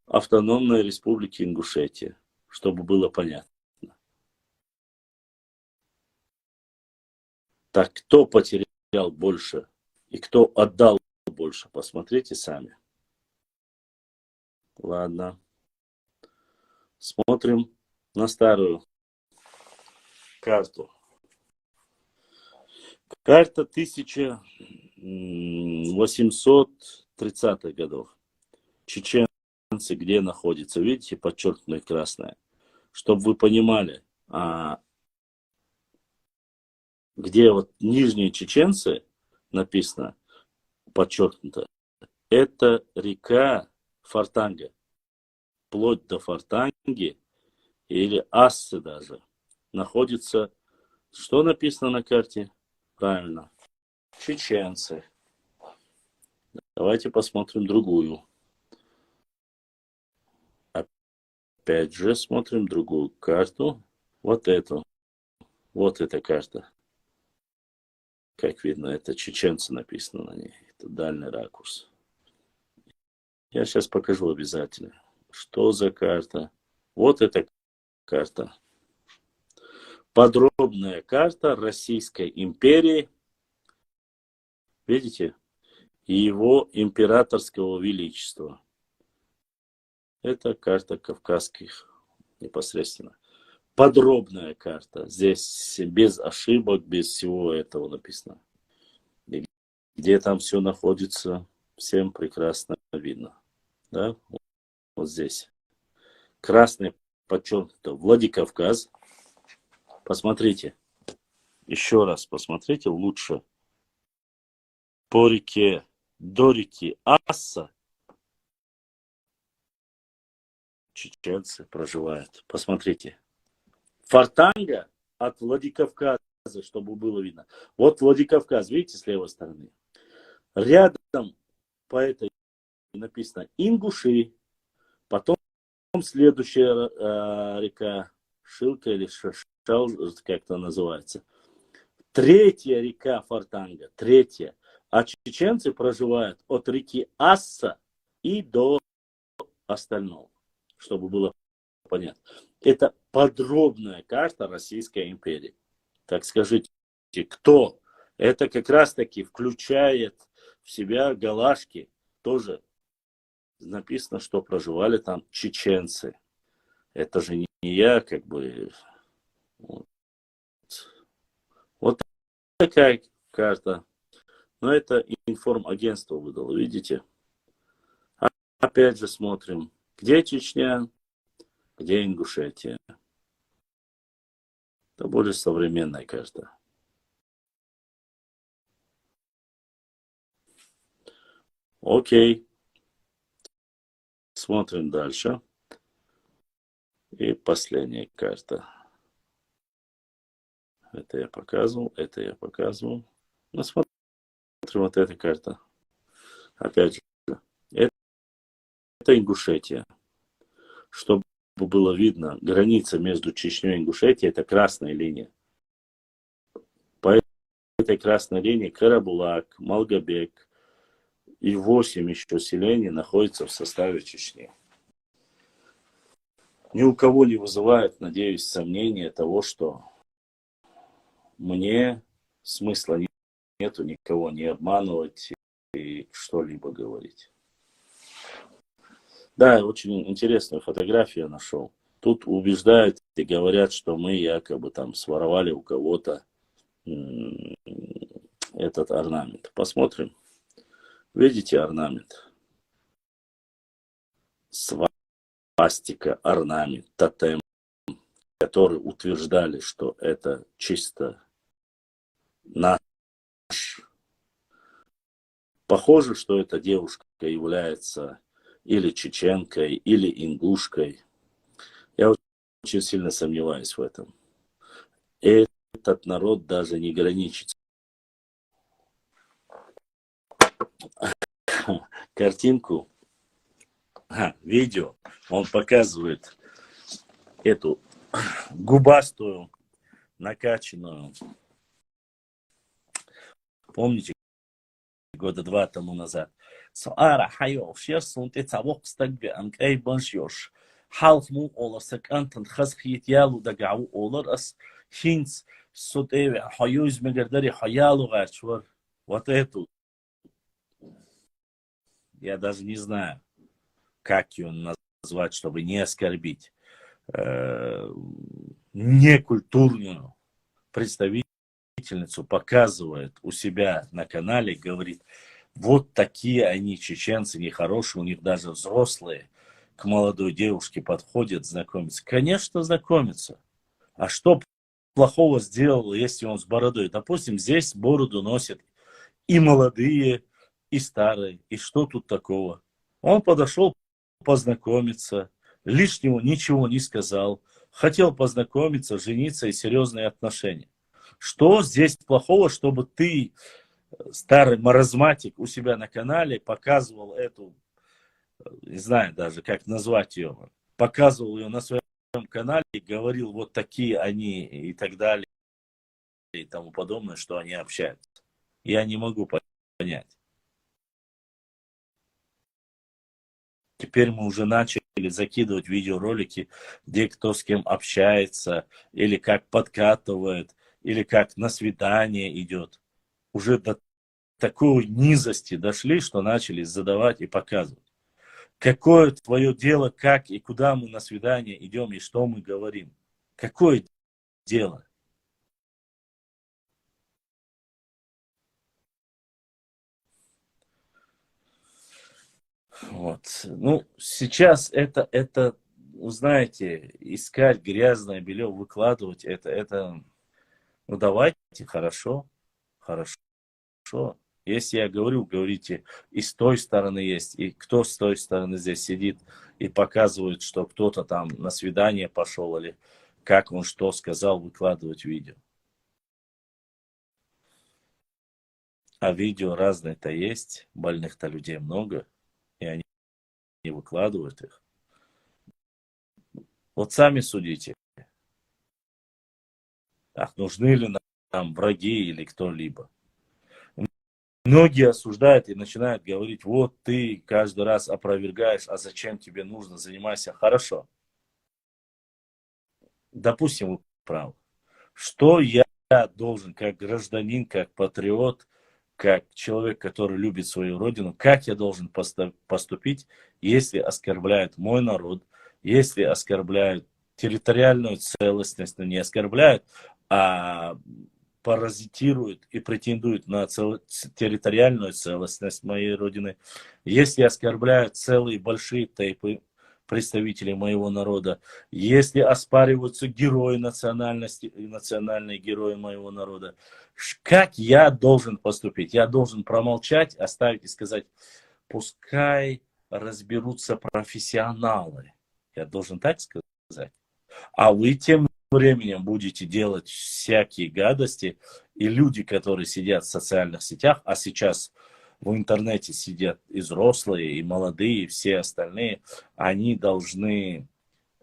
Автономной Республики Ингушетия, чтобы было понятно. Так, кто потерял больше и кто отдал больше, посмотрите сами. Ладно. Смотрим на старую карту. Карта 1830-х годов. Чеченцы где находятся? Видите, подчеркнутое красное. Чтобы вы понимали, где вот нижние чеченцы написано, подчеркнуто, это река Фортанга. Вплоть до Фортанги или Ассы даже находится, что написано на карте? Правильно, чеченцы. Давайте посмотрим другую. Опять же смотрим другую карту. Вот эту. Вот эта карта. Как видно, это чеченцы написано на ней. Это дальний ракурс. Я сейчас покажу обязательно. Что за карта? Вот эта карта. Подробная карта Российской империи. Видите? Его императорского величества. Это карта кавказских непосредственно. Подробная карта. Здесь без ошибок, без всего этого написано. И где там все находится, всем прекрасно видно. Да? Вот здесь. Красный подчеркнуто Владикавказ. Посмотрите. Еще раз посмотрите лучше. По реке, до реки Асса чеченцы проживают. Посмотрите. Фортанга от Владикавказа, чтобы было видно. Вот Владикавказ, видите, с левой стороны. Рядом по этой написано Ингуши. Потом следующая река Шилка или Шал, как-то называется. Третья река Фортанга. Третья. А чеченцы проживают от реки Асса и до остального. Чтобы было понятно. Это подробная карта Российской империи. Так скажите, кто? Это как раз таки включает в себя галашки. Тоже написано, что проживали там чеченцы. Это же не я, как бы. Вот такая карта. Но это информагентство выдало, видите? Опять же смотрим, где Чечня, где Ингушетия. Это более современная карта. Окей. Смотрим дальше. И последняя карта. Это я показывал, это я показывал. Ну, смотрим вот эта карта. Опять же, это Ингушетия. Чтобы было видно, граница между Чечней и Ингушетией — это красная линия. По этой красной линии Карабулак, Малгобек и 8 еще селений находятся в составе Чечни. Ни у кого не вызывает, надеюсь, сомнения того, что мне смысла нету никого не обманывать и что-либо говорить. Да, очень интересную фотографию я нашел. Тут убеждают и говорят, что мы якобы там своровали у кого-то этот орнамент. Посмотрим. Видите орнамент? Свастика, орнамент, тотем, которые утверждали, что это чисто наш. Похоже, что эта девушка является или чеченкой, или ингушкой. Я очень сильно сомневаюсь в этом. Этот народ даже не граничит. Картинку, видео, он показывает эту губастую, накачанную. Помните, года 2 тому назад. Сара хайо, шерсун тецавок стагбе анкей баншьош. Халх му оласак антан хасхит ялу дагау олар ас хинц сотеве хайоз мегардари хаялу гачвар. Вот эту. Я даже не знаю, как ее назвать, чтобы не оскорбить. Некультурную представительницу показывает у себя на канале, говорит, вот такие они, чеченцы, нехорошие, у них даже взрослые к молодой девушке подходят, знакомятся. Конечно, знакомятся. А что плохого сделал, если он с бородой? Допустим, здесь бороду носят и молодые, и старые. И что тут такого? Он подошел познакомиться, лишнего ничего не сказал. Хотел познакомиться, жениться и серьезные отношения. Что здесь плохого, чтобы ты, старый маразматик, у себя на канале показывал эту, не знаю даже, как назвать ее, показывал ее на своем канале и говорил, вот такие они и так далее, и тому подобное, что они общаются. Я не могу понять. Теперь мы уже начали закидывать видеоролики, где кто с кем общается, или как подкатывает, или как на свидание идет. Уже до такой низости дошли, что начали задавать и показывать. Какое твое дело, как и куда мы на свидание идем и что мы говорим? Какое дело? Вот. Ну, сейчас это, знаете, искать грязное белье, выкладывать, ну, давайте, хорошо. Если я говорю, говорите, и с той стороны есть, и кто с той стороны здесь сидит и показывает, что кто-то там на свидание пошел, или как он что сказал, выкладывать видео. А видео разные-то есть, больных-то людей много, и они не выкладывают их. Вот сами судите. Ах, нужны ли нам враги или кто-либо. Многие осуждают и начинают говорить, вот ты каждый раз опровергаешь, а зачем тебе нужно, занимайся. Хорошо. допустим, вы правы. Что я должен, как гражданин, как патриот, как человек, который любит свою родину, как я должен поступить, если оскорбляют мой народ, если оскорбляют территориальную целостность, но не оскорбляют, а паразитируют и претендуют на территориальную целостность моей родины, если оскорбляют целые большие тейпы представителей моего народа, если оспариваются герои национальности и национальные герои моего народа, как я должен поступить? Я должен промолчать, оставить и сказать, пускай разберутся профессионалы. Я должен так сказать. А вы тем временем будете делать всякие гадости, и люди, которые сидят в социальных сетях, а сейчас в интернете сидят и взрослые, и молодые, и все остальные, они должны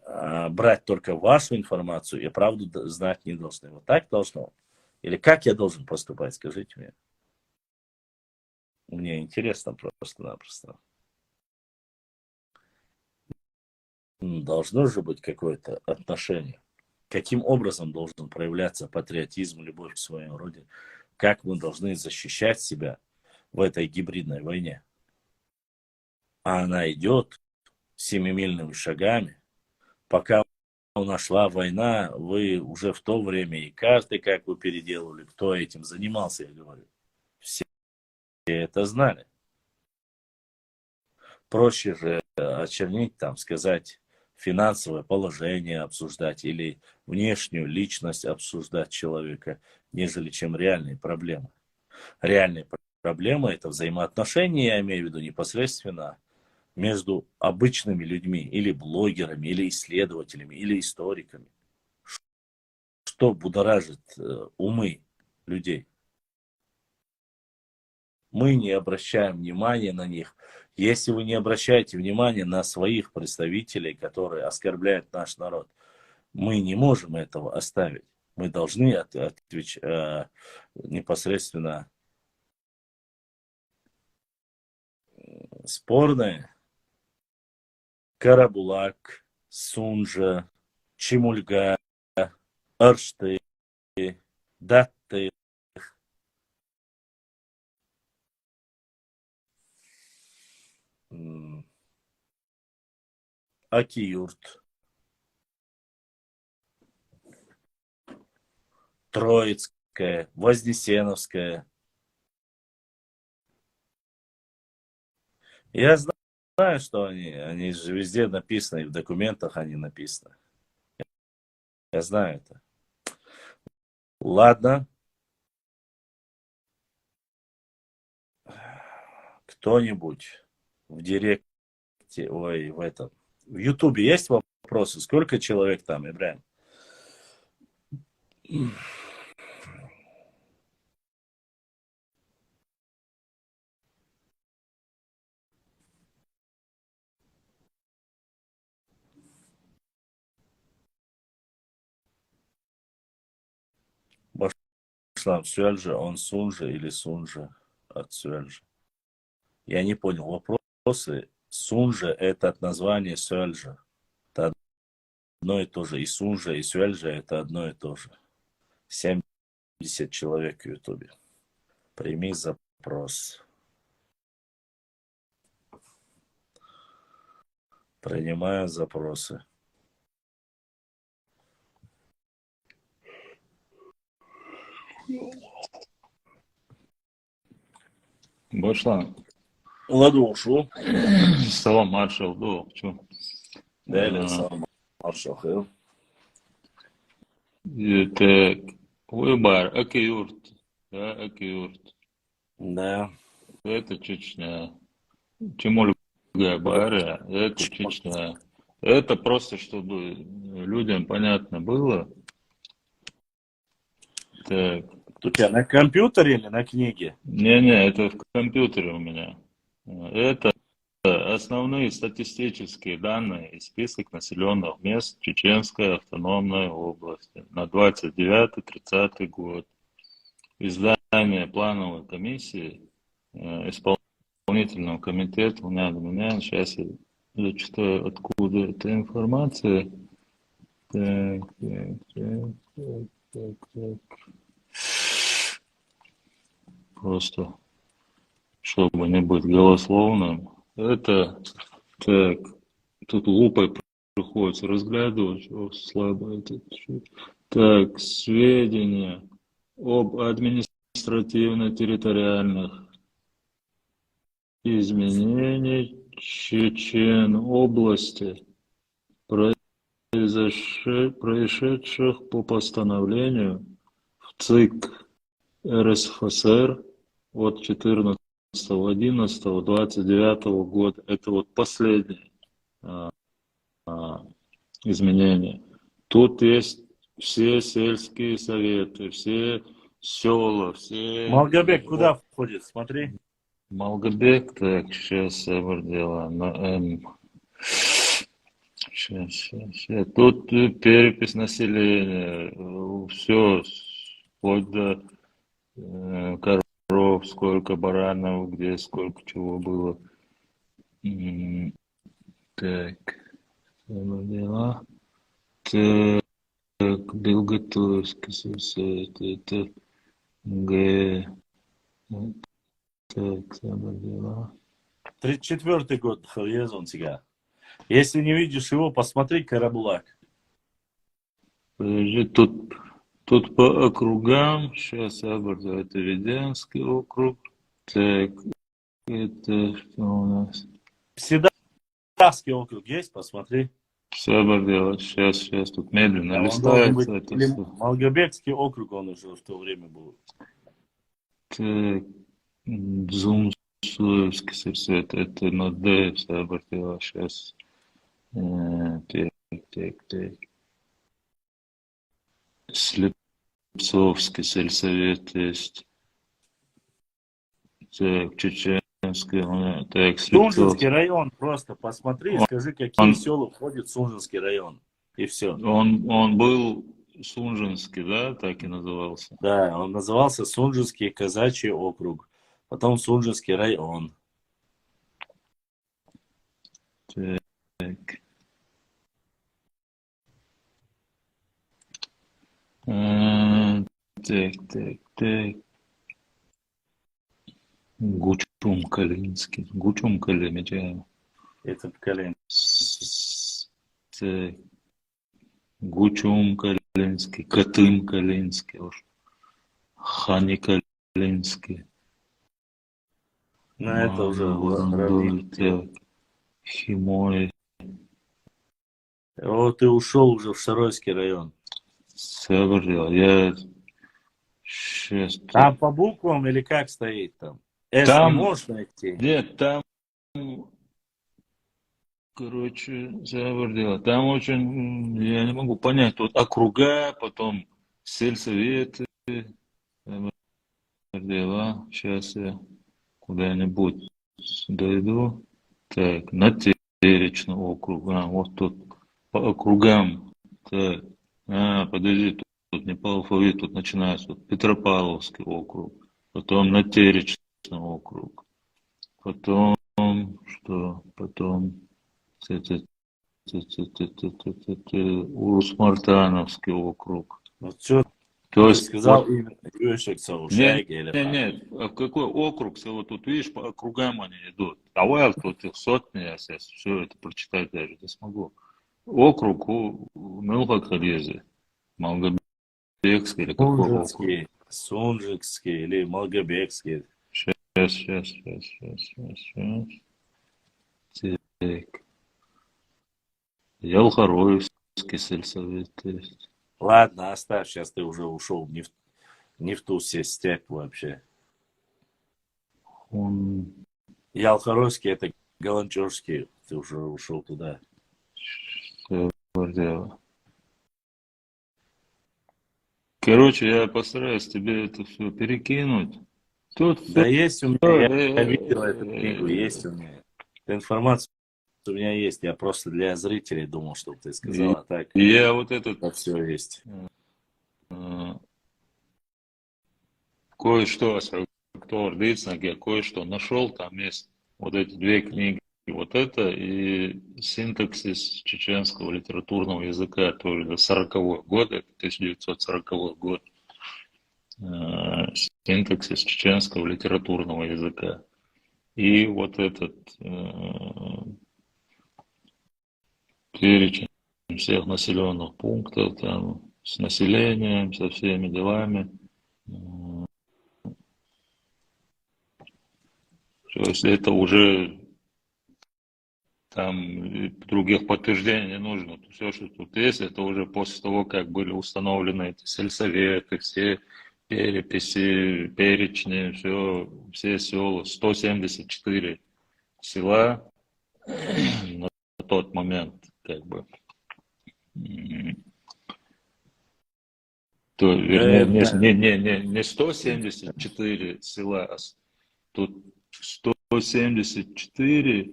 брать только вашу информацию и правду знать не должны. Вот так должно? Или как я должен поступать, скажите мне. Мне интересно просто-напросто. Должно же быть какое-то отношение. Каким образом должен проявляться патриотизм, любовь к своей родине? Как мы должны защищать себя в этой гибридной войне? А она идет семимильными шагами. Пока у нас шла война, вы уже в то время и карты как вы переделывали, кто этим занимался, я говорю. Все это знали. Проще же очернить, там, сказать, финансовое положение обсуждать или внешнюю личность обсуждать человека, нежели чем реальные проблемы. Реальные проблемы – это взаимоотношения, я имею в виду непосредственно между обычными людьми, или блогерами, или исследователями, или историками. Что будоражит умы людей. Мы не обращаем внимания на них. Если вы не обращаете внимания на своих представителей, которые оскорбляют наш народ, мы не можем этого оставить. Мы должны отвечать непосредственно спорные. Карабулак, Сунжа, Чемульга, Аршты, Датты, Акиюрт, Троицкая, Вознесеновская. Я знаю, что они же везде написаны, и в документах они написаны. Я знаю это. Ладно. Кто-нибудь в директе, ой, в этом. В Ютубе есть вопросы? Сколько человек там, Ибраим? Башлам Сюэльжа, он Сунжа или Сунжа от Сюэльжа? Я не понял вопросы. Сунжа это от названия Сюэльжа. Это одно и то же. И Сунжа, и Сюэльжа это одно и то же. 70 человек в Ютубе. Прими запрос. Принимаю запросы. Başla. Ладушу. Salam marshal doğru. Дали сам маршал. Так, выбор. Акиюрт. Да, Акиюрт. Да. Это Чечня. Чемульга Баря. Это Чечня. Это просто, чтобы людям понятно было. Так. У тебя на компьютере или на книге? Не, это в компьютере у меня. Это основные статистические данные и список населенных мест Чеченской автономной области на 29-30 год. Издание плановой комиссии исполнительного комитета у меня. Сейчас я зачитаю, откуда эта информация. Так. Просто, чтобы не быть голословным. Это, так, тут лупой приходится разглядывать, о, слабо это. Так, сведения об административно-территориальных изменениях Чечен области, происшедших по постановлению в ЦИК РСФСР от 14.11.29 года. Это вот последнее изменение. Тут есть все сельские советы, все села, все... Малгобек куда входит? Смотри. Малгобек, так, сейчас я дело на М. Сейчас. Тут перепись населения, все, вплоть до коров, сколько баранов, где сколько чего было. Так, дела. Так, Белготовский совет, это Г. Так, дела. 34-й год Хавьезон тебя. Если не видишь его, посмотри Карабулак. Подожди, тут по округам, сейчас я буду, это Веденский округ, так, это что у нас? Седарский округ есть, посмотри. Сабардио, сейчас тут медленно Да, он должен быть, листается это или все. Малгобекский округ, он уже в то время был. Так, Дзумсуевский совет, это на Д, Сабардио, сейчас. Так. Слепцовский сельсовет есть. Так, Чеченский, так, Сунжинский Слепцовский. район, просто посмотри и скажи, какие села входят в Сунжинский район. И все. Он был Сунжинский, да, так и назывался? Да, он назывался Сунжинский казачий округ. Потом Сунжинский район. Так. Так. Гучум Калинский. Гучум Калимича. Это поколение. Так. Гучум Калинский. Катым Калинский. Хани Калинский. Но это уже Урандуль. Так. Химой. Вот ты ушел уже в Шаройский район. Сабрил. Я сейчас. Там по буквам или как стоит там? С не можешь найти? Нет, там, короче, Сабрил. Там очень, я не могу понять, тут округа, потом сельсоветы. Дела. Сейчас я куда-нибудь дойду. Так, на Теречный округ. Вот тут по округам. Так. Подожди, тут не по алфавиту, тут начинается. Тут Петропавловский округ. Потом на Теречный округ. Потом, что? Потом Урус-Мартановский округ. Вот все, То ты есть, сказал именно Юшек, Саушайги или нет, а какой округ, вот тут видишь, по округам они идут. Давай тут их сотни, я сейчас все это прочитать даже не смогу. Округ у Мелхакалезе, Малгобекский или какой округ? Сунжинский или Малгобекский. Сейчас. Так. Ялхароевский сельсовет есть. Ладно, оставь, сейчас ты уже ушел не в ту степь вообще. Ялхаровский это Галанчевский, ты уже ушел туда. Короче, я постараюсь тебе это все перекинуть. Тут Да есть у меня, я видел эту книгу, есть у меня. Информация у меня есть, я просто для зрителей думал, чтобы ты сказал, а так. Я вот этот... Все есть. Кое-что, кто ордыцнак, я кое-что нашел, там есть вот эти две книги вот это, и синтаксис чеченского литературного языка тоже до 40-го года, это 1940 год. Синтаксис чеченского литературного языка. И вот этот перечень всех населенных пунктов там, с населением, со всеми делами. То есть это уже там других подтверждений не нужно. Все, что тут есть, это уже после того, как были установлены эти сельсоветы, все переписи, перечни, все села, 174 села на тот момент, как бы. То, вернее, не 174 села, а тут 174,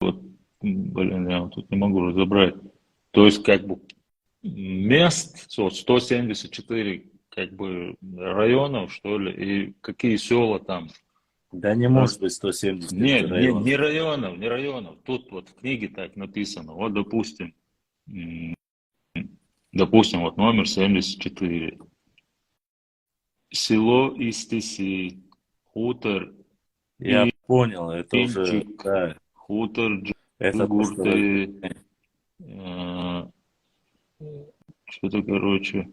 вот, блин, я тут не могу разобрать. То есть, как бы, мест, 174, как бы, районов, что ли, и какие села там. Да не может быть 170 Нет, районов. не районов. Тут вот в книге так написано. Вот, допустим, вот номер 74. Село Истиси, хутор Я понял, это уже, Ильчик, да, хутор это то, что Джигурты, что-то, короче.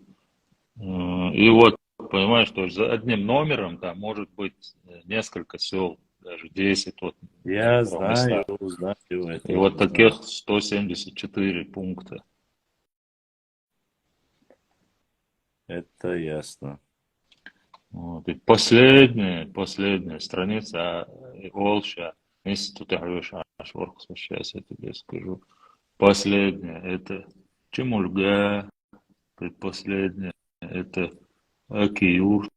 И вот, понимаешь, что за одним номером там может быть несколько сел, даже 10. Вот, я места. знаю это. И вот таких 174 пункта. Это ясно. Вот. И последняя страница Олша. Если ты говоришь, сейчас я тебе скажу. Последняя это Чемульга, предпоследняя это Акиюрт,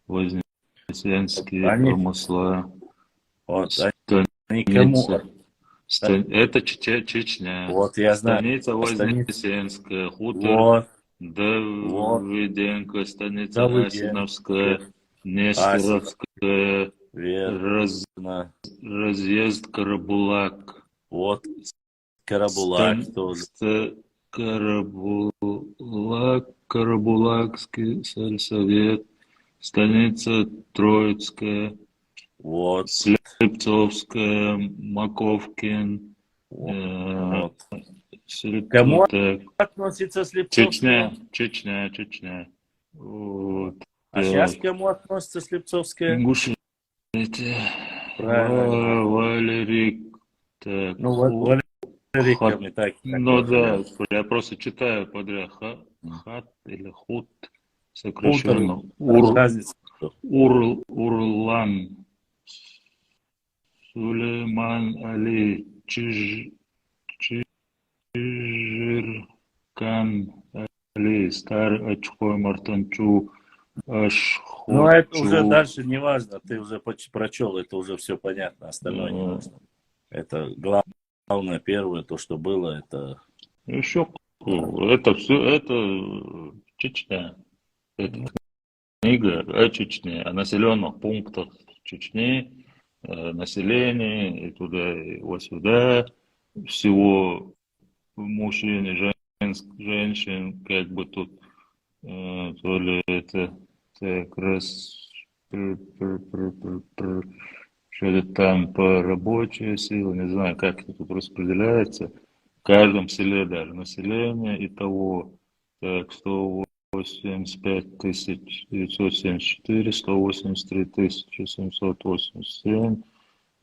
Вознесенские Они- промысла, Вот, они кому? станица, это Чечня, Вот, я знаю. станица Станица. Вознесенская, хутор Вот, Давыденко, станица Давыденко. Асиновская, Нестеровская, верно. разъезд Карабулак. Вот, Карабулак тоже. Карабулакский сельсовет, станица Троицкая, Вот, Слепцовская, Маковкин, вот. Слепцов- Кому так, относится Слепцовская? Чечня. Вот. А сейчас к кому относится Слепцовская? Ингушетия. Правильно. Валерик. Так, Ну, вот Валериками так. Ну да, я просто читаю подряд. Хат или хут, сокращенно. Разница. Урлан. Сулейман Али. Чижиркан Али. Старый Очхой Мартанчу. Ашхочу. Ну, это уже дальше не важно. Ты уже прочел, это уже все понятно. Остальное не важно. Это главное, первое, то, что было, это... Еще это все, это Чечня. Это книга о Чечне, о населенных пунктах Чечни, населении, и туда, и вот сюда, всего мужчин и женщин, как бы тут, то ли это так раз, что-то там по рабочей силе, не знаю, как это тут распределяется. В каждом селе даже население и того, так, 185 974, 183 787,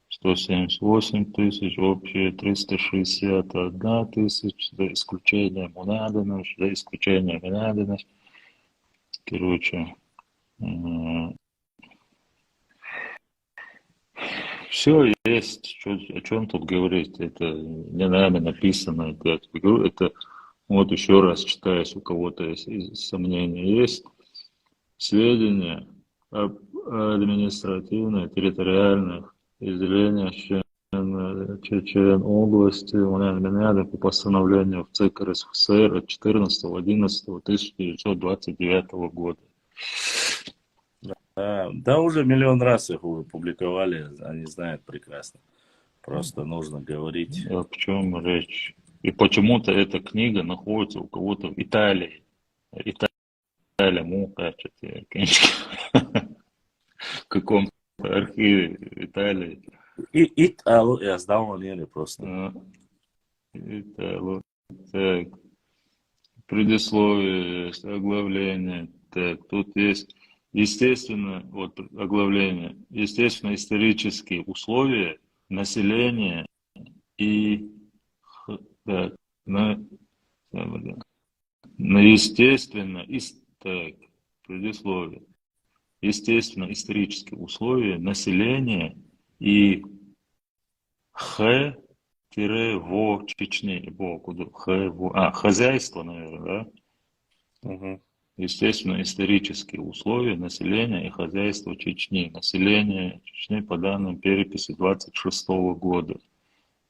178 тысяч, общее 361 тысяч, за исключением Мунадинович, за исключением Минадинович. Короче, все есть, о чем тут говорить, это не нами написано, это вот еще раз читаешь, у кого-то есть сомнения, есть сведения об административных, территориальных изделениях Чечен области, по постановлению в ЦК РСФСР от 14.11.1929 года. Да, уже миллион раз их уже публиковали, они знают прекрасно. Просто нужно говорить. О чем речь? И почему-то эта книга находится у кого-то в Италии. Италия, муха, что-то, в каком-то архиве Италии. Я сдал манеры просто. Италия. Так, предисловие, оглавление. Так, тут есть, естественно, вот оглавление, естественно, исторические условия населения и так, естественно, так, предисловие. Естественно, исторические условия населения и во Чечне, хозяйство, наверное, да? Угу. Естественно, исторические условия населения и хозяйства Чечни. Население Чечни по данным переписи 26 года.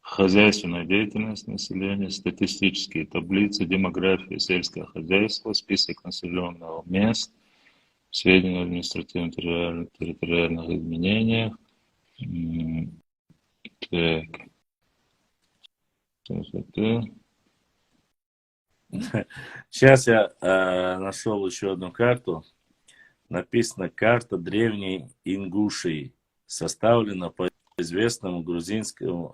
Хозяйственная деятельность населения, статистические таблицы, демография, сельское хозяйство, список населенного мест, сведения о административно-территориальных изменениях. Так. Сейчас я нашел еще одну карту. Написано «Карта древней Ингушии». Составлена по известному грузинскому,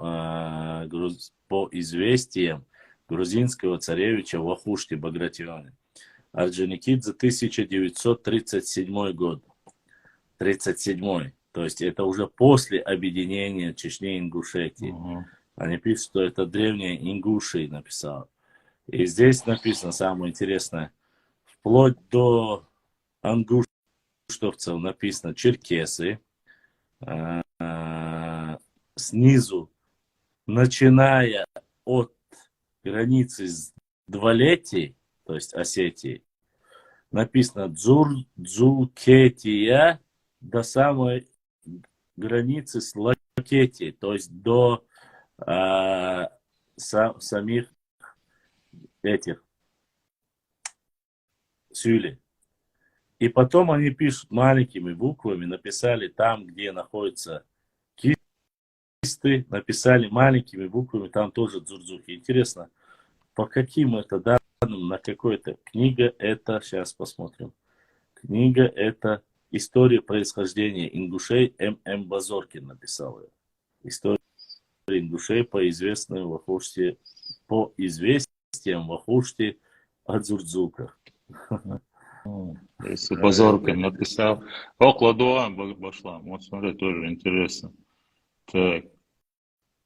по известиям грузинского царевича Вахушти Багратиона. Орджоникидзе, 1937 год. 37. То есть это уже после объединения Чечни и Ингушетии. Они пишут, что это древняя Ингушия написал. И здесь написано самое интересное. Вплоть до ангуштовцев написано черкесы. Снизу, начиная от границы с Двалетией, то есть Осетии, написано Дзукетия до самой границы с Лакетией, то есть до самих этих Сюли. И потом они пишут маленькими буквами, написали там, где находится Кисты, написали маленькими буквами, там тоже Дзурдзухи. Интересно, по каким это данным, на какой-то книга это, сейчас посмотрим. Книга это «История происхождения ингушей», М.М. Базоркин написал ее. История ингушей по известным Вахушти, по известиям Вахушти о Дзурдзуках. Если Базоркин написал. Окладуан Башлам. Вот смотри, тоже интересно. Так.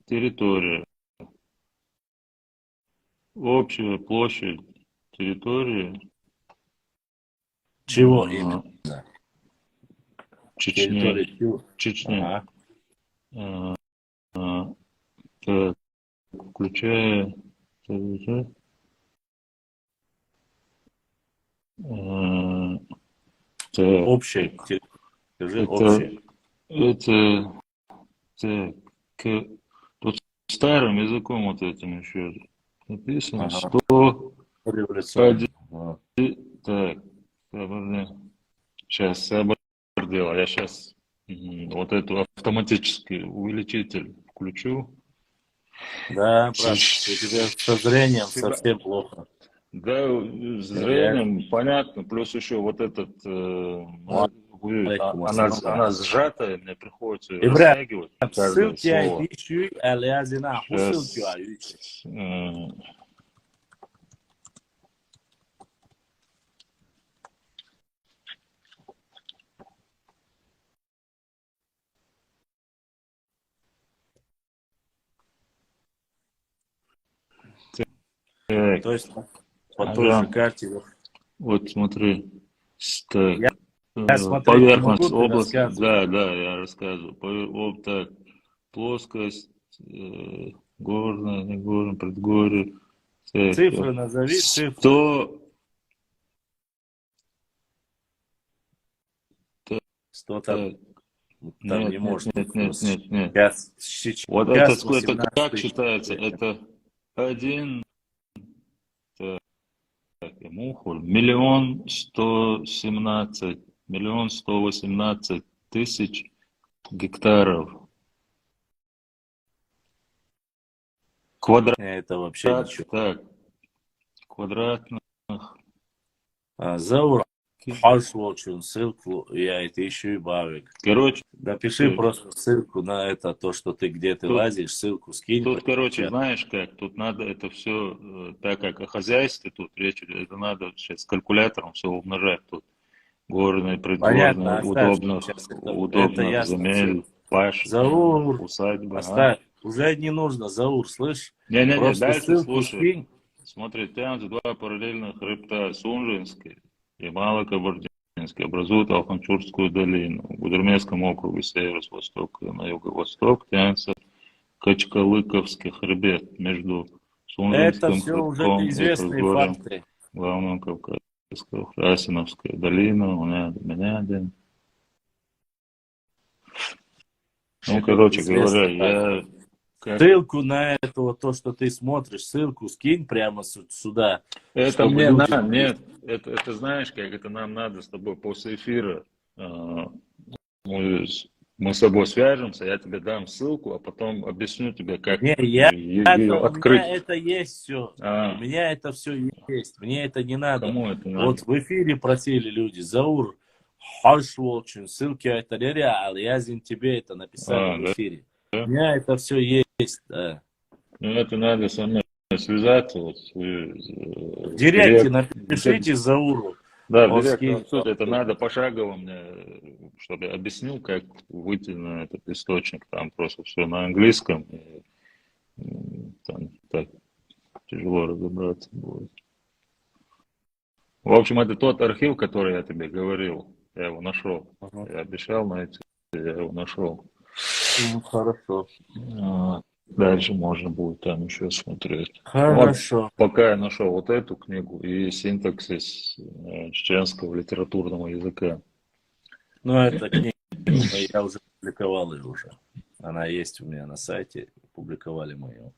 Территория. Общая площадь территории. Чего именно? Чечня. Территория Чечня. Так. Включая. Общая. Скажи, общая. Это так, тут старым языком вот этим еще написано, что Революционный. так, сейчас сообразил, я сейчас вот эту автоматический увеличитель включу. Да, брат, у тебя со зрением совсем плохо. Да, с зрением понятно, плюс еще вот этот, она сжатая, мне приходится ее растягивать. Каждое слово. Так. То есть по той же карте. Вот смотри. Так. Я смотреть Поверхность, не могу, область. Да, я рассказываю. Так. Плоскость, горная, не горная, предгорье. Так. Цифры назови, цифры. 100 там. Там нет, не может быть. Нет. Сейчас, вот это как считается? Это 1 миллион 117 1 118 000 гектаров. Квадрат, Это вообще ничего. так, квадратных. Заур, очень ссылку, я это еще и Бавик. Короче, Напиши просто ссылку на это, то, что ты где ты Тут- лазишь, ссылку скинь. тут, короче, чат. знаешь как, тут надо это все, так как о хозяйстве тут речь идет, это надо сейчас с калькулятором все умножать тут. Горные, Понятно, придворные, оставь. удобных, Сейчас это удобных ясно земель, всё. паш, Заур, усадьбы. оставь. Уже не нужно, Заур, слышь? Не-не-не, Просто дальше ссылку слушай. скинь. Смотри, там два параллельных хребта, Сунжинский и Малокабардинский, образуют Алханчурскую долину. В Гудермесском округе север с востока на юго-восток тянется Качкалыковский хребет между Это Сунжинским все уже хребтом и известные Козгорем, факты. главным Кавказского, Красиновская долина, Меня-Меня-День. Ну, Это короче известные говоря, факты. как... Ссылку на это, то, что ты смотришь, ссылку скинь прямо сюда. Это чтобы мне люди- надо, нет, это знаешь, как это нам надо с тобой после эфира. Мы с тобой свяжемся, я тебе дам ссылку, а потом объясню тебе, как Не, ее у меня открыть. это есть все. А, У меня это все есть. Мне это не надо. кому это надо? Вот в эфире просили люди. Заур, Хашволчин, ссылки это реал. Я тебе это написали в Да? эфире. У меня это все есть. Да. Ну, это надо со мной связаться. Вот, В директе напишите Зауру. Да, в Он директ, скинет. суть, это надо пошагово мне, чтобы я объяснил, как выйти на этот источник. Там просто все на английском. И, там так тяжело разобраться будет. В общем, это тот архив, который я тебе говорил. Я его нашел. Ага. Я обещал найти, я его нашел. Ну, хорошо. Дальше можно будет там еще смотреть. Хорошо. Вот, пока я нашел вот эту книгу и синтаксис чеченского литературного языка. Ну, эта книга, я уже публиковал ее уже. Она есть у меня на сайте. Публиковали мы ее.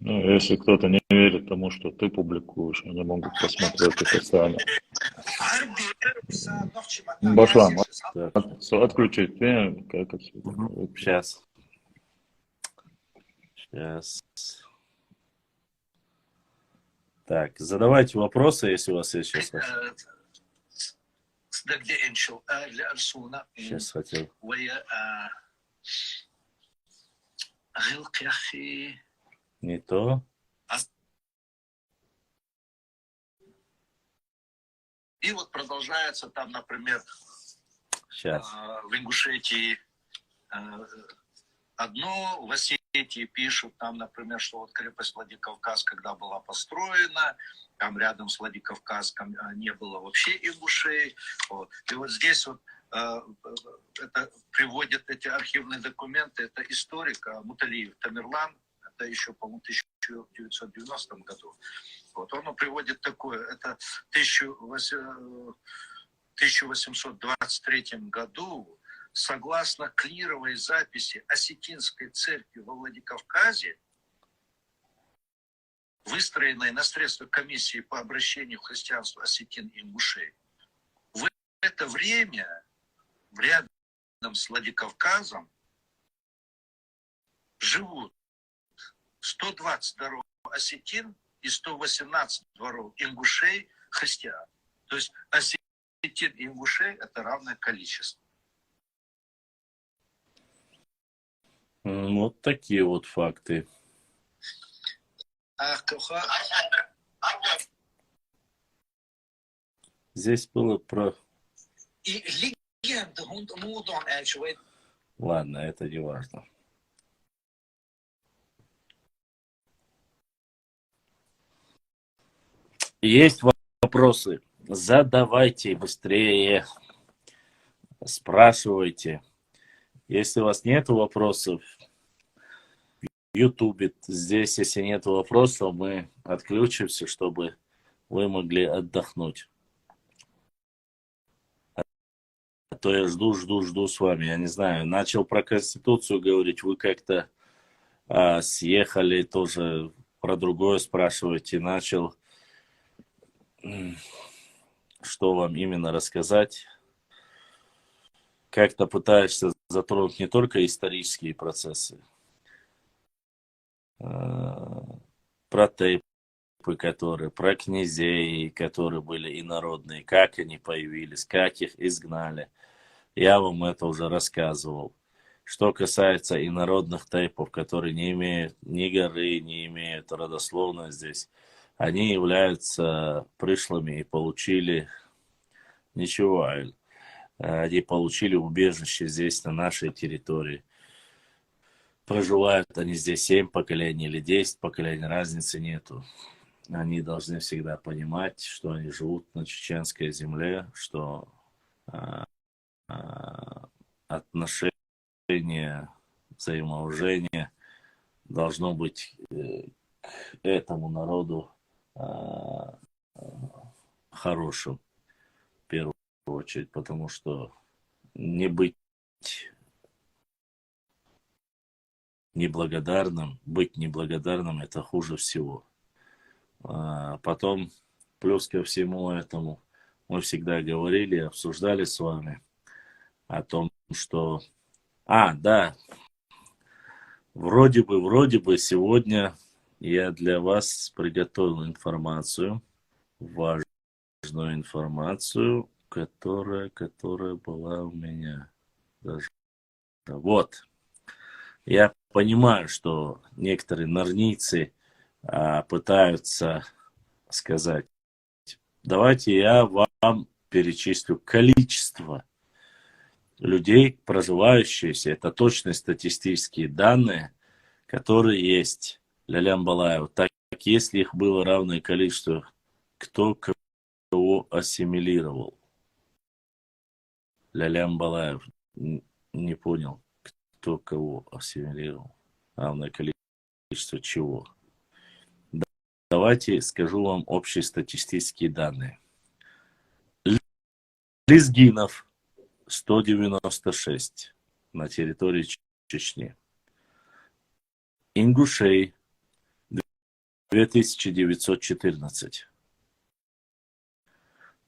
Ну, если кто-то не верит тому, что ты публикуешь, они могут посмотреть это сами. Башлам, Так. отключить. Как отсюда? Сейчас. Сейчас. Так, задавайте вопросы, если у вас есть сейчас. Сейчас хотел. Не то. И вот продолжается там, например, Сейчас. в Ингушетии одно, в Осетии пишут, там, например, что вот крепость Владикавказ, когда была построена, там рядом с Владикавказом не было вообще ингушей. Вот. И вот здесь вот это приводят эти архивные документы, это историк Муталиев Тамерлан, это еще, по-моему, в 1990 году. Вот он приводит такое, это в 1823 году, согласно клировой записи Осетинской церкви во Владикавказе, выстроенной на средства комиссии по обращению к христианству осетин и ингушей, в это время рядом с Владикавказом живут 120 дворов осетин и 118 дворов ингушей христиан. То есть осетин и ингушей это равное количество. Вот такие вот факты. Здесь было про... Ладно, это не важно. Есть вопросы? Задавайте быстрее. Спрашивайте. Если у вас нет вопросов, в Ютубе здесь, если нет вопросов, мы отключимся, чтобы вы могли отдохнуть. А то я жду с вами. Я не знаю, начал про Конституцию говорить, вы как-то съехали, тоже про другое спрашиваете. Начал что вам именно рассказать. Как-то пытаешься затронуть не только исторические процессы, про тейпы, про князей, которые были инородные, как они появились, как их изгнали. Я вам это уже рассказывал. Что касается инородных тейпов, которые не имеют ни горы, не имеют родословно здесь, они являются пришлыми и получили ничего. Они получили убежище здесь, на нашей территории. Проживают они здесь 7 поколений или 10 поколений, разницы нету. Они должны всегда понимать, что они живут на чеченской земле, что отношение, взаимоуважение должно быть к этому народу хорошим, в первую очередь, потому что не быть неблагодарным, это хуже всего. Потом, плюс ко всему этому, мы всегда говорили, обсуждали с вами о том, что... да, вроде бы сегодня я для вас приготовил информацию, важную информацию, которая была у меня даже. Вот. Я понимаю, что некоторые норнийцы пытаются сказать, давайте я вам перечислю количество людей, проживающих, это точные статистические данные, которые есть. Лялям Балаев. Так, если их было равное количество, кто кого ассимилировал? Лялям Балаев. Не понял, кто кого ассимилировал. Равное количество чего? Давайте скажу вам общие статистические данные. Лезгинов 196 на территории Чечни. Ингушей 2914.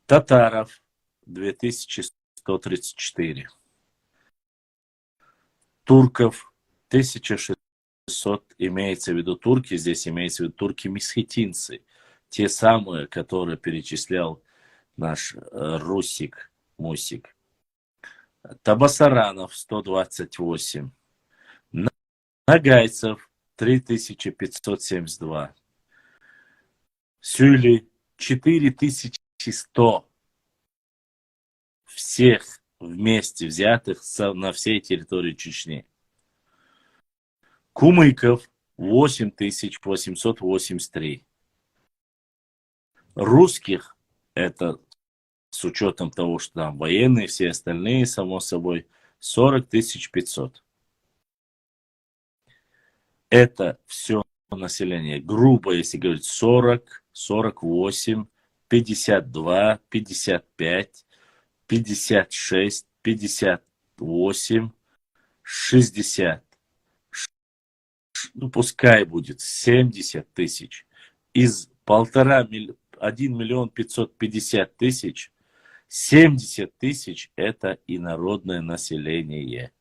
Татаров 2134. Турков 1600. Имеется в виду турки, здесь имеется в виду турки-месхетинцы. Те самые, которые перечислял наш Русик Мусик. Табасаранов 128. Нагайцев 3572. Сюли 4100. Всех вместе взятых на всей территории Чечни. Кумыков 8883. Русских, это с учетом того, что там военные, все остальные, само собой, 40 500. Это все население. Грубо, если говорить, 40, 48, 52, 55, 56, 58, 60. Ну, пускай будет 70 тысяч. Из 1 миллион 550 тысяч, 70 тысяч это инородное население.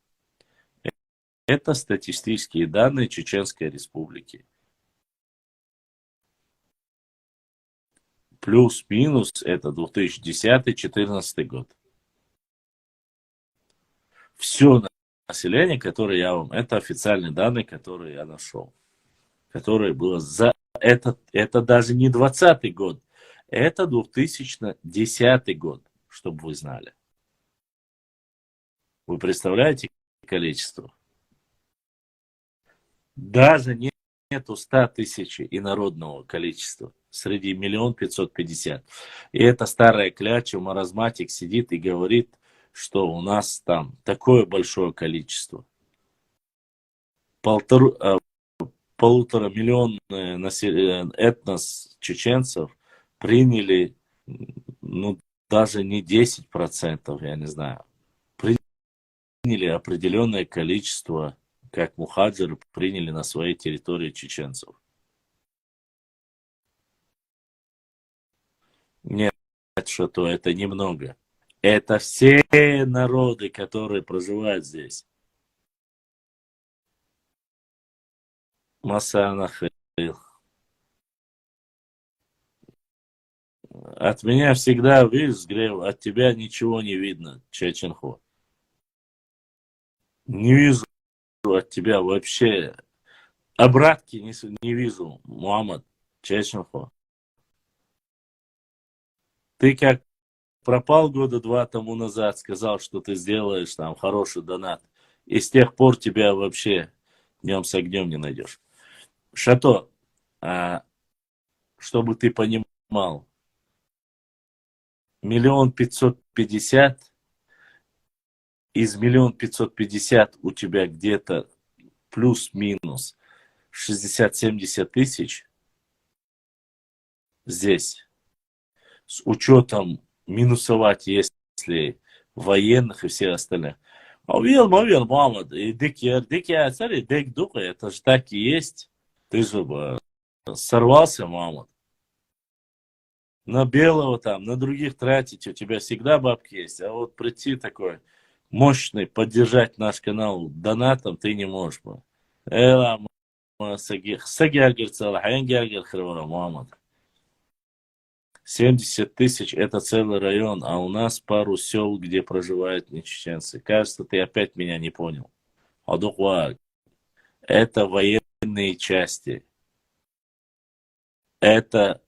Это статистические данные Чеченской Республики. Плюс-минус это 2010-2014 год. Все население, которое я вам... Это официальные данные, которые я нашел. Которые было за... Это даже не 2020 год. Это 2010 год, чтобы вы знали. Вы представляете количество? Даже нету 100 тысяч инородного количества среди 1 550 000. И эта старая кляча, маразматик, сидит и говорит, что у нас там такое большое количество. 1,5-миллионный этнос чеченцев приняли, ну, даже не 10%, я не знаю. Приняли определенное количество, как мухаджиры приняли на своей территории чеченцев. Нет, что это немного. Это все народы, которые проживают здесь. Масанах. От меня всегда, видишь, Сгрев, от тебя ничего не видно, Чеченхо. Не вижу от тебя вообще. Обратки не вижу, Мухаммад Чеченхо. Ты как пропал года 2 тому назад, сказал, что ты сделаешь там хороший донат. И с тех пор тебя вообще днем с огнем не найдешь. Шато, чтобы ты понимал, 1 550 000, из 1 550 000 у тебя где-то плюс-минус 60-70 тысяч здесь. С учетом минусовать, если военных и все остальные. Мовил, мама, и дик, смотри, дик духа, это же так и есть. Ты же сорвался, мама. На белого там, на других тратить, у тебя всегда бабки есть. А вот прийти такой мощный, поддержать наш канал донатом ты не можешь. Эла, сагягер целахенгягер хрвара, мама. 70 тысяч это целый район, а у нас пару сел, где проживают нечеченцы. Кажется, ты опять меня не понял. Адуква, это военные части. Это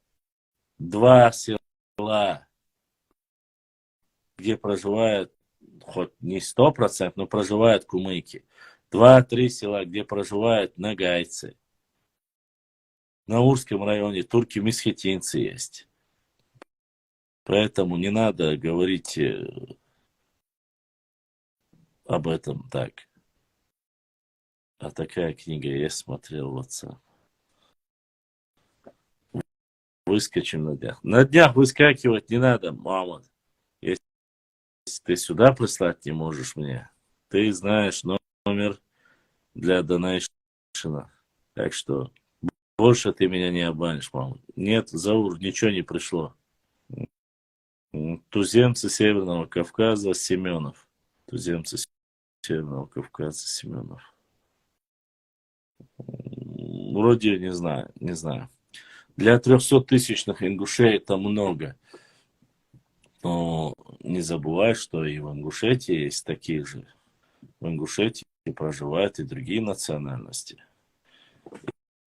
2 села, где проживают, хоть не 100%, но проживают кумыки. 2-3 села, где проживают нагайцы. В Наурском районе турки-месхетинцы есть. Поэтому не надо говорить об этом так. А такая книга я смотрел в WhatsApp. Выскочим на днях. На днях выскакивать не надо, мама. Если ты сюда прислать не можешь мне, ты знаешь номер для донейшена. Так что больше ты меня не обманешь, мама. Нет, Заур, ничего не пришло. Туземцы Северного Кавказа, Семенов. Туземцы Северного Кавказа, Семенов. Вроде не знаю, не знаю. Для 300-тысячных ингушей это много. Но не забывай, что и в Ингушетии есть такие же. В Ингушетии проживают и другие национальности.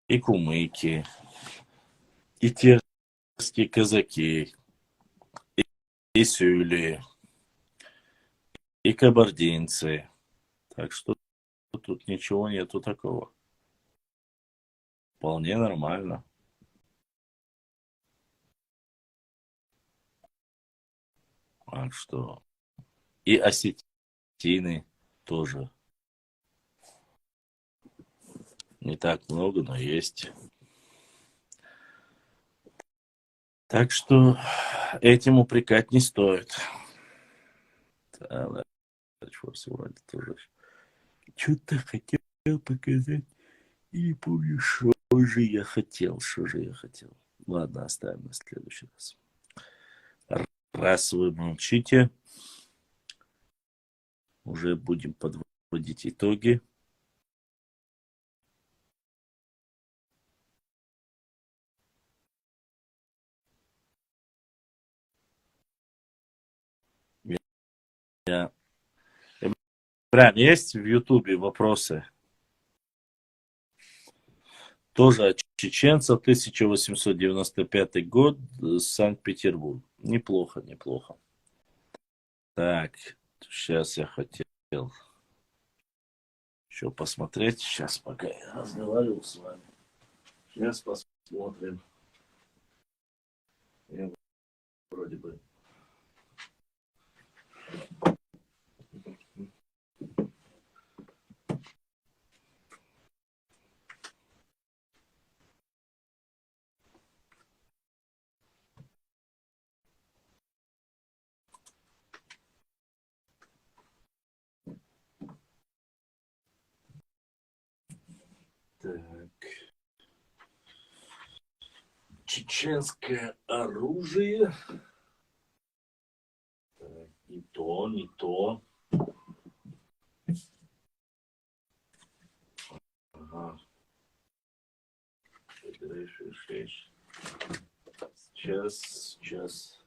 И кумыки, и терские казаки, и сюли, и кабардинцы. Так что тут ничего нету такого. Вполне нормально. Так что и осетины тоже. Не так много, но есть. Так что этим упрекать не стоит. Что-то хотел показать. И не помню, что же я хотел. Ладно, оставим на следующий раз. Раз вы молчите, уже будем подводить итоги. Прям есть в Ютубе вопросы? Тоже от чеченцев, 1895 год, Санкт-Петербург. Неплохо, неплохо. Так, сейчас я хотел еще посмотреть. Сейчас, пока я разговаривал с вами. Сейчас посмотрим. Я вроде бы... Так. Чеченское оружие. но не то. Ага. Сейчас.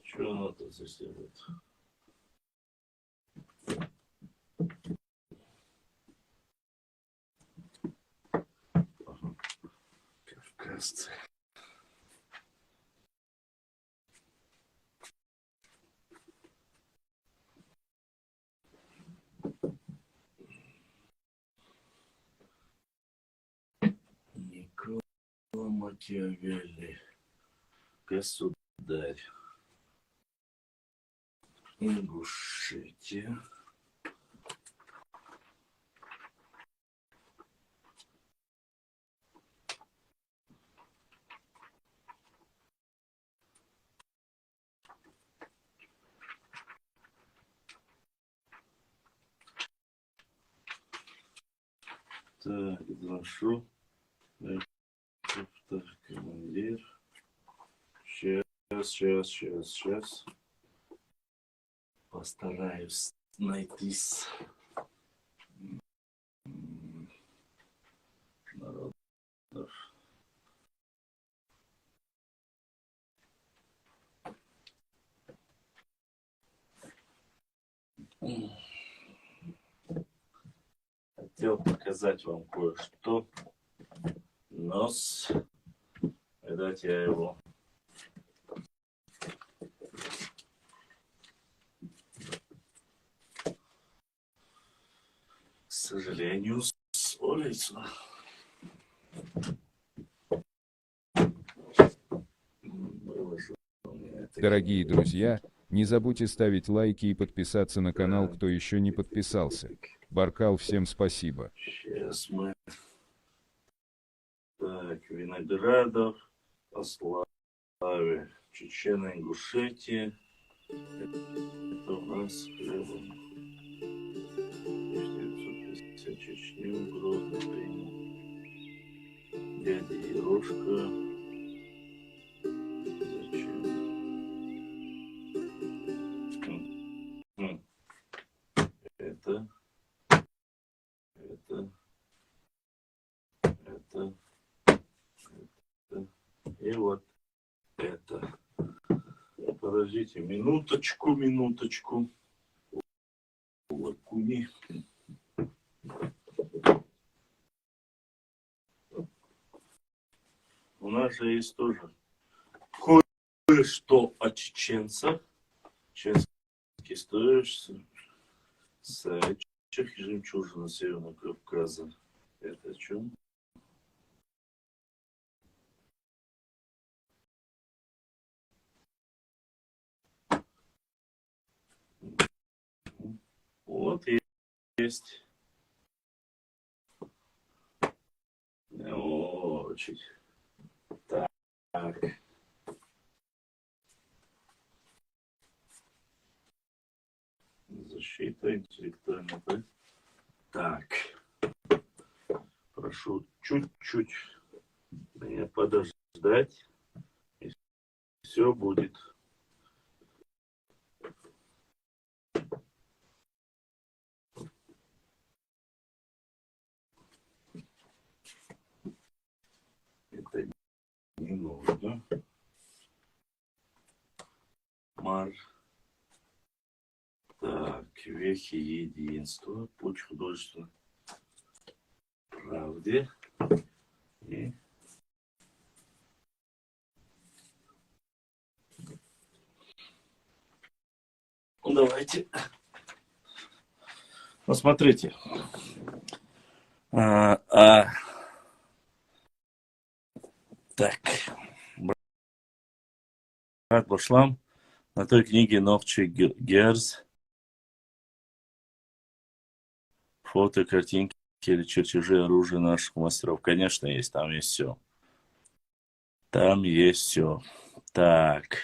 Что оно тут застерет? Кавказцы. Никола Макиавелли, государь. Ингушетия. Так, заношу. Так, командир. Сейчас. Постараюсь найтись. Народов. Хотел показать вам кое-что, но видать я его к сожалению с улицы. Дорогие друзья, не забудьте ставить лайки и подписаться на канал, кто еще не подписался. Баркал, всем спасибо. Сейчас мы... Так, Виноградов, о славе Чечена, Ингушетия. Это у нас хлебом. 1950 Чечню, Грозный принял. Дядя Ерошка. Зачем? Это. И вот это. Подождите, минуточку. Лакуни. У нас же есть тоже кое-что о чеченцах. Чеченский стоящий сайт жемчужина Северного Кавказа. Это о чем? Вот есть. Очень. Так. Защита интеллектуальная. Так. Прошу чуть-чуть меня подождать. И все будет. Это не нужно. Так, вехи единства, путь художественной правде. И давайте. Ну, смотрите. Так. Брат Башлам на той книге Нохчи Герз. Фото, картинки или чертежи оружия наших мастеров. Конечно, есть. Там есть все. Так.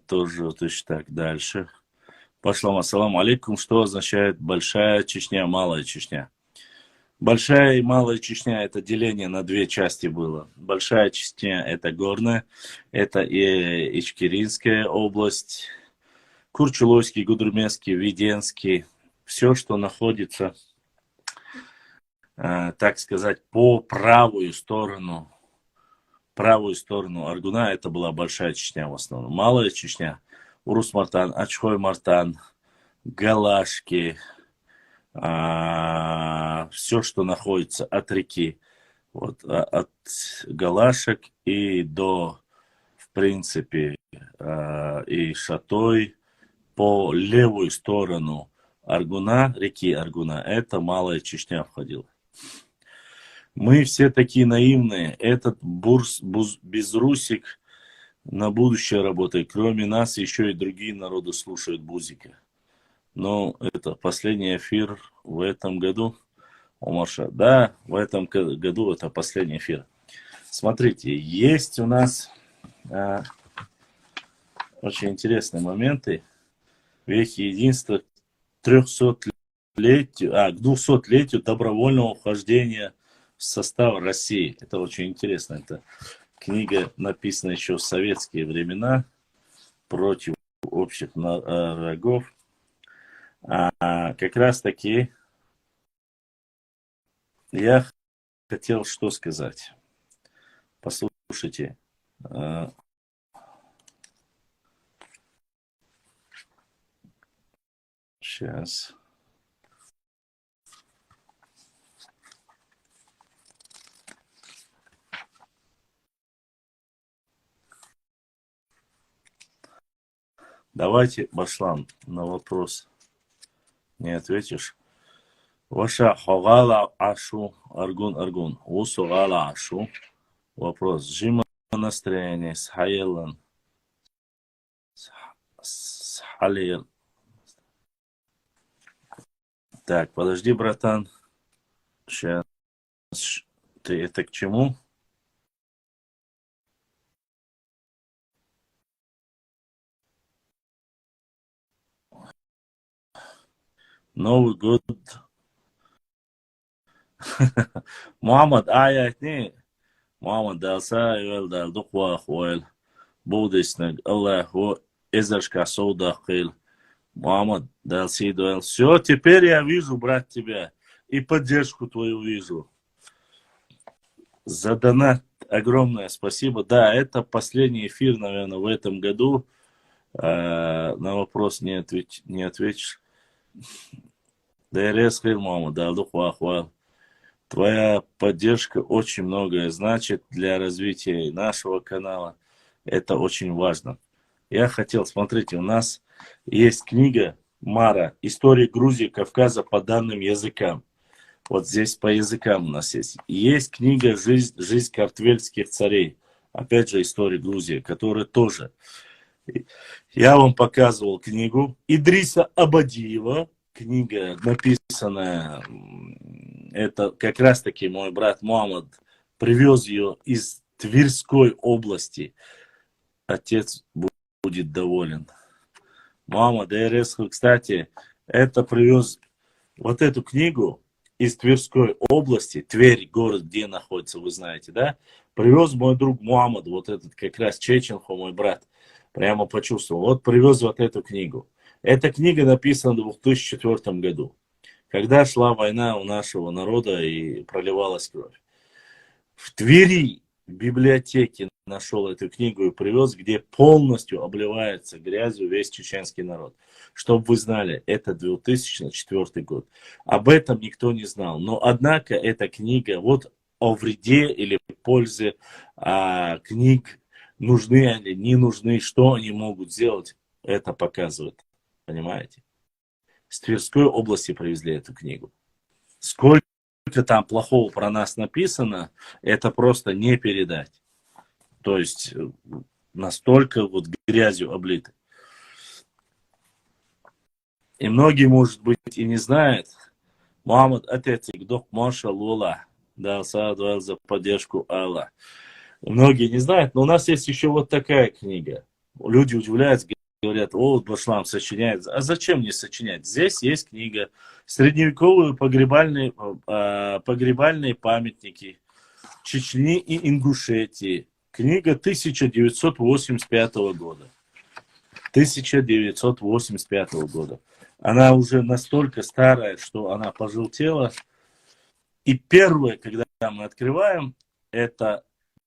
Тоже точно так. Дальше. Башлам, ассаламу алейкум. Что означает большая Чечня, малая Чечня? Большая и Малая Чечня, это деление на две части было. Большая Чечня это горная, это и Ичкеринская область, Курчулойский, Гудермесский, Веденский, все, что находится, так сказать, по правую сторону Аргуна, это была Большая Чечня в основном. Малая Чечня, Урус-Мартан, Ачхой-Мартан, Галашки, все, что находится от реки, вот, от Галашек и до, в принципе, и Шатой, по левую сторону Аргуна, реки Аргуна, это Малая Чечня входила. Мы все такие наивные. Этот безрусик на будущее работает. Кроме нас еще и другие народы слушают Бузика. Но это последний эфир в этом году. Омарша, да, в этом году это последний эфир. Смотрите, есть у нас очень интересные моменты. Вехи единства к 200-летию добровольного вхождения в состав России. Это очень интересно. Это книга, написана еще в советские времена против общих врагов. Как раз таки я хотел что сказать. Послушайте. Сейчас. Давайте, Башлан, на вопрос не ответишь. Ваша хогала ашу аргун. Усугала ашу. Вопрос. Жима настроение с Хаелан. С Халир. Так, подожди, братан. Сейчас. Ты это к чему? Новый год. Мухаммад аятни. Мухаммад далса юэл дал духва хуэл. Будеснаг Аллаху эзашка соуда хил. Мухаммад далси дуэл. Все, теперь я вижу, брат, тебя. И поддержку твою вижу. За донат огромное спасибо. Да, это последний эфир, наверное, в этом году. На вопрос не ответишь. Дайрес хил, Мухаммад дал духва хуэл. Твоя поддержка очень многое значит для развития нашего канала. Это очень важно. Я хотел, смотрите, у нас есть книга Мара «История Грузии и Кавказа по данным языкам». Вот здесь по языкам у нас есть. Есть книга «Жизнь картвельских царей». Опять же, история Грузии, которая тоже. Я вам показывал книгу Идриса Абадиева. Книга, написанная, это как раз таки мой брат Мухаммад привез ее из Тверской области. Отец будет доволен. Мухаммад Эресху, кстати, это привез вот эту книгу из Тверской области, Тверь, город, где находится, вы знаете, да? Привез мой друг Мухаммад, вот этот как раз Чеченхо, мой брат, прямо почувствовал. Вот привез вот эту книгу. Эта книга написана в 2004 году, когда шла война у нашего народа и проливалась кровь. В Твери, в библиотеке нашел эту книгу и привез, где полностью обливается грязью весь чеченский народ. Чтобы вы знали, это 2004 год. Об этом никто не знал. Но, однако, эта книга вот о вреде или пользе книг, нужны они, не нужны, что они могут сделать, это показывает. Понимаете? С Тверской области привезли эту книгу. Сколько там плохого про нас написано, это просто не передать. То есть настолько вот грязью облиты. И многие, может быть, и не знают. Мухаммад отец Игдох Маша Лула дал саду за поддержку Аллах. Многие не знают, но у нас есть еще вот такая книга. Люди удивляются, говорят, о, Башлам сочиняет. А зачем мне сочинять? Здесь есть книга. Средневековые погребальные памятники Чечни и Ингушетии. Книга 1985 года. 1985 года. Она уже настолько старая, что она пожелтела. И первое, когда мы открываем, это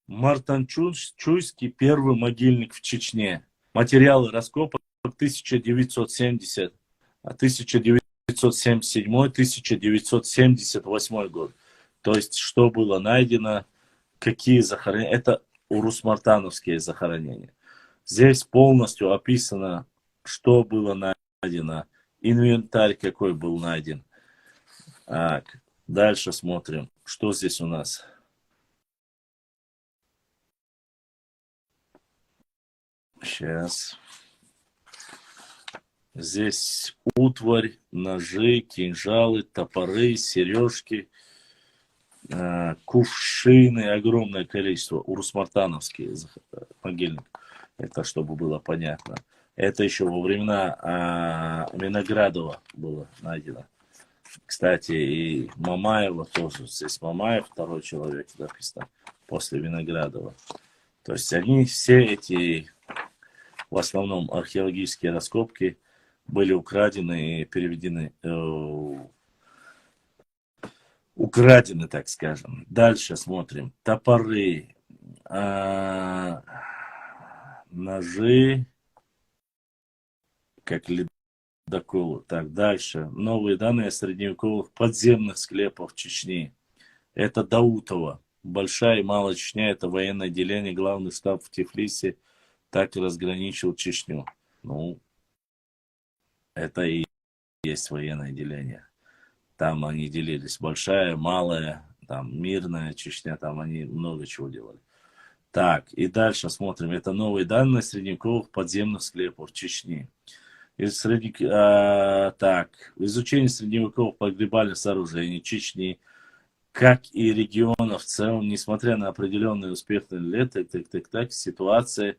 Мартанчуйский первый могильник в Чечне. Материалы раскопок 1970, 1977, 1978 год. То есть, что было найдено, какие захоронения. Это урус-мартановские захоронения. Здесь полностью описано, что было найдено, инвентарь какой был найден. Так, дальше смотрим, что здесь у нас. Сейчас. Здесь утварь, ножи, кинжалы, топоры, сережки, кувшины, огромное количество. Урус-мартановские могильник. Это чтобы было понятно. Это еще во времена Виноградова было найдено. Кстати, и Мамаева тоже. Здесь Мамаев, второй человек написано, после Виноградова. То есть они все эти, в основном археологические раскопки, были украдены и переведены, украдены, так скажем. Дальше смотрим. Топоры, ножи, как ледоколы. Так, дальше. Новые данные о средневековых подземных склепах Чечни. Это Даутово. Большая и Малая Чечня – это военное отделение, главный штаб в Тифлисе, так и разграничил Чечню. Ну, это и есть военное отделение. Там они делились. Большая, малая, там мирная Чечня, там они много чего делали. Так, и дальше смотрим. Это новые данные средневековых подземных склепов Чечни. Так, изучение средневековых погребальных сооружений Чечни, как и региона в целом, несмотря на определенные успехи лет, так, ситуация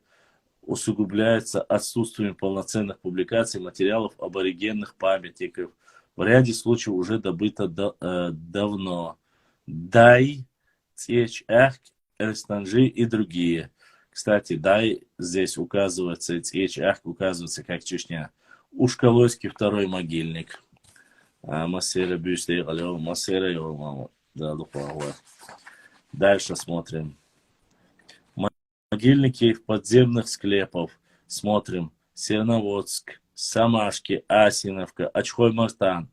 усугубляется отсутствием полноценных публикаций материалов аборигенных памятников. В ряде случаев уже добыто давно. Дай, Цеч-Ах, Эльстанжи и другие. Кстати, Дай здесь указывается, Цеч-Ах указывается как Чечня. Ушкалойский второй могильник. Масера Бюстей, Масера его мама. Дальше смотрим. Могильники подземных склепов. Смотрим. Серноводск, Самашки, Асиновка, Ачхой-Мартан,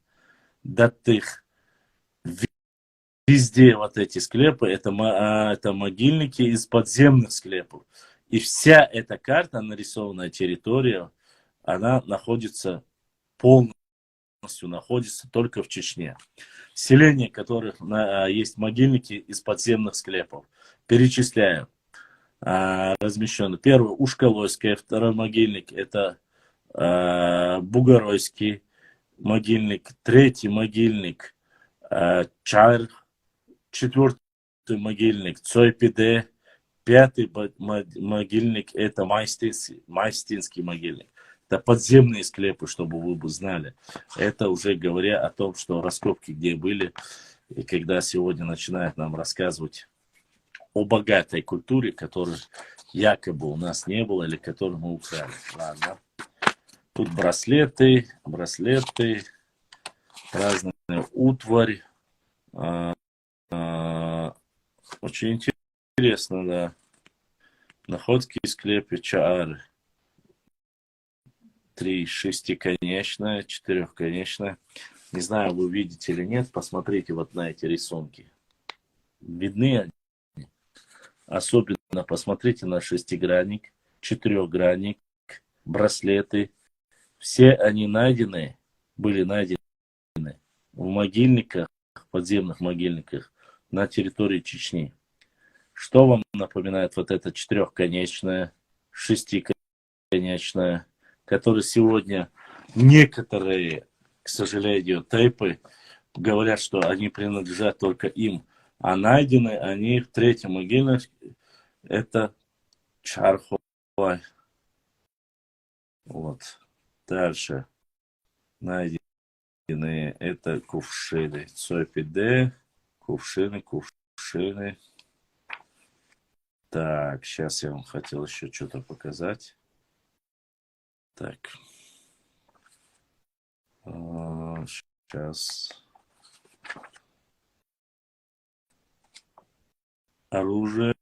Датых. Везде вот эти склепы, это могильники из подземных склепов. И вся эта карта, нарисованная территория, она находится полностью только в Чечне. Селения, которых есть могильники из подземных склепов. Перечисляю. Размещены. Первый Ушкалойский, второй могильник это Бугоройский могильник, третий могильник Чар, четвертый могильник Цойпиде, пятый могильник это Майстинский могильник. Это подземные склепы, чтобы вы бы знали. Это уже говоря о том, что раскопки где были, и когда сегодня начинают нам рассказывать о богатой культуре, которой якобы у нас не было, или которую мы украли. Ладно. Тут браслеты, разная утварь. Очень интересно, да. Находки в склепе Чаары. 3 шестиконечная, 4-конечная. Не знаю, вы видите или нет, посмотрите вот на эти рисунки. Видны они? Особенно посмотрите на шестигранник, 4-гранник, браслеты. Все они были найдены в могильниках, подземных могильниках на территории Чечни. Что вам напоминает вот эта 4-конечная, 6-конечная, которая сегодня некоторые, к сожалению, тейпы говорят, что они принадлежат только им. А найдены они в 3-м могильнике, это Чархой. Вот. Дальше найденные это кувшины. Цойпиде, кувшины. Так, сейчас я вам хотел еще что-то показать. Так. Сейчас. Оружие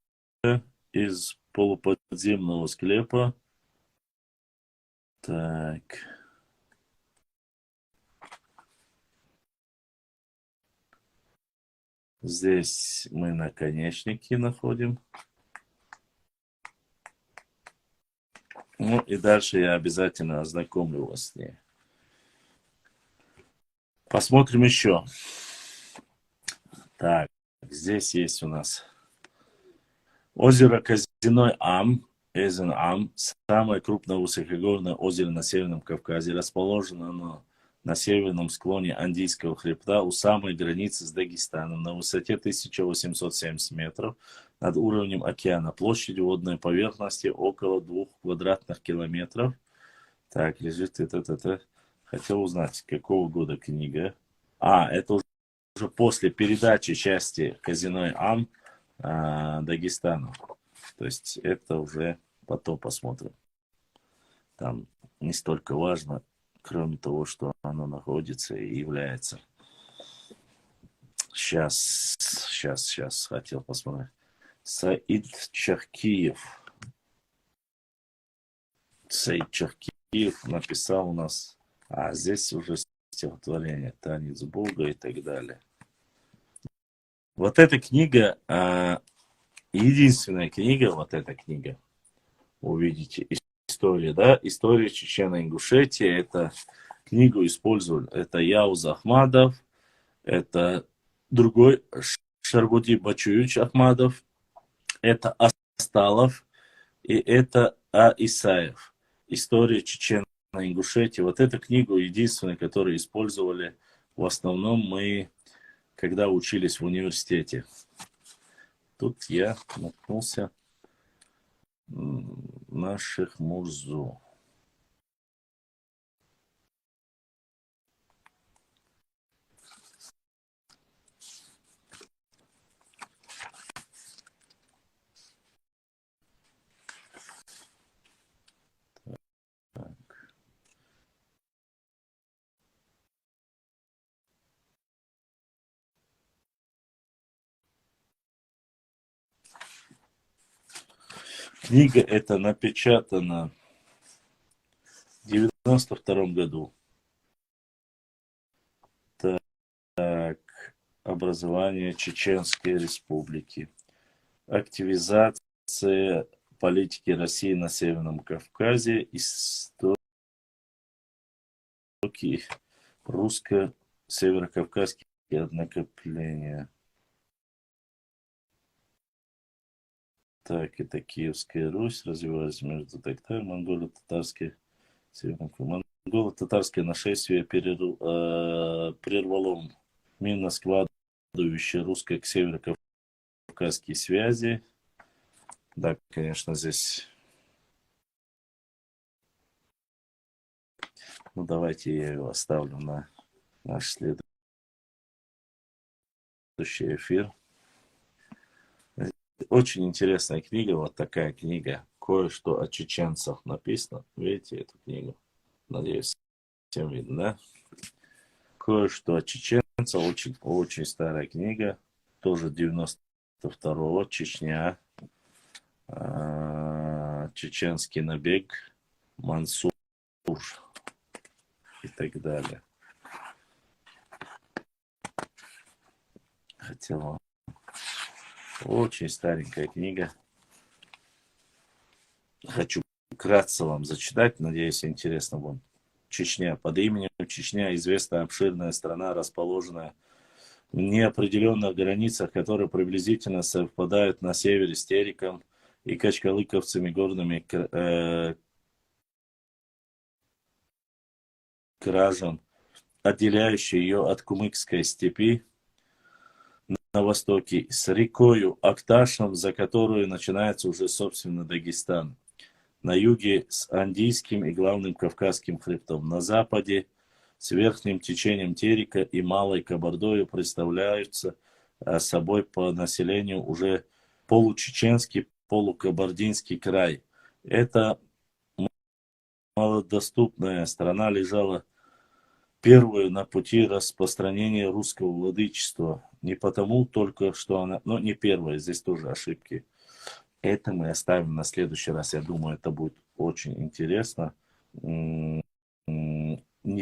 из полуподземного склепа. Так. Здесь мы наконечники находим. Ну и дальше я обязательно ознакомлю вас с ней. Посмотрим еще. Так, здесь есть у нас озеро Казиной Ам, Эзен Ам, самое крупное высокогорное озеро на Северном Кавказе, расположено оно на северном склоне Андийского хребта у самой границы с Дагестаном на высоте 1870 метров над уровнем океана. Площадь водной поверхности около 2 квадратных километров. Так, лежит это. Хотел узнать, какого года книга. Это уже после передачи части Казиной Ам Дагестану. То есть это уже потом посмотрим. Там не столько важно, кроме того, что оно находится и является. Сейчас хотел посмотреть. Саид Чахкиев написал у нас, здесь уже стихотворение «Танец Бога» и так далее. Вот эта книга, единственная книга, увидите, история, да, история Чечено-Ингушетии, это книгу использовали, это Яуз Ахмадов, это другой Шарбуди Бачуевич Ахмадов, это Асталов и это Исаев. История Чечено-Ингушетии. Вот эту книгу единственную, которую использовали в основном мы, когда учились в университете. Тут я наткнулся на Шехмурзу. Книга эта напечатана в 1992 году. Так, образование Чеченской Республики. Активизация политики России на Северном Кавказе. Истоки русско-северокавказские накопления. Так, это Киевская Русь развивалась между Тактар, монголо-татарские, монголо-татарское нашествие прервало минно складывающие русско- к северокавказские связи. Да, конечно, здесь. Ну, давайте я его оставлю на наш следующий эфир. Очень интересная книга, вот такая книга. Кое-что о чеченцах написано. Видите эту книгу? Надеюсь, всем видно, да? Кое-что о чеченцах. Очень, очень старая книга. Тоже 92-го. Чечня. Чеченский набег. Мансур. И так далее. Хотел. Очень старенькая книга. Хочу вкратце вам зачитать. Надеюсь, интересно будет. Чечня. Под именем Чечня известна обширная страна, расположенная в неопределенных границах, которые приблизительно совпадают на севере с Тереком и качкалыковцами горными кражем, отделяющие ее от Кумыкской степи на востоке, с рекою Акташем, за которую начинается уже, собственно, Дагестан. на юге с Андийским и главным Кавказским хребтом, на западе с верхним течением Терека и Малой Кабардою представляются собой по населению уже получеченский, полукабардинский край. Это малодоступная страна лежала первую на пути распространения русского владычества. Не потому только, что она... Но не первая, здесь тоже ошибки. Это мы оставим на следующий раз. Я думаю, это будет очень интересно. Не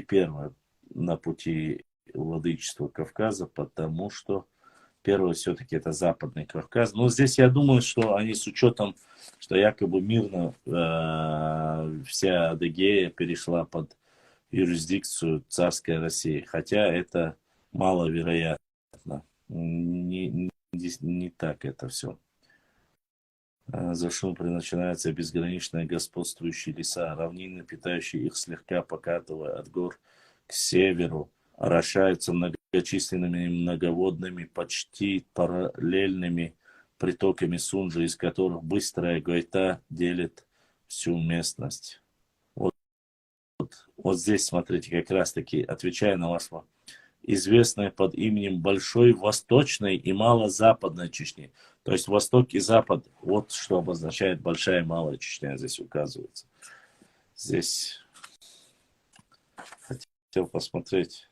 первая на пути владычества Кавказа, потому что первое все-таки это Западный Кавказ. Но здесь я думаю, что они с учетом, что якобы мирно вся Адыгея перешла под юрисдикцию царской России. Хотя это маловероятно. Не так это все. За шум начинаются безграничные господствующие леса, равнины, питающие их слегка покатывая от гор к северу, орошаются многочисленными многоводными, почти параллельными притоками Сунжи, из которых быстрая Гойта делит всю местность. Вот здесь, смотрите, как раз таки, отвечая на ваш вопрос, известная под именем Большой Восточной и Малозападной Чечни. То есть Восток и Запад, вот что обозначает Большая и Малая Чечня, здесь указывается. Здесь хотел посмотреть,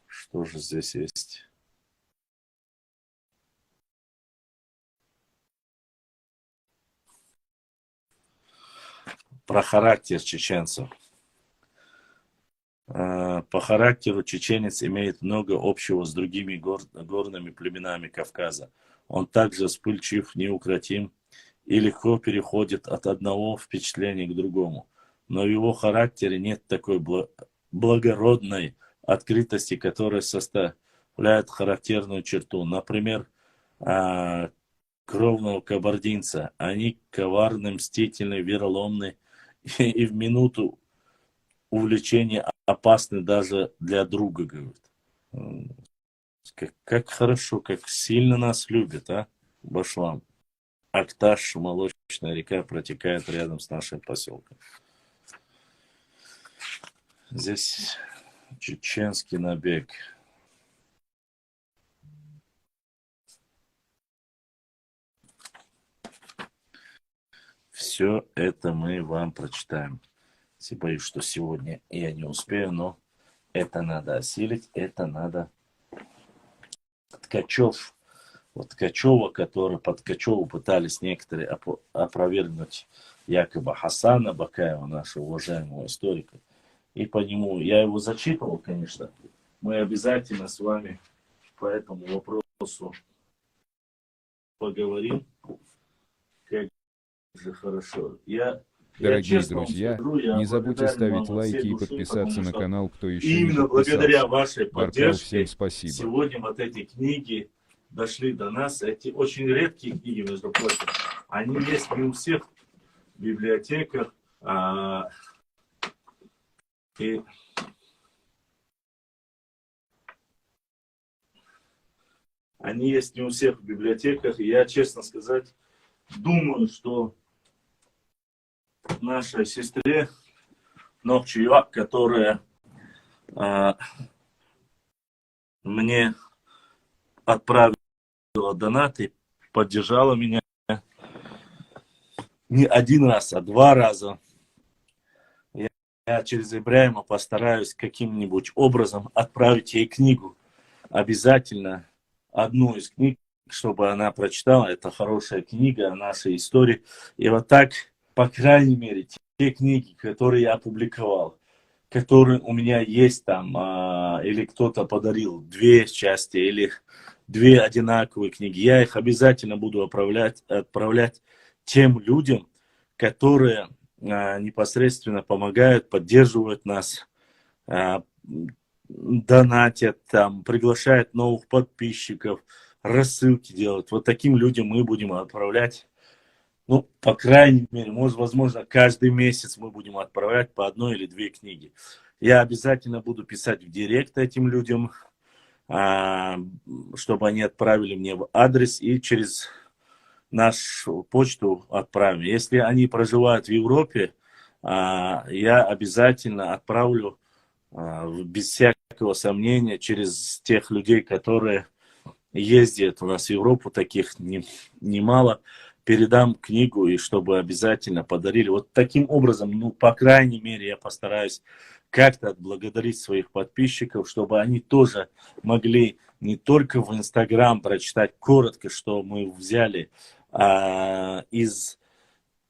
что же здесь есть. Про характер чеченцев. По характеру чеченец имеет много общего с другими горными племенами Кавказа. Он также вспыльчив, неукротим и легко переходит от одного впечатления к другому. Но в его характере нет такой благородной открытости, которая составляет характерную черту. Например, кровного кабардинца. Они коварны, мстительны, вероломны и в минуту увлечения опасны даже для друга, говорит. Как хорошо, как сильно нас любят, а, Башлам. Акташ, молочная река, протекает рядом с нашим поселком. Здесь чеченский набег. Все это мы вам прочитаем. Я боюсь, что сегодня я не успею, но это надо осилить, это надо. Ткачев, вот Ткачева, который под Ткачеву пытались некоторые опровергнуть якобы Хасана Бакаева, нашего уважаемого историка. И по нему, я его зачитывал, конечно, мы обязательно с вами по этому вопросу поговорим. Как же хорошо. Дорогие друзья, не забудьте ставить лайки и подписаться на канал, кто еще не именно подписался. благодаря вашей Баркал, поддержке всем спасибо. сегодня вот эти книги дошли до нас. Эти очень редкие книги, между прочим. Они есть не у всех в библиотеках. И они есть не у всех в библиотеках. И я, честно сказать, думаю, что нашей сестре Нокчиюак, которая мне отправила донат и поддержала меня не один раз, а 2 раза. Я через Ибраима постараюсь каким-нибудь образом отправить ей книгу. Обязательно одну из книг, чтобы она прочитала. Это хорошая книга о нашей истории. И вот так, по крайней мере, те книги, которые я опубликовал, которые у меня есть там, или кто-то подарил 2 части, или 2 одинаковые книги, я их обязательно буду отправлять тем людям, которые непосредственно помогают, поддерживают нас, донатят, там, приглашают новых подписчиков, рассылки делают. Вот таким людям мы будем отправлять, ну, по крайней мере, возможно, каждый месяц мы будем отправлять по 1 или 2 книги. Я обязательно буду писать в директ этим людям, чтобы они отправили мне в адрес, и через нашу почту отправим. Если они проживают в Европе, я обязательно отправлю без всякого сомнения через тех людей, которые ездят у нас в Европу, таких немало, передам книгу, и чтобы обязательно подарили. Вот таким образом, ну, по крайней мере, я постараюсь как-то отблагодарить своих подписчиков, чтобы они тоже могли не только в Инстаграм прочитать коротко, что мы взяли из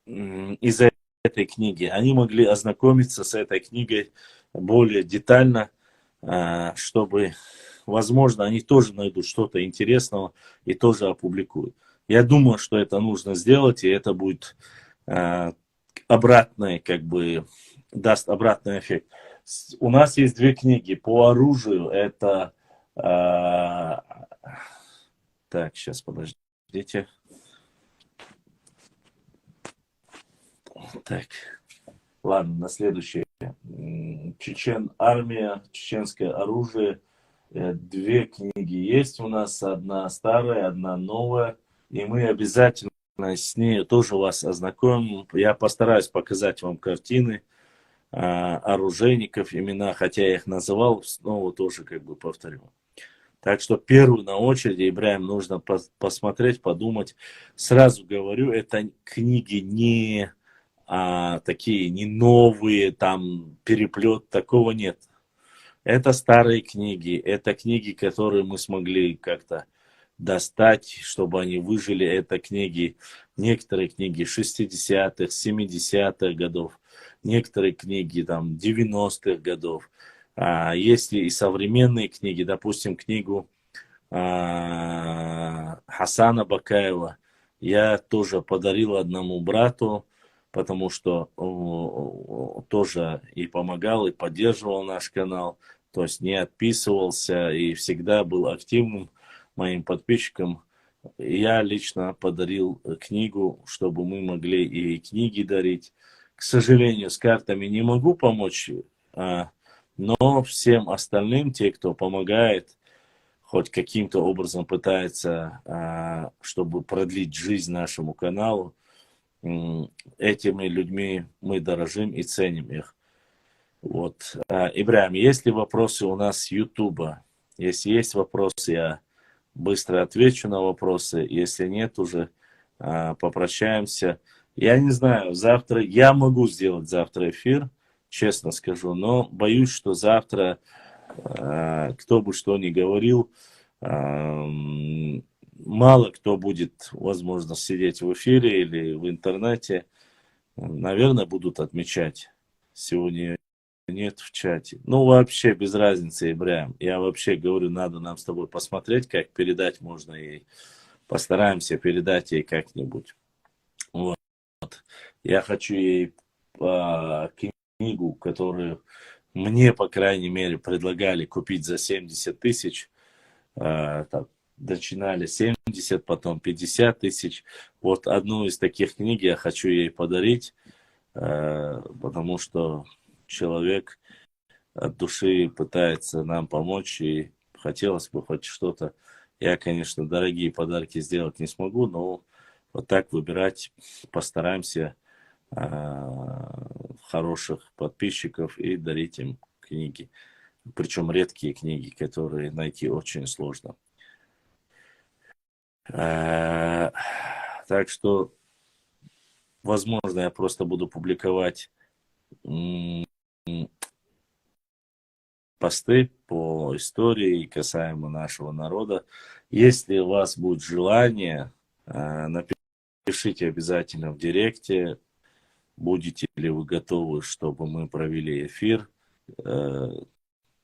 этой книги. Они могли ознакомиться с этой книгой более детально, чтобы, возможно, они тоже найдут что-то интересного и тоже опубликуют. Я думаю, что это нужно сделать, и это будет обратный, как бы, даст обратный эффект. У нас есть две книги по оружию. Это... Так, сейчас, подождите. Так, ладно, на следующее. Армия, чеченское оружие. Две книги есть у нас. Одна старая, одна новая. И мы обязательно с ней тоже вас ознакомим. Я постараюсь показать вам картины оружейников, имена, хотя я их называл, снова тоже как бы повторю. Так что первую на очереди, Ибрахим, нужно посмотреть, подумать. Сразу говорю, это книги не такие, не новые, там переплет, такого нет. Это старые книги, это книги, которые мы смогли как-то достать, чтобы они выжили. Это книги, некоторые книги 60-х, 70-х годов, некоторые книги там 90-х годов. Есть и современные книги, допустим, книгу Хасана Бакаева я тоже подарил одному брату, потому что тоже и помогал, и поддерживал наш канал, то есть не отписывался и всегда был активным моим подписчиком. Я лично подарил книгу, чтобы мы могли и книги дарить. К сожалению, с картами не могу помочь, но всем остальным, те, кто помогает, хоть каким-то образом пытается, чтобы продлить жизнь нашему каналу, этими людьми мы дорожим и ценим их. Вот. Ибрахим, есть ли вопросы у нас с Ютуба? Если есть вопросы, я быстро отвечу на вопросы. Если нет, уже попрощаемся. Я не знаю, завтра, я могу сделать завтра эфир, честно скажу, но боюсь, что завтра, кто бы что ни говорил, мало кто будет, возможно, сидеть в эфире или в интернете. Наверное, будут отмечать. Сегодня нет в чате. Ну, вообще, без разницы, Ибрахим. Я вообще говорю, надо нам с тобой посмотреть, как передать можно, и постараемся передать ей как-нибудь. Вот. Я хочу ей книгу, которую мне, по крайней мере, предлагали купить за 70 тысяч. Начинали 70, потом 50 тысяч. Вот одну из таких книг я хочу ей подарить, потому что человек от души пытается нам помочь, и хотелось бы хоть что-то. Я, конечно, дорогие подарки сделать не смогу, но вот так выбирать постараемся хороших подписчиков и дарить им книги. Причем редкие книги, которые найти очень сложно. Так что, возможно, я просто буду публиковать посты по истории касаемо нашего народа. Если у вас будет желание, напишите обязательно в директе, будете ли вы готовы, чтобы мы провели эфир.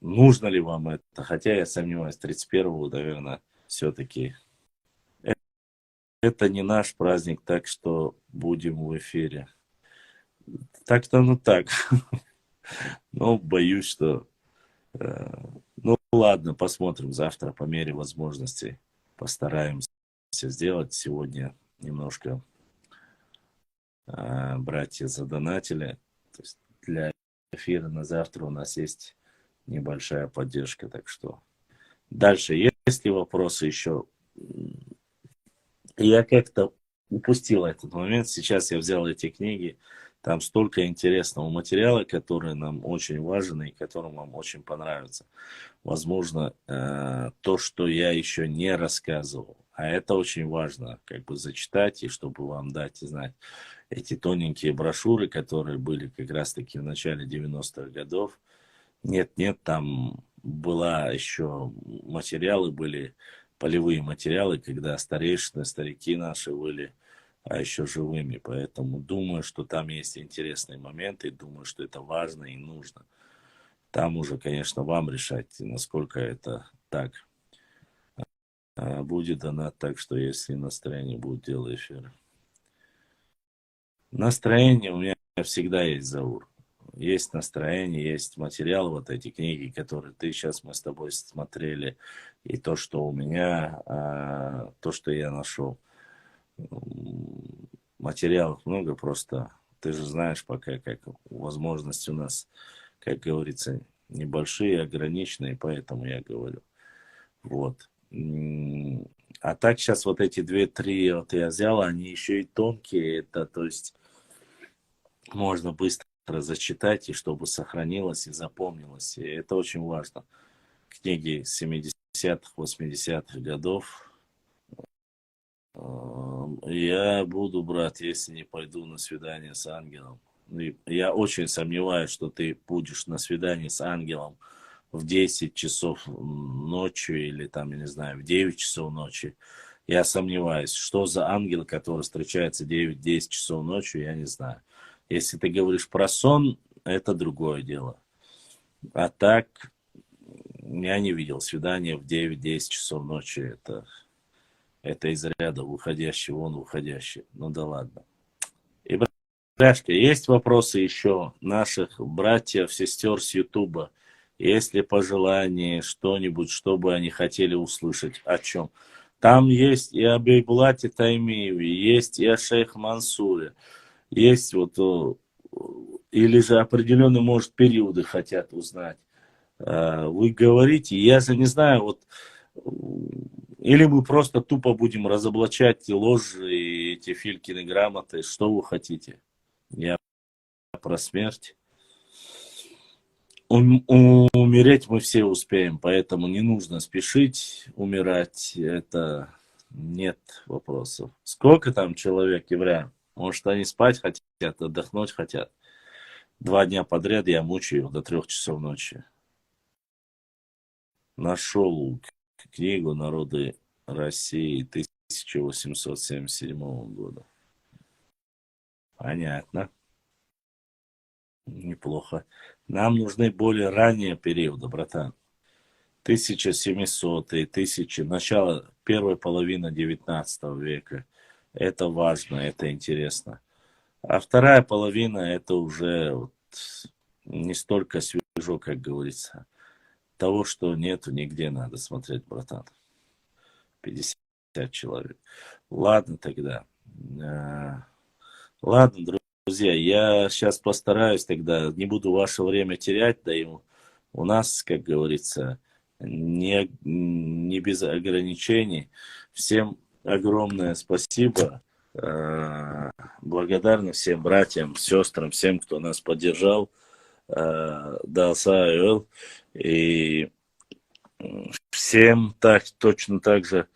Нужно ли вам это? Хотя я сомневаюсь, 31-го, наверное, все-таки. Это не наш праздник, так что будем в эфире. Так-то, ну так. Но боюсь, что... Ну ладно, посмотрим завтра по мере возможностей. Постараемся сделать. Сегодня немножко братья задонатили. То есть для эфира на завтра у нас есть небольшая поддержка. Так что дальше, есть ли вопросы еще? Я как-то упустил этот момент. Сейчас я взял эти книги. Там столько интересного материала, который нам очень важен и который вам очень понравится. Возможно, то, что я еще не рассказывал. А это очень важно, как бы зачитать, и чтобы вам дать и знать эти тоненькие брошюры, которые были как раз-таки в начале 90-х годов. Нет, там была еще материалы, были полевые материалы, когда старейшины, старики наши были еще живыми. Поэтому думаю, что там есть интересные моменты, думаю, что это важно и нужно. Там уже, конечно, вам решать, насколько это так будет донат, так что если настроение будет, делай эфир. Настроение у меня всегда есть, Заур. Есть настроение, есть материал, вот эти книги, которые мы с тобой смотрели, и то, что у меня, то, что я нашел. Материалов много, просто ты же знаешь пока, как возможности у нас, как говорится, небольшие, ограниченные, поэтому я говорю. Вот. А так сейчас вот эти 2-3 вот я взял, они еще и тонкие, это, то есть можно быстро зачитать, и чтобы сохранилось и запомнилось. И это очень важно. Книги 70-х, 80-х годов. Я буду, брат, если не пойду на свидание с ангелом. И я очень сомневаюсь, что ты будешь на свидании с ангелом в 10 часов ночи или там, я не знаю, в 9 часов ночи. Я сомневаюсь, что за ангел, который встречается 9-10 часов ночи, я не знаю. Если ты говоришь про сон, это другое дело. А так, я не видел свидания в 9-10 часов ночи. Это из ряда выходящий, вон выходящий. Ну да ладно. И, братья, есть вопросы еще наших братьев, сестер с Ютуба? Есть ли пожелания, что-нибудь, что бы они хотели услышать? О чем? Там есть и о Бейбулате Таймиеве, есть и о шейх Мансуре. Есть вот, или же определенные, может, периоды хотят узнать. Вы говорите, я же не знаю, вот, или мы просто тупо будем разоблачать ложь и эти Филькины грамоты, что вы хотите? Я про смерть. Умереть мы все успеем, поэтому не нужно спешить умирать, это нет вопросов. Сколько там человек, евреев? Может, они спать хотят, отдохнуть хотят. 2 дня подряд я мучаю его до 3 часов ночи. Нашел книгу «Народы России» 1877 года. Понятно. Неплохо. Нам нужны более ранние периоды, братан. 1700-е, начало первой половины 19 века. Это важно, это интересно. А вторая половина, это уже вот не столько свежо, как говорится. Того, что нету, нигде надо смотреть, братан. 50 человек. Ладно тогда. Ладно, друзья, я сейчас постараюсь тогда, не буду ваше время терять, да и у нас, как говорится, не без ограничений. Всем огромное спасибо. Благодарны всем братьям, сестрам, всем, кто нас поддержал. Дал Саэл. И всем точно так же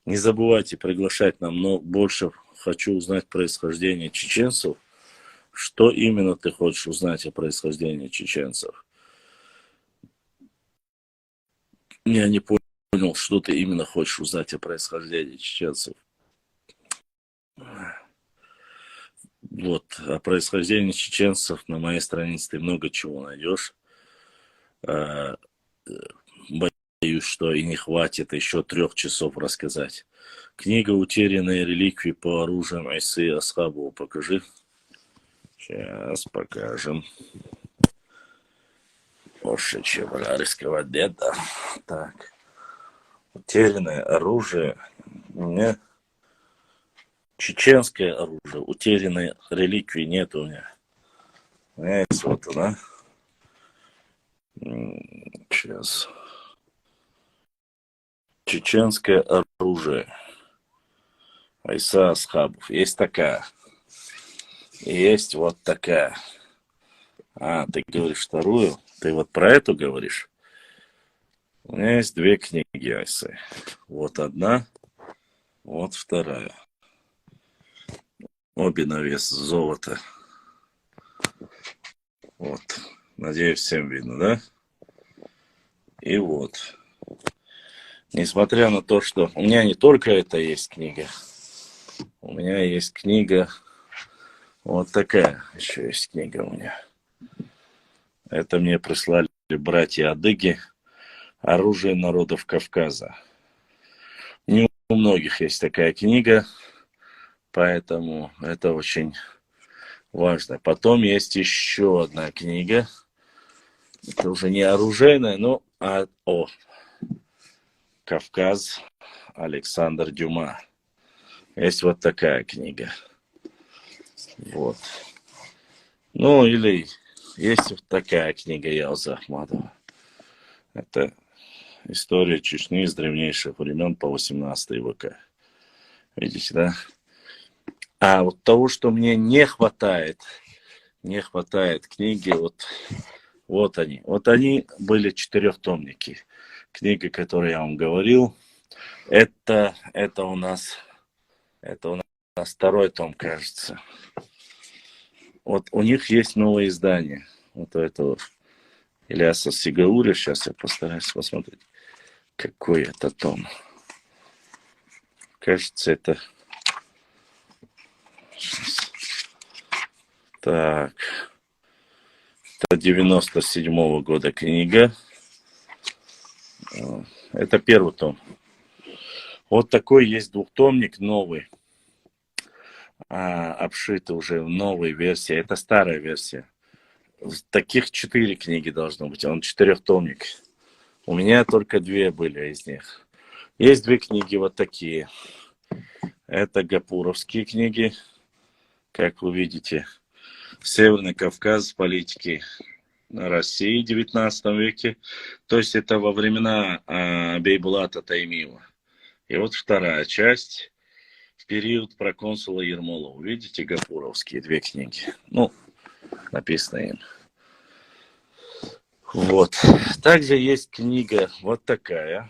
не забывайте приглашать нам, но больше хочу узнать происхождение чеченцев. Что именно ты хочешь узнать о происхождении чеченцев? Я не понял, что ты именно хочешь узнать о происхождении чеченцев. Вот, о происхождении чеченцев на моей странице ты много чего найдешь. Боюсь, что и не хватит еще 3 часов рассказать. Книга «Утерянные реликвии по оружиям Исы Асхабова». Покажи. Сейчас покажем. Больше, чем рискова деда. Так. Утерянное оружие. У меня чеченское оружие. Утерянной реликвии нет у меня. Есть вот она. Сейчас. Чеченское оружие. Иса Асхабов. Есть такая. И есть вот такая. А, ты говоришь вторую? Ты вот про эту говоришь? У меня есть две книги Айсы. Вот одна, вот вторая. Обе на вес золота. Вот. Надеюсь, всем видно, да? И вот. Несмотря на то, что у меня не только это есть книга. У меня есть книга. Вот такая еще есть книга у меня. Это мне прислали братья-адыги. Оружие народов Кавказа. Не у многих есть такая книга. Поэтому это очень важно. Потом есть еще одна книга. Это уже не оружейная, но Кавказ, Александр Дюма. Есть вот такая книга. Вот. Ну, или есть вот такая книга Ялза Ахмадова. Это история Чечни с древнейших времен по 18 века. Видите, да? А вот того, что мне не хватает книги, вот они. Вот они были 4-томники. Книга, которую я вам говорил, это у нас второй том, кажется. Вот у них есть новое издание. Вот у этого Ильяса Сигауля. Сейчас я постараюсь посмотреть, какой это том. Кажется, это... Так. Это 97-го года книга. Это первый том. Вот такой есть двухтомник новый. Обшитый уже в новой версии. Это старая версия. Таких 4 книги должно быть. Он 4-томник. У меня только 2 были из них. Есть 2 книги вот такие. Это гапуровские книги. Как вы видите. Северный Кавказ, политики России в 19 веке. То есть это во времена Бейбулата Таймиева. И вот вторая часть. В период проконсула Ермолова. Видите, гапуровские 2 книги. Ну, написано им. Вот. Также есть книга вот такая.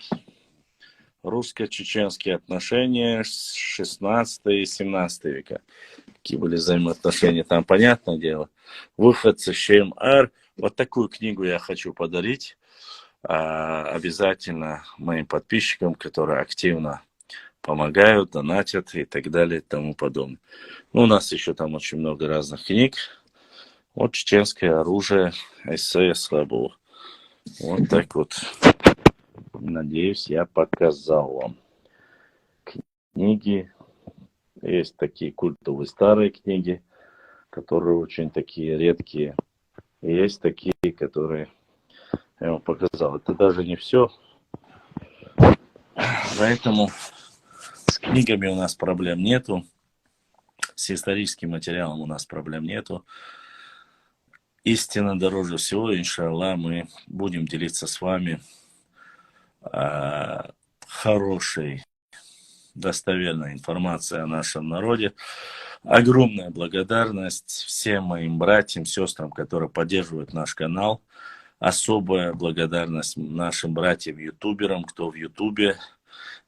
Русско-чеченские отношения 16 и 17 века. Какие были взаимоотношения, там понятное дело. Выходцы ШМР. Вот такую книгу я хочу подарить. Обязательно моим подписчикам, которые активно помогают, донатят и так далее и тому подобное. Ну, у нас еще там очень много разных книг. Вот чеченское оружие эссе Слабова. Вот так вот. Надеюсь, я показал вам. Книги. Есть такие культовые старые книги, которые очень такие редкие. И есть такие, которые я вам показал. Это даже не все. Поэтому с книгами у нас проблем нету. С историческим материалом у нас проблем нету. Истина дороже всего. Иншаллах, мы будем делиться с вами хорошей, достоверной информацией о нашем народе. Огромная благодарность всем моим братьям, сестрам, которые поддерживают наш канал. Особая благодарность нашим братьям-ютуберам, кто в ютубе.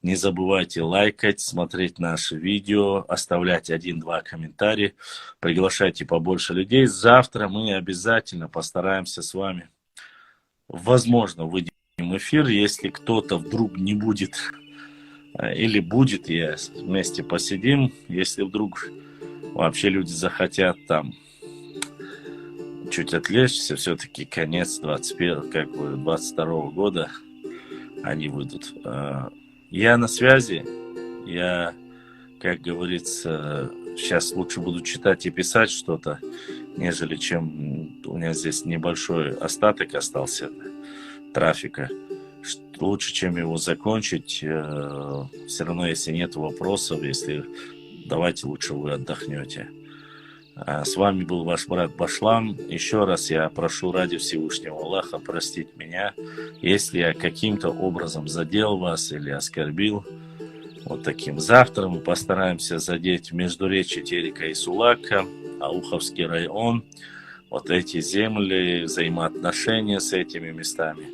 Не забывайте лайкать, смотреть наши видео, оставлять 1-2 комментария. Приглашайте побольше людей. Завтра мы обязательно постараемся с вами, возможно, выйдем в эфир. Если кто-то вдруг не будет или будет, я вместе посидим. Если вдруг вообще люди захотят там чуть отвлечься, все-таки конец 22 года они выйдут. Я на связи. Я, как говорится, сейчас лучше буду читать и писать что-то, нежели чем у меня здесь небольшой остаток остался трафика. Лучше, чем его закончить. Все равно, если нет вопросов, если давайте лучше вы отдохнете. С вами был ваш брат Башлам. Еще раз я прошу ради Всевышнего Аллаха простить меня, если я каким-то образом задел вас или оскорбил. Вот таким. Завтра мы постараемся задеть междуречье Терека и Сулака, Ауховский район, вот эти земли, взаимоотношения с этими местами.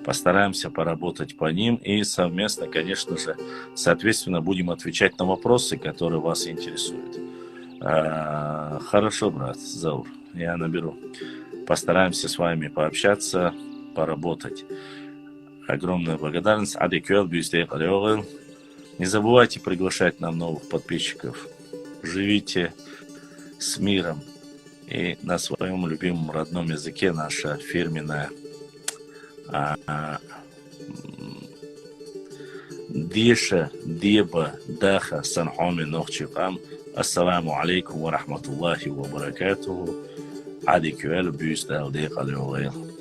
Постараемся поработать по ним и совместно, конечно же, соответственно, будем отвечать на вопросы, которые вас интересуют. Хорошо, брат Заур, я наберу. Постараемся с вами пообщаться, поработать. Огромная благодарность. Не забывайте приглашать нам новых подписчиков. Живите с миром и на своем любимом родном языке, наша фирменная Диша, Деба, Даха, Санхоми, Нохчикам. Ассаламу алейкум ва рахматуллахи ва баракатуху. Ади Кюэль, Бюстал, Декалёвэл.